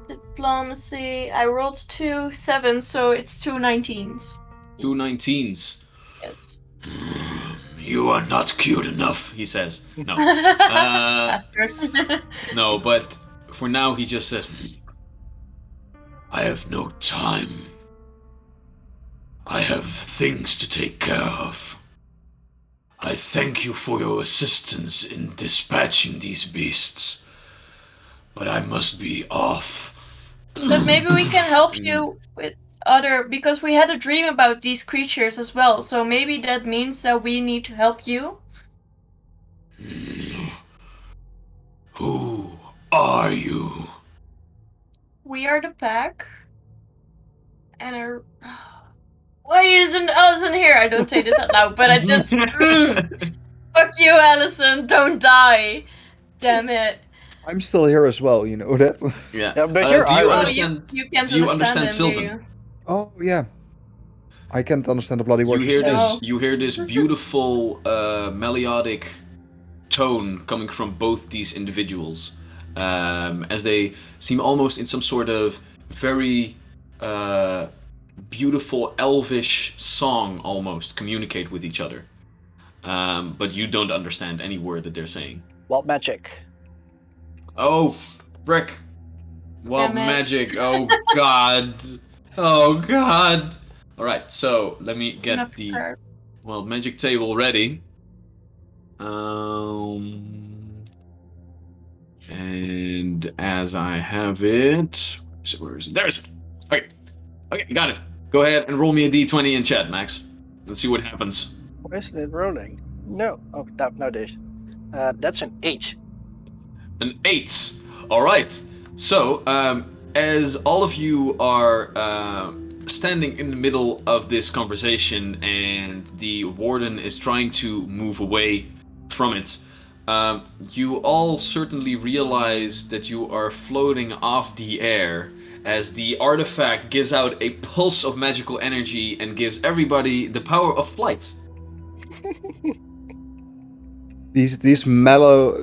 Diplomacy. I rolled 2 7s, so it's 2 19s. 2 19s. Yes. You are not cute enough, he says. No. Bastard. No, but for now he just says, I have no time. I have things to take care of. I thank you for your assistance in dispatching these beasts, but I must be off. But maybe we can help you with because we had a dream about these creatures as well, so maybe that means that we need to help you. Who are you? We are the pack. And why isn't Allison here? I don't say this out loud, but I did. Fuck you, Allison! Don't die! Damn it! I'm still here as well, you know that. Yeah. But you're do you Ira. understand? You can't do you understand understand him, Sylvan? do you? Oh yeah. I can't understand the bloody word. You hear saying. this? You hear this beautiful melodic tone coming from both these individuals, as they seem almost in some sort of very beautiful elvish song, almost communicate with each other. but you don't understand any word that they're saying. Wild magic. Oh, frick. Wild Damn it. magic. Oh, God. Oh, God. All right, so let me I'm get not the prepared. wild magic table ready. And as I have it, where is it? There is it. Okay, got it. Go ahead and roll me a d20 in chat, Max. Let's see what happens. Why isn't it rolling? No. Oh, no, there's. That's an 8. An 8. All right. So, as all of you are standing in the middle of this conversation and the warden is trying to move away from it, you all certainly realize that you are floating off the air as the artifact gives out a pulse of magical energy and gives everybody the power of flight. These mellow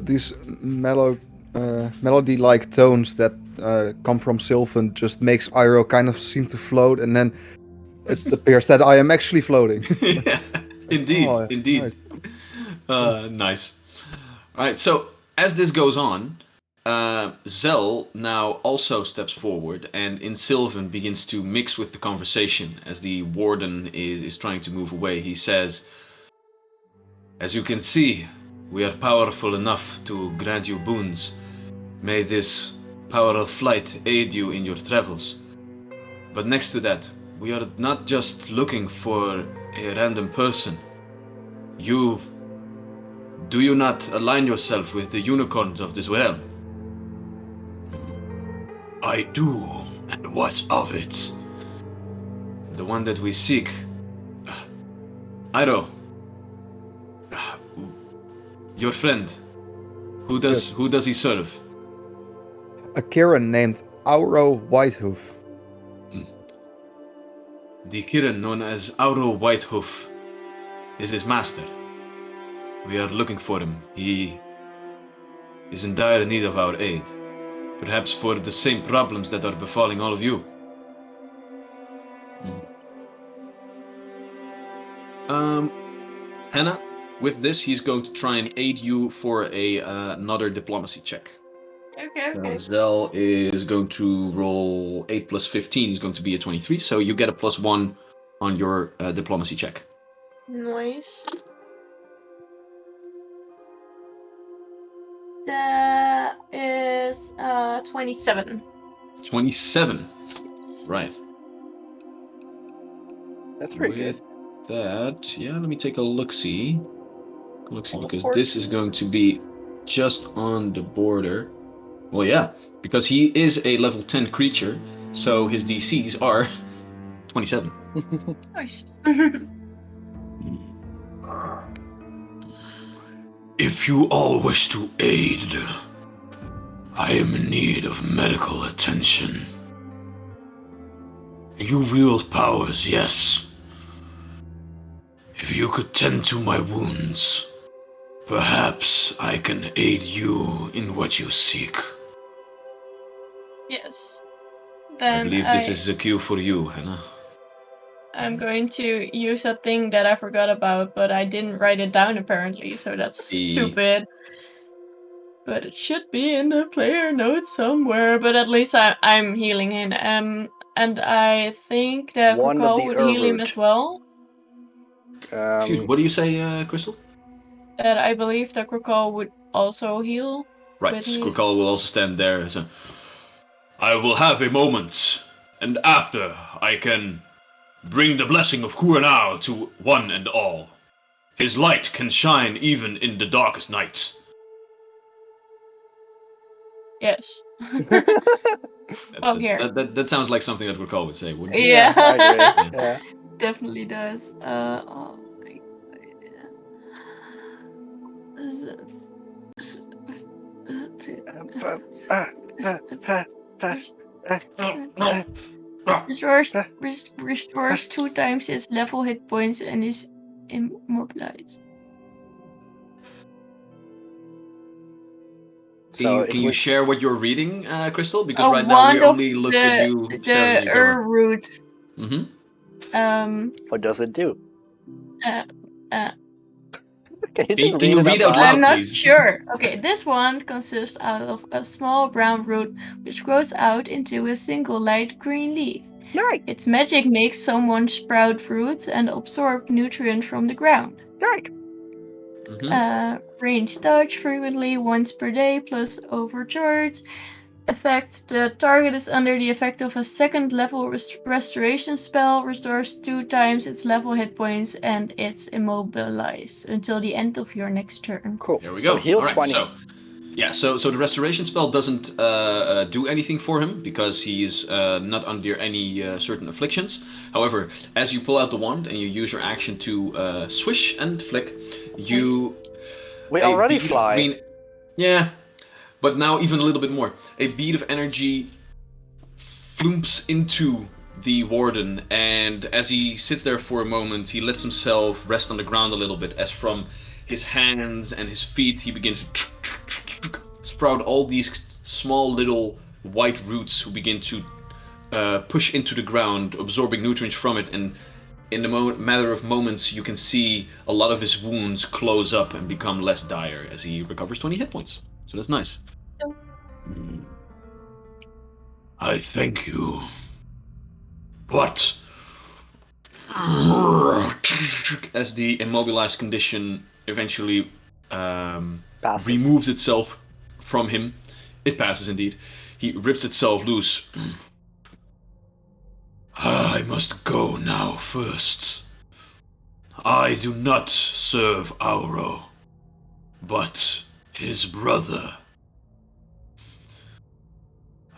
melody-like tones that come from Sylvan just makes Iroh kind of seem to float, and then it appears that I am actually floating. Yeah, indeed, Oh, indeed. nice. Nice. All right, so as this goes on, Zell now also steps forward and in Sylvan begins to mix with the conversation as the warden is trying to move away. He says, "As you can see, we are powerful enough to grant you boons. May this power of flight aid you in your travels. But next to that, we are not just looking for a random person. Do you not align yourself with the unicorns of this realm?" "I do, and what of it?" "The one that we seek. Iroh. Your friend. Who does he serve?" A Kirin named Auro Whitehoof. "The Kirin known as Auro Whitehoof is his master. We are looking for him. He is in dire need of our aid. Perhaps for the same problems that are befalling all of you." Hannah, with this, he's going to try and aid you for another diplomacy check. Okay. Zell is going to roll 8 plus 15. He's going to be a 23, so you get a +1 on your diplomacy check. Nice. That is 27. 27. Right. That's pretty good. With that, yeah, let me take a look-see. Because 14. this is going to be just on the border. Well, yeah, because he is a level 10 creature, so his DCs are 27. Nice. "If you all wish to aid, I am in need of medical attention. You wield powers, yes. If you could tend to my wounds, perhaps I can aid you in what you seek." Yes. I Then believe this is a cue for you, Hannah. I'm going to use a thing that I forgot about, but I didn't write it down apparently, so that's stupid. But it should be in the player notes somewhere. But at least I'm healing him. And I think that One of Krukal the would heal him root. as well. Excuse me, what do you say, Crystal? That I believe that Krukal would also heal. Right, Krukal will also stand there. So, "I will have a moment, and after I can bring the blessing of Kuranao to one and all. His light can shine even in the darkest nights." Yes. Here. That sounds like something that Krukal would say, wouldn't it? Yeah, I agree. Yeah. definitely does. Restores 2 times its level hit points and is immobilized. So Can you share what you're reading, Crystal? Because right now we One of only look at you staring at the the camera. roots. Mm-hmm. what does it do? Can you, Can just can you read out loud? loud? I'm not please. sure. Okay, this wand consists out of a small brown root which grows out into a single light green leaf. Right, Its magic makes someone sprout roots and absorb nutrients from the ground. right. Range touch frequently once per day plus overcharge. Effect: the target is under the effect of a second level restoration spell, restores 2 times its level hit points, and it's immobilized until the end of your next turn. Cool. There we So go. heal All right, 20. so the restoration spell doesn't do anything for him because he's not under any certain afflictions. However, as you pull out the wand and you use your action to swish and flick, you We a already bead of fly. green, yeah, but now even a little bit more. A bead of energy floomps into the warden, and as he sits there for a moment, he lets himself rest on the ground a little bit, as from his hands and his feet he begins to sprout all these small little white roots who begin to push into the ground, absorbing nutrients from it, and in the matter of moments you can see a lot of his wounds close up and become less dire as he recovers 20 hit points. So that's nice. I thank you. But as the immobilized condition eventually Passes. removes itself from him, it passes indeed. He rips itself loose. I must go now first. I do not serve Auro, but his brother.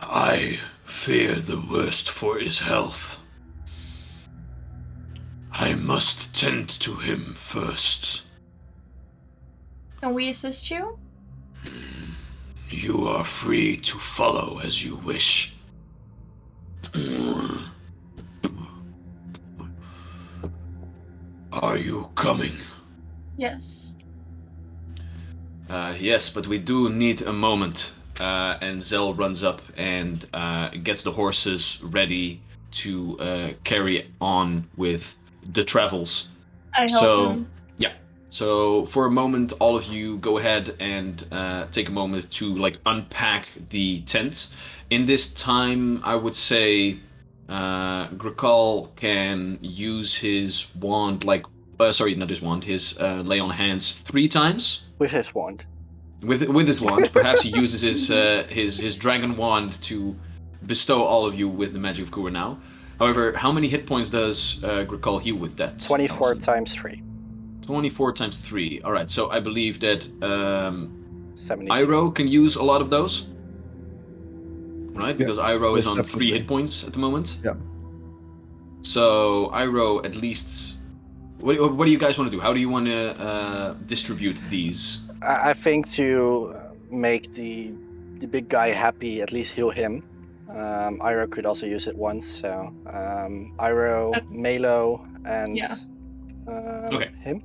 I fear the worst for his health. I must tend to him first. Can we assist you? You are free to follow as you wish. Are you coming? Yes. Yes, but we do need a moment. And Zell runs up and gets the horses ready to carry on with the travels. I help him. Yeah. So for a moment, all of you go ahead and take a moment to unpack the tent. In this time, I would say Grakal can use his wand, not his wand, his lay on hands 3 times. With his wand. With his wand, perhaps he uses his dragon wand to bestow all of you with the magic of Kura now. However, how many hit points does Grakal heal with that? 24 Allison? times 3. 24 times 3. All right, so I believe that 72. Iroh can use a lot of those, right? Because Iroh is most on 3 definitely. hit points at the moment. Yeah. So Iroh at least. What do you guys want to do? How do you want to distribute these? I think to make the big guy happy, at least heal him. Iroh could also use it once, so Iroh, Melo, and Okay. him.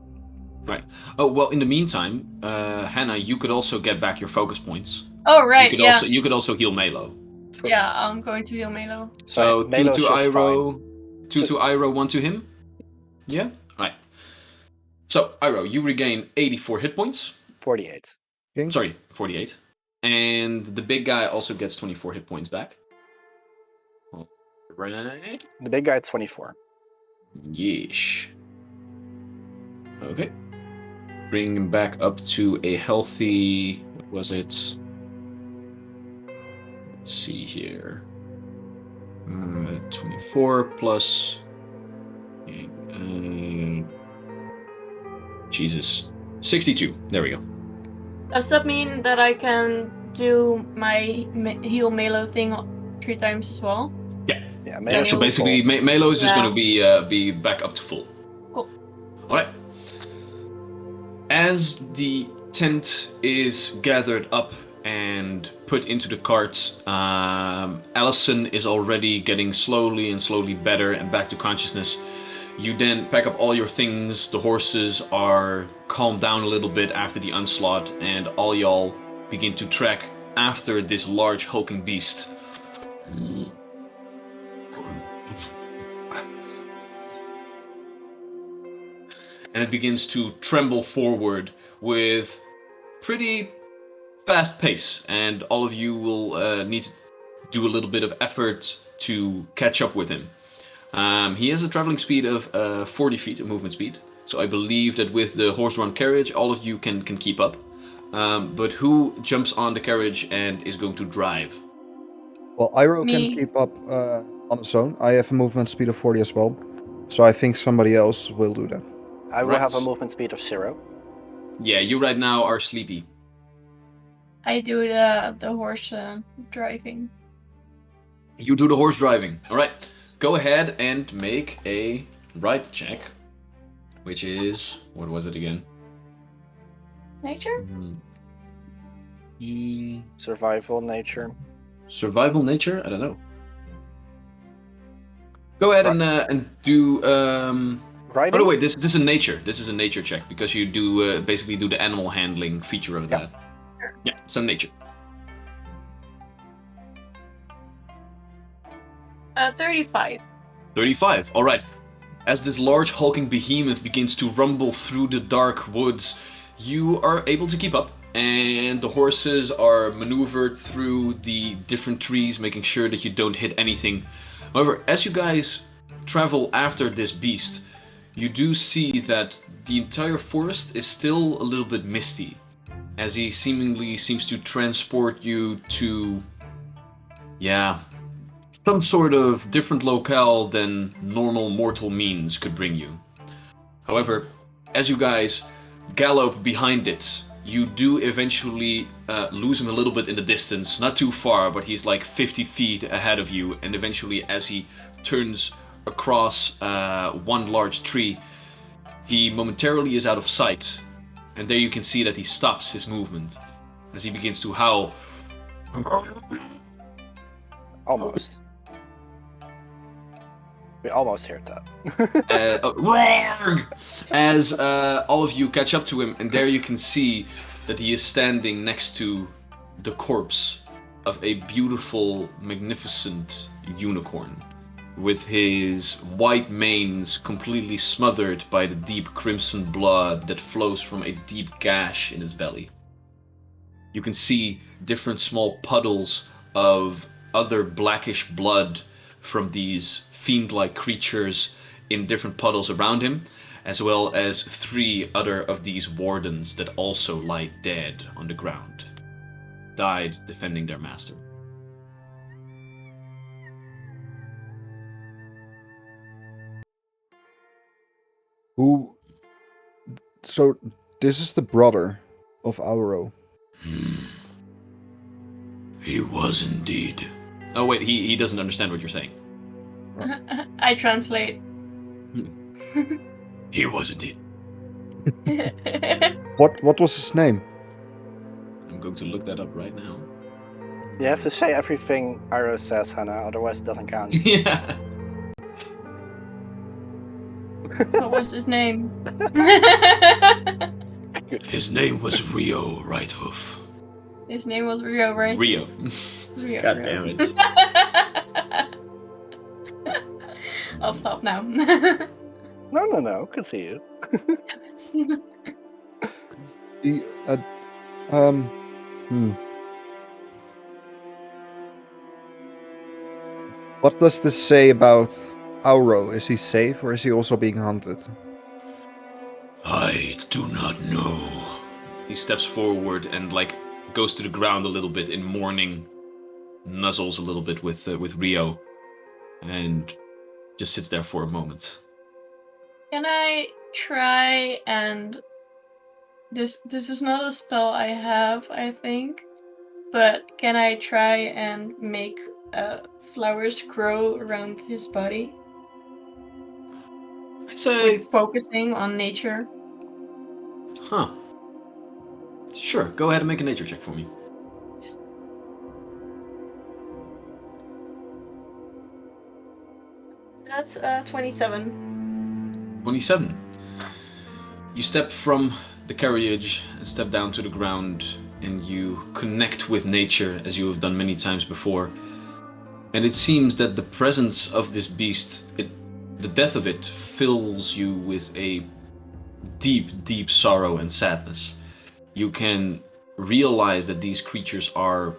Right. Oh well. In the meantime, Hannah, you could also get back your focus points. Oh, right, yeah. You could also heal Melo. Sure. Yeah, I'm going to heal Melo. So 2 Melo's to just Iroh, fine. 2 to Iroh, 1 to him. Yeah. Right. So Iroh, you regain 84 hit points. 48. Okay. Sorry, 48. And the big guy also gets 24 hit points back. Right. The big guy 24. Yeesh. Okay. Bring him back up to a healthy. What was it? Let's see here. 24 plus. Jesus. 62. There we go. Does that mean that I can do my heal Melo thing 3 times as well? Yeah. Yeah, Yeah, so basically, Melo is just Yeah. going to be back up to full. Cool. Alright. As the tent is gathered up and put into the cart, Allison is already getting slowly better and back to consciousness. You then pack up all your things, the horses are calmed down a little bit after the onslaught, and all y'all begin to trek after this large hulking beast. And it begins to tremble forward with pretty fast pace, and all of you will need to do a little bit of effort to catch up with him. He has a traveling speed of 40 feet, a movement speed. So I believe that with the horse-drawn carriage, all of you can keep up. But who jumps on the carriage and is going to drive? Well, Iroh can Me. keep up on his own. I have a movement speed of 40 as well. So I think somebody else will do that. I will have a Right. movement speed of 0. Yeah, you right now are sleepy. I do the horse driving. You do the horse driving. All right. Go ahead and make a ride check, which is, what was it again? Nature? Survival, nature. Survival, nature? I don't know. Go ahead and do. Riding? Oh no, wait. This is a nature. This is a nature check because you do basically do the animal handling feature of that. Yeah, some nature. 35. 35. All right. As this large hulking behemoth begins to rumble through the dark woods, you are able to keep up, and the horses are maneuvered through the different trees, making sure that you don't hit anything. However, as you guys travel after this beast, you do see that the entire forest is still a little bit misty, as he seemingly seems to transport you to, some sort of different locale than normal mortal means could bring you. However, as you guys gallop behind it, you do eventually lose him a little bit in the distance, not too far, but he's like 50 feet ahead of you, and eventually as he turns across one large tree, he momentarily is out of sight, and there you can see that he stops his movement as he begins to howl. Almost. We almost heard that. As all of you catch up to him, and there you can see that he is standing next to the corpse of a beautiful, magnificent unicorn, with his white manes completely smothered by the deep crimson blood that flows from a deep gash in his belly. You can see different small puddles of other blackish blood from these fiend-like creatures in different puddles around him, as well as 3 other of these wardens that also lie dead on the ground, died defending their master. Who? So this is the brother of Auro. He was indeed. Oh wait, he doesn't understand what you're saying. I translate. He was indeed. What was his name? I'm going to look that up right now. You have to say everything Iroh says, Hannah, otherwise it doesn't count. Yeah. What was his name? His name was Rio Righthoof. His name was Rio, right? Rio. Rio. God damn it. I'll stop now. No, continue. What does this say about Auro? Is he safe or is he also being hunted? I do not know. He steps forward and goes to the ground a little bit in mourning, nuzzles a little bit with Rio, and just sits there for a moment. Can I try and this is not a spell I have, I think, but can I try and make flowers grow around his body? I'd say, With focusing on nature. huh? Sure. Go ahead and make a nature check for me. That's 27. 27. You step from the carriage and step down to the ground, and you connect with nature as you have done many times before. And it seems that the presence of this beast, the death of it, fills you with a deep, deep sorrow and sadness. you can realize that these creatures are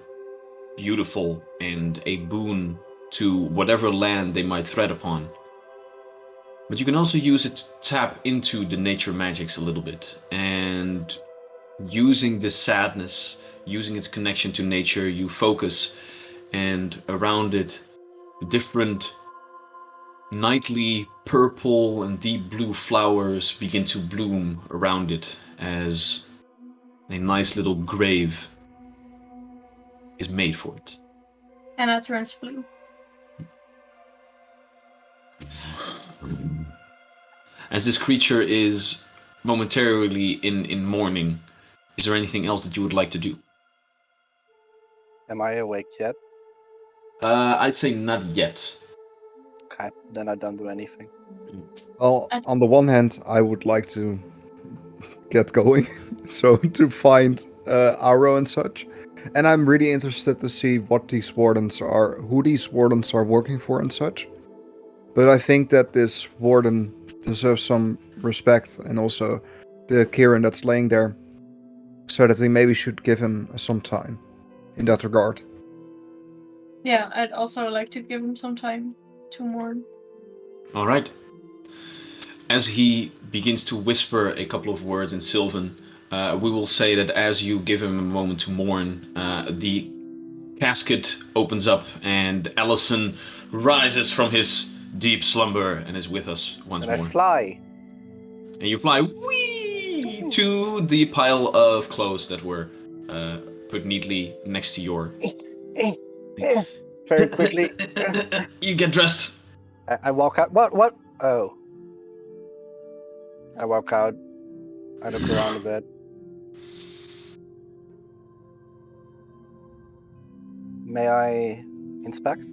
beautiful and a boon to whatever land they might tread upon. But you can also use it to tap into the nature magics a little bit, and using this sadness, using its connection to nature, you focus, and around it, different nightly purple and deep blue flowers begin to bloom around it as a nice little grave is made for it. Hannah turns blue. As this creature is momentarily in mourning, is there anything else that you would like to do? Am I awake yet? I'd say not yet. Okay, then I don't do anything. Well, on the one hand, I would like to get going, so to find Aro and such. And I'm really interested to see what these wardens are, who these wardens are working for and such. But I think that this warden deserves some respect, and also the Kieran that's laying there, so that we maybe should give him some time in that regard. Yeah, I'd also like to give him some time to mourn. All right. As he begins to whisper a couple of words in Sylvan, we will say that as you give him a moment to mourn, the casket opens up and Allison rises from his deep slumber and is with us once And more. I fly. And you fly whee to the pile of clothes that were put neatly next to your... Very quickly. You get dressed. I walk out. What? Oh. I walk out. I look around a bit. May I inspect?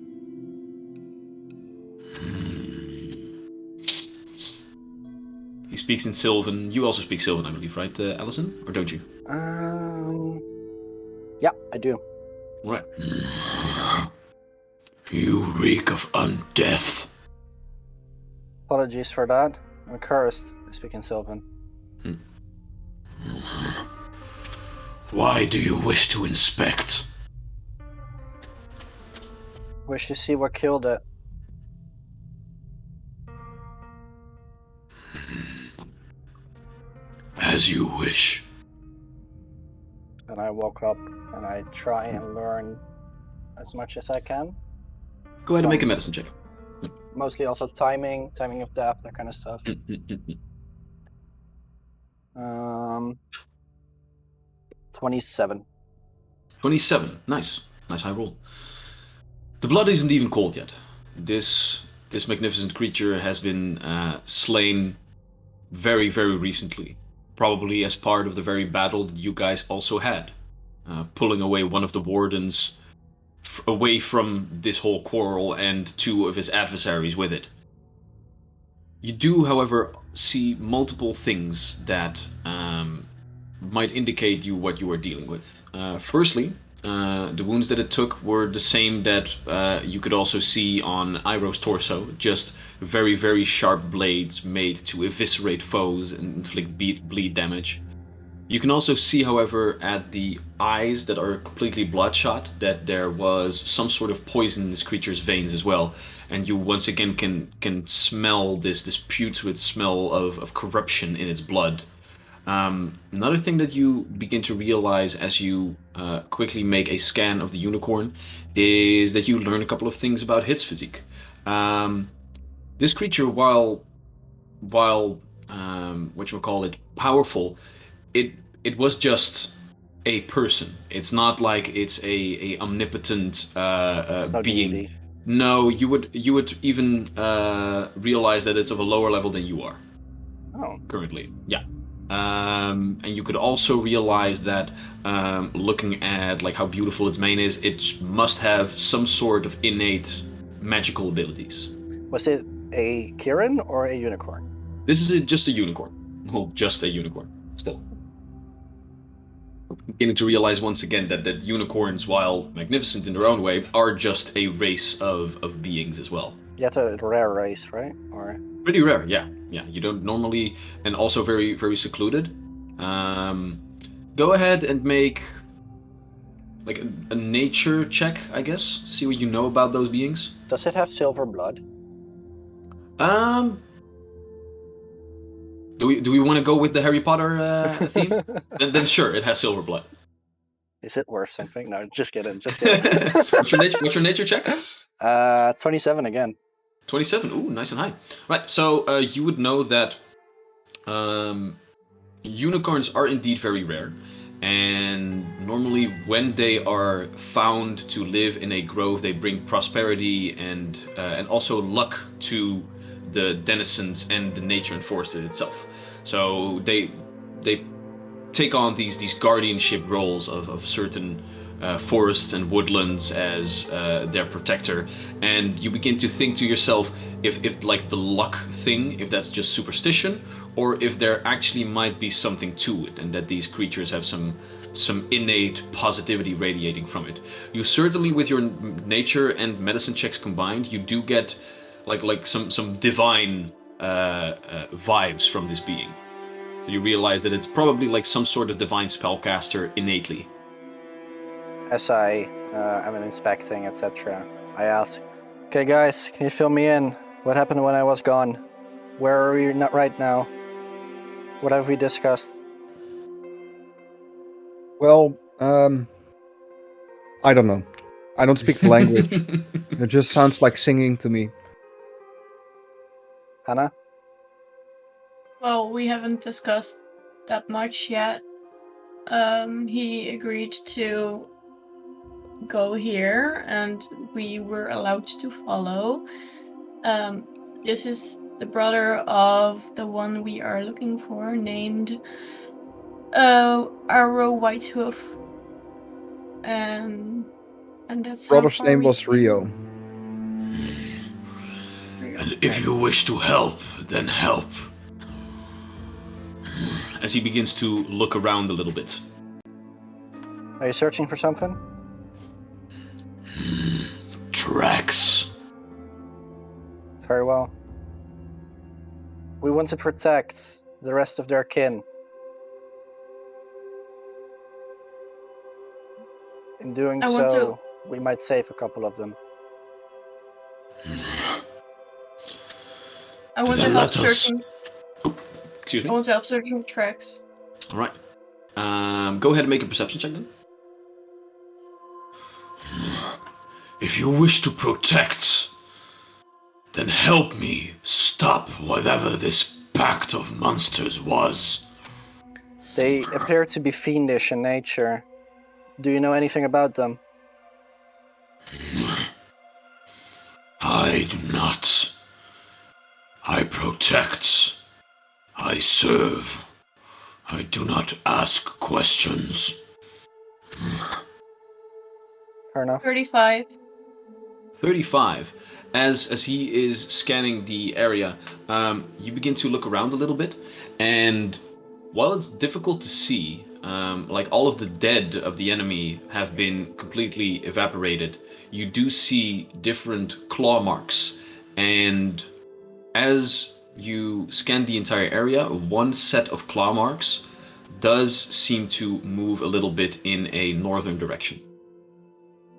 He speaks in Sylvan. You also speak Sylvan, I believe, right, Allison? Or don't you? Yeah, I do. All right. You reek of undeath. Apologies for that. I'm cursed. I speak in Sylvan. Why do you wish to inspect? Wish to see what killed it. As you wish. And I woke up and I try and learn as much as I can. Go ahead and make a medicine check. Mostly also timing of death, that kind of stuff. 27. 27. Nice. Nice high roll. The blood isn't even cold yet. This magnificent creature has been slain very, very recently. Probably as part of the very battle that you guys also had. Pulling away one of the wardens away from this whole quarrel and two of his adversaries with it. You do, however, see multiple things that might indicate you what you are dealing with. Firstly, the wounds that it took were the same that you could also see on Iroh's torso, just very, very sharp blades made to eviscerate foes and inflict bleed damage. You can also see, however, at the eyes that are completely bloodshot, that there was some sort of poison in this creature's veins as well. And you once again can smell this putrid smell of corruption in its blood. Another thing that you begin to realize as you quickly make a scan of the unicorn is that you learn a couple of things about its physique. This creature, while powerful, it was just a person. It's not like it's a omnipotent being. D&D. No, you would even realize that it's of a lower level than you are. Oh. Currently, yeah. And you could also realize that looking at like how beautiful its mane is, it must have some sort of innate magical abilities. Was it a Kieran or a unicorn? This is just a unicorn. Well, just a unicorn, still. Beginning to realize once again that unicorns, while magnificent in their own way, are just a race of beings as well. Yeah, it's a rare race, right? Or pretty rare, yeah. You don't normally, and also very, very secluded. Got go ahead and make like a nature check, I guess, to see what you know about those beings. Does it have silver blood? Do we want to go with the Harry Potter theme? then sure, it has silver blood. Is it worth something? No, just kidding. Just kidding. What's your nature check? 27 again. 27. Ooh, nice and high. Right. So you would know that unicorns are indeed very rare, and normally when they are found to live in a grove, they bring prosperity and also luck to the denizens and the nature and forest itself. So they take on these guardianship roles of certain forests and woodlands as their protector, and you begin to think to yourself if like the luck thing, if that's just superstition, or if there actually might be something to it, and that these creatures have some innate positivity radiating from it. You certainly, with your nature and medicine checks combined, you do get like some divine vibes from this being. So you realize that it's probably like some sort of divine spellcaster innately. As I am inspecting, etc., I ask, "Okay, guys, can you fill me in? What happened when I was gone? Where are we not right now? What have we discussed?" Well, I don't know. I don't speak the language. It just sounds like singing to me. Hannah? Well, we haven't discussed that much yet. He agreed to go here, and we were allowed to follow. This is the brother of the one we are looking for, named Arrow Whitehoof. And that's Brother's how far name was Rio. And if you wish to help, then help. As he begins to look around a little bit. Are you searching for something? Tracks. Very well. We want to protect the rest of their kin. In doing so, we might save a couple of them. I want to help searching. Excuse me? I want to help searching tracks. Alright. Go ahead and make a perception check then. If you wish to protect, then help me stop whatever this pact of monsters was. They appear to be fiendish in nature. Do you know anything about them? I do not. I protect. I serve. I do not ask questions. Fair enough. 35. 35. As he is scanning the area, you begin to look around a little bit, and while it's difficult to see, like all of the dead of the enemy have been completely evaporated, you do see different claw marks, and as you scan the entire area, one set of claw marks does seem to move a little bit in a northern direction.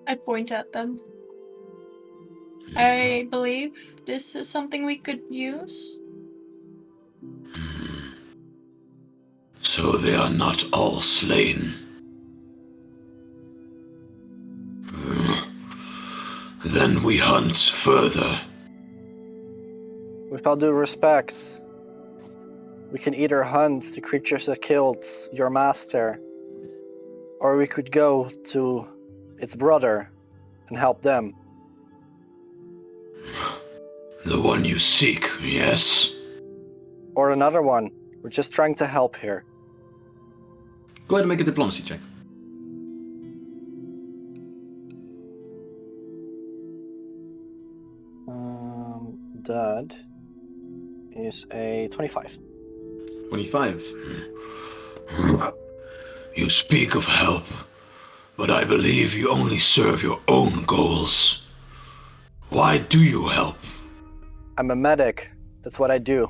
I point at them. I believe this is something we could use. So they are not all slain. Then we hunt further. With all due respect, we can either hunt the creatures that killed your master, or we could go to its brother and help them. The one you seek, yes. Or another one. We're just trying to help here. Go ahead and make a diplomacy check. That is a 25. 25. You speak of help, but I believe you only serve your own goals. Why do you help? I'm a medic. That's what I do.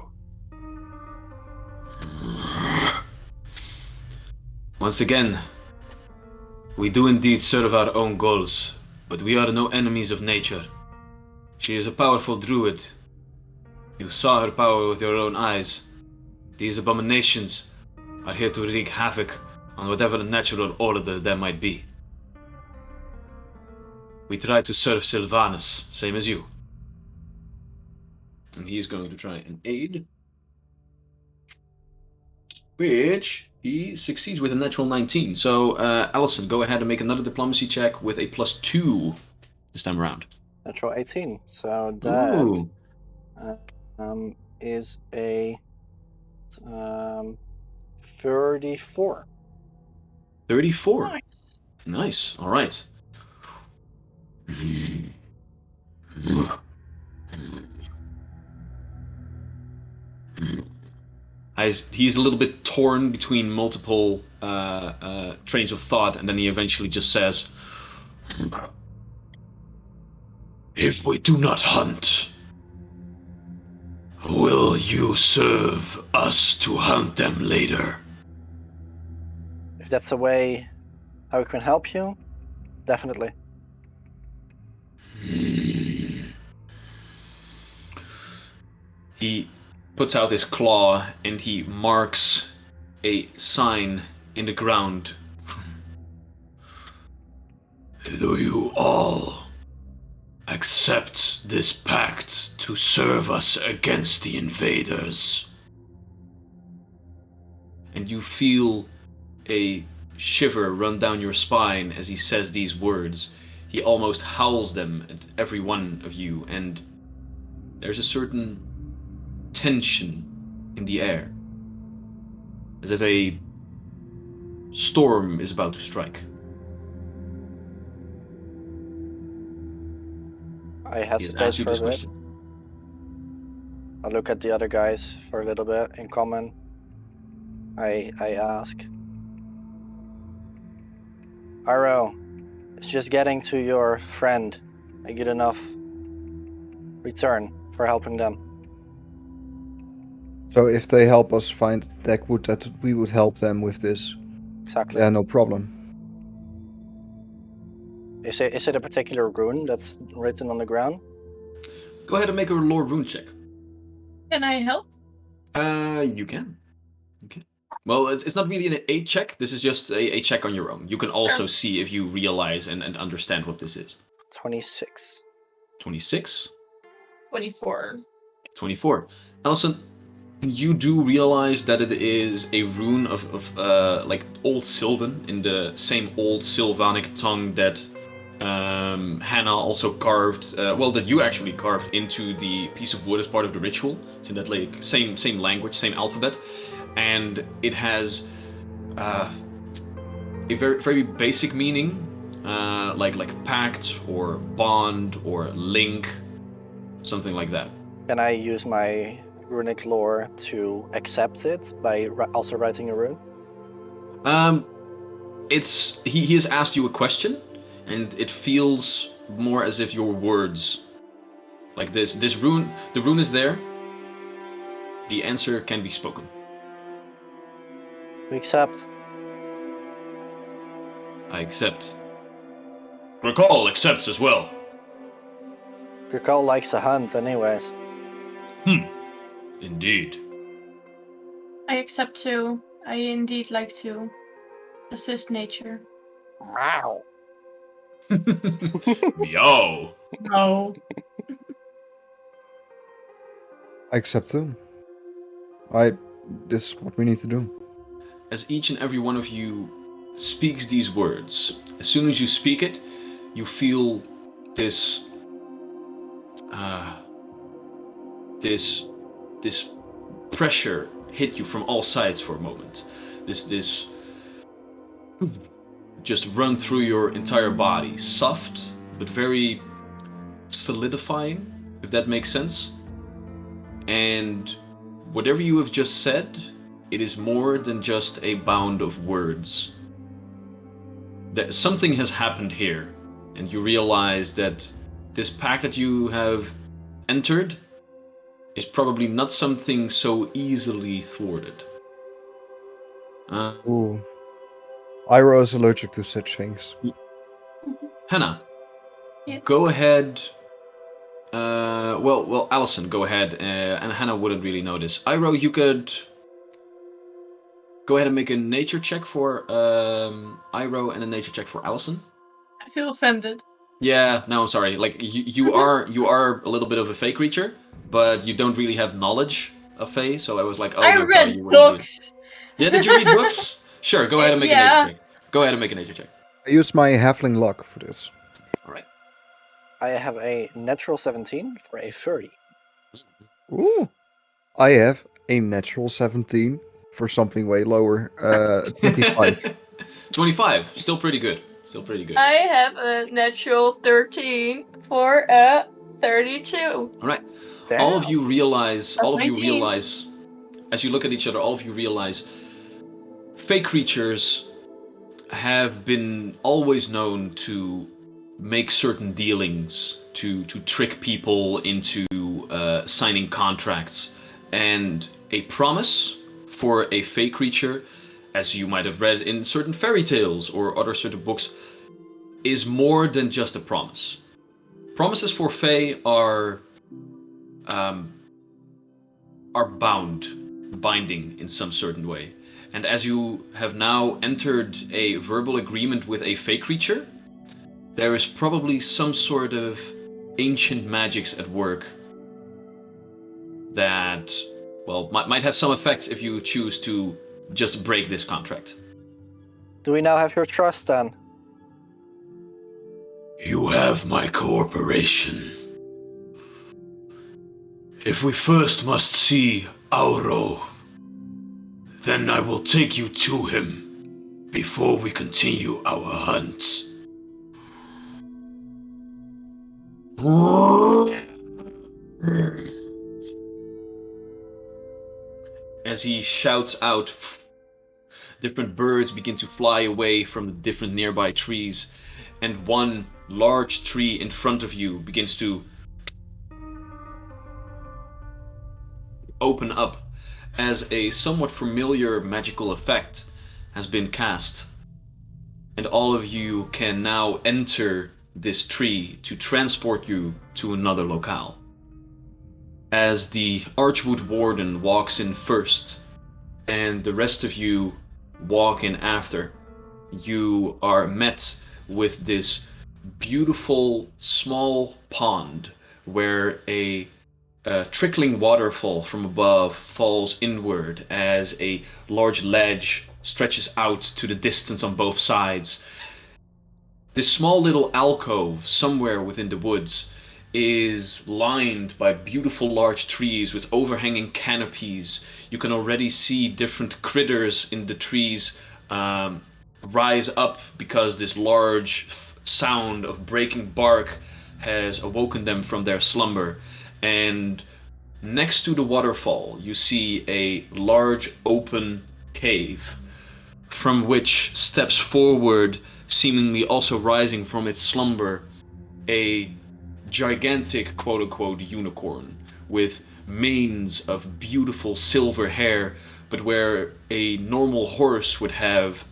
Once again, we do indeed serve our own goals, but we are no enemies of nature. She is a powerful druid. You saw her power with your own eyes. These abominations are here to wreak havoc on whatever natural order there might be. We try to serve Sylvanus, same as you. And he's going to try and aid, which he succeeds with a natural 19. So, Allison, go ahead and make another diplomacy check with a +2 this time around. Natural 18. So that is a 34. 34. Nice. Nice. All right. He's a little bit torn between multiple trains of thought, and then he eventually just says, "If we do not hunt, will you serve us to hunt them later?" If that's a way how we can help you, definitely. He puts out his claw and he marks a sign in the ground. "Do you all accept this pact to serve us against the invaders?" And you feel a shiver run down your spine as he says these words. He almost howls them at every one of you, and there's a certain tension in the air, as if a storm is about to strike. I He has hesitate asked you for a this bit. question. I look at the other guys for a little bit in common. I ask, Aro, is just getting to your friend a good enough return for helping them? So if they help us find Deckwood, that we would help them with this. Exactly. Yeah, no problem. Is it a particular rune that's written on the ground? Go ahead and make a lore rune check. Can I help? You can. Okay. Well, it's not really an aid check. This is just a check on your own. You can also see if you realize and understand what this is. 26. 26. 24. 24. Allison, you do realize that it is a rune of like Old Sylvan, in the same Old Sylvanic tongue that Hannah also carved, that you actually carved into the piece of wood as part of the ritual. It's in that like same language, same alphabet, and it has a very very basic meaning, like pact or bond or link, something like that. Can I use my runic lore to accept it by also writing a rune? It's he has asked you a question, and it feels more as if your words, like this rune, the rune is there. The answer can be spoken. We accept. I accept. Recall accepts as well. Gurkal likes to hunt anyways. Indeed. I accept too. I indeed like to assist nature. Wow. Yo. No. I accept too. This is what we need to do. As each and every one of you speaks these words, as soon as you speak it, you feel this this pressure hit you from all sides for a moment. This just run through your entire body, soft but very solidifying, if that makes sense. And whatever you have just said, it is more than just a bound of words. That something has happened here, and you realize that this pact that you have entered is probably not something so easily thwarted. Ooh. Iroh is allergic to such things. Hannah, Yes. go ahead. Well, Allison, go ahead. And Hannah wouldn't really notice. Iroh, you could go ahead and make a nature check for Iroh and a nature check for Allison. I feel offended. Yeah, no, I'm sorry. Like you are a little bit of a fey creature, but you don't really have knowledge of fey. So I was like, oh I no, read you wouldn't books. Yeah, did you read books? Sure, go ahead and make a Yeah. nature check. Go ahead and make a nature check. I use my halfling luck for this. All right. I have a natural 17 for a 30. Ooh. I have a natural 17 for something way lower. 25. 25. Still pretty good. Still pretty good. I have a natural 13 for a 32. All right. Damn. All of you realize. That's All of you 19. realize. As you look at each other, all of you realize. Fey creatures have been always known to make certain dealings to trick people into signing contracts, and a promise for a fey creature, as you might have read in certain fairy tales or other certain books, is more than just a promise. Promises for fey are binding in some certain way. And as you have now entered a verbal agreement with a fey creature, there is probably some sort of ancient magics at work that, well, might have some effects if you choose to just break this contract. Do we now have your trust then? You have my cooperation. If we first must see Auro, then I will take you to him before we continue our hunt. As he shouts out, different birds begin to fly away from the different nearby trees, and one large tree in front of you begins to open up as a somewhat familiar magical effect has been cast. And all of you can now enter this tree to transport you to another locale. As the Archwood Warden walks in first, and the rest of you walk in after, you are met with this beautiful small pond where a trickling waterfall from above falls inward as a large ledge stretches out to the distance on both sides. This small little alcove somewhere within the woods is lined by beautiful large trees with overhanging canopies. You can already see different critters in the trees rise up because this large sound of breaking bark has awoken them from their slumber. And next to the waterfall, you see a large open cave from which steps forward, seemingly also rising from its slumber, a gigantic quote-unquote unicorn with manes of beautiful silver hair, but where a normal horse would have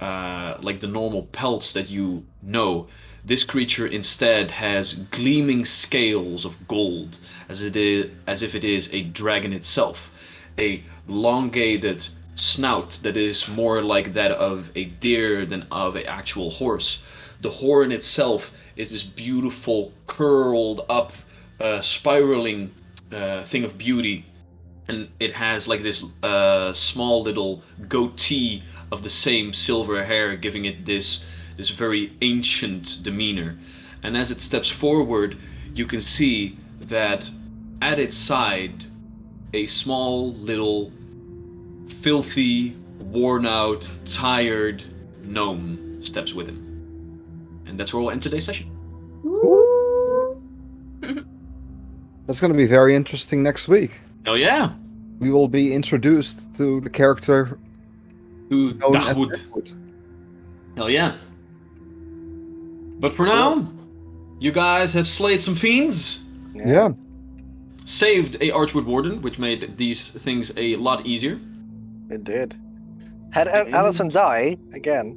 like the normal pelts that you know, this creature instead has gleaming scales of gold, as if it is a dragon itself, a elongated snout that is more like that of a deer than of an actual horse. The horn itself is this beautiful, curled up, spiraling thing of beauty, and it has like this small little goatee of the same silver hair, giving it this very ancient demeanor. And as it steps forward, you can see that at its side, a small little filthy, worn out, tired gnome steps with him. And that's where we'll end today's session. That's going to be very interesting next week. Oh yeah! We will be introduced to the character To known as Dagwood. Dagwood. Hell yeah. But for now, you guys have slayed some fiends, Yeah. saved a Archwood Warden, which made these things a lot easier. It did. Had Allison die again,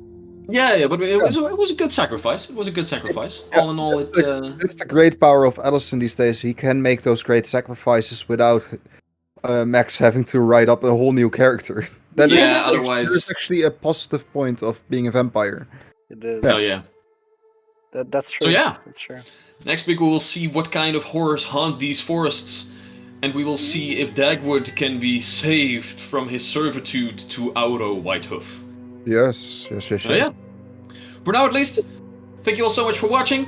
Yeah, but it was a good sacrifice. It was a good sacrifice. Yeah, All in all, that's the great power of Allison these days. He can make those great sacrifices without Max having to write up a whole new character. That is otherwise, actually a positive point of being a vampire. It is. oh yeah. That's true. So yeah, That's true. next week we will see what kind of horrors haunt these forests, and we will see if Dagwood can be saved from his servitude to Auro Whitehoof. Yes. Oh yeah. For now, at least, thank you all so much for watching.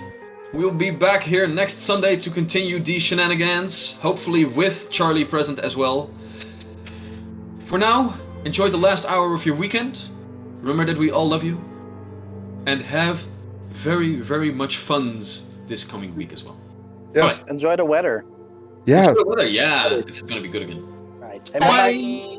We'll be back here next Sunday to continue these shenanigans, hopefully with Charlie present as well. For now, enjoy the last hour of your weekend. Remember that we all love you. And have very, very much funs this coming week as well. Yes. Right. Enjoy the weather. Yeah. Enjoy the weather, yeah, if it's gonna be good again. Right. Bye.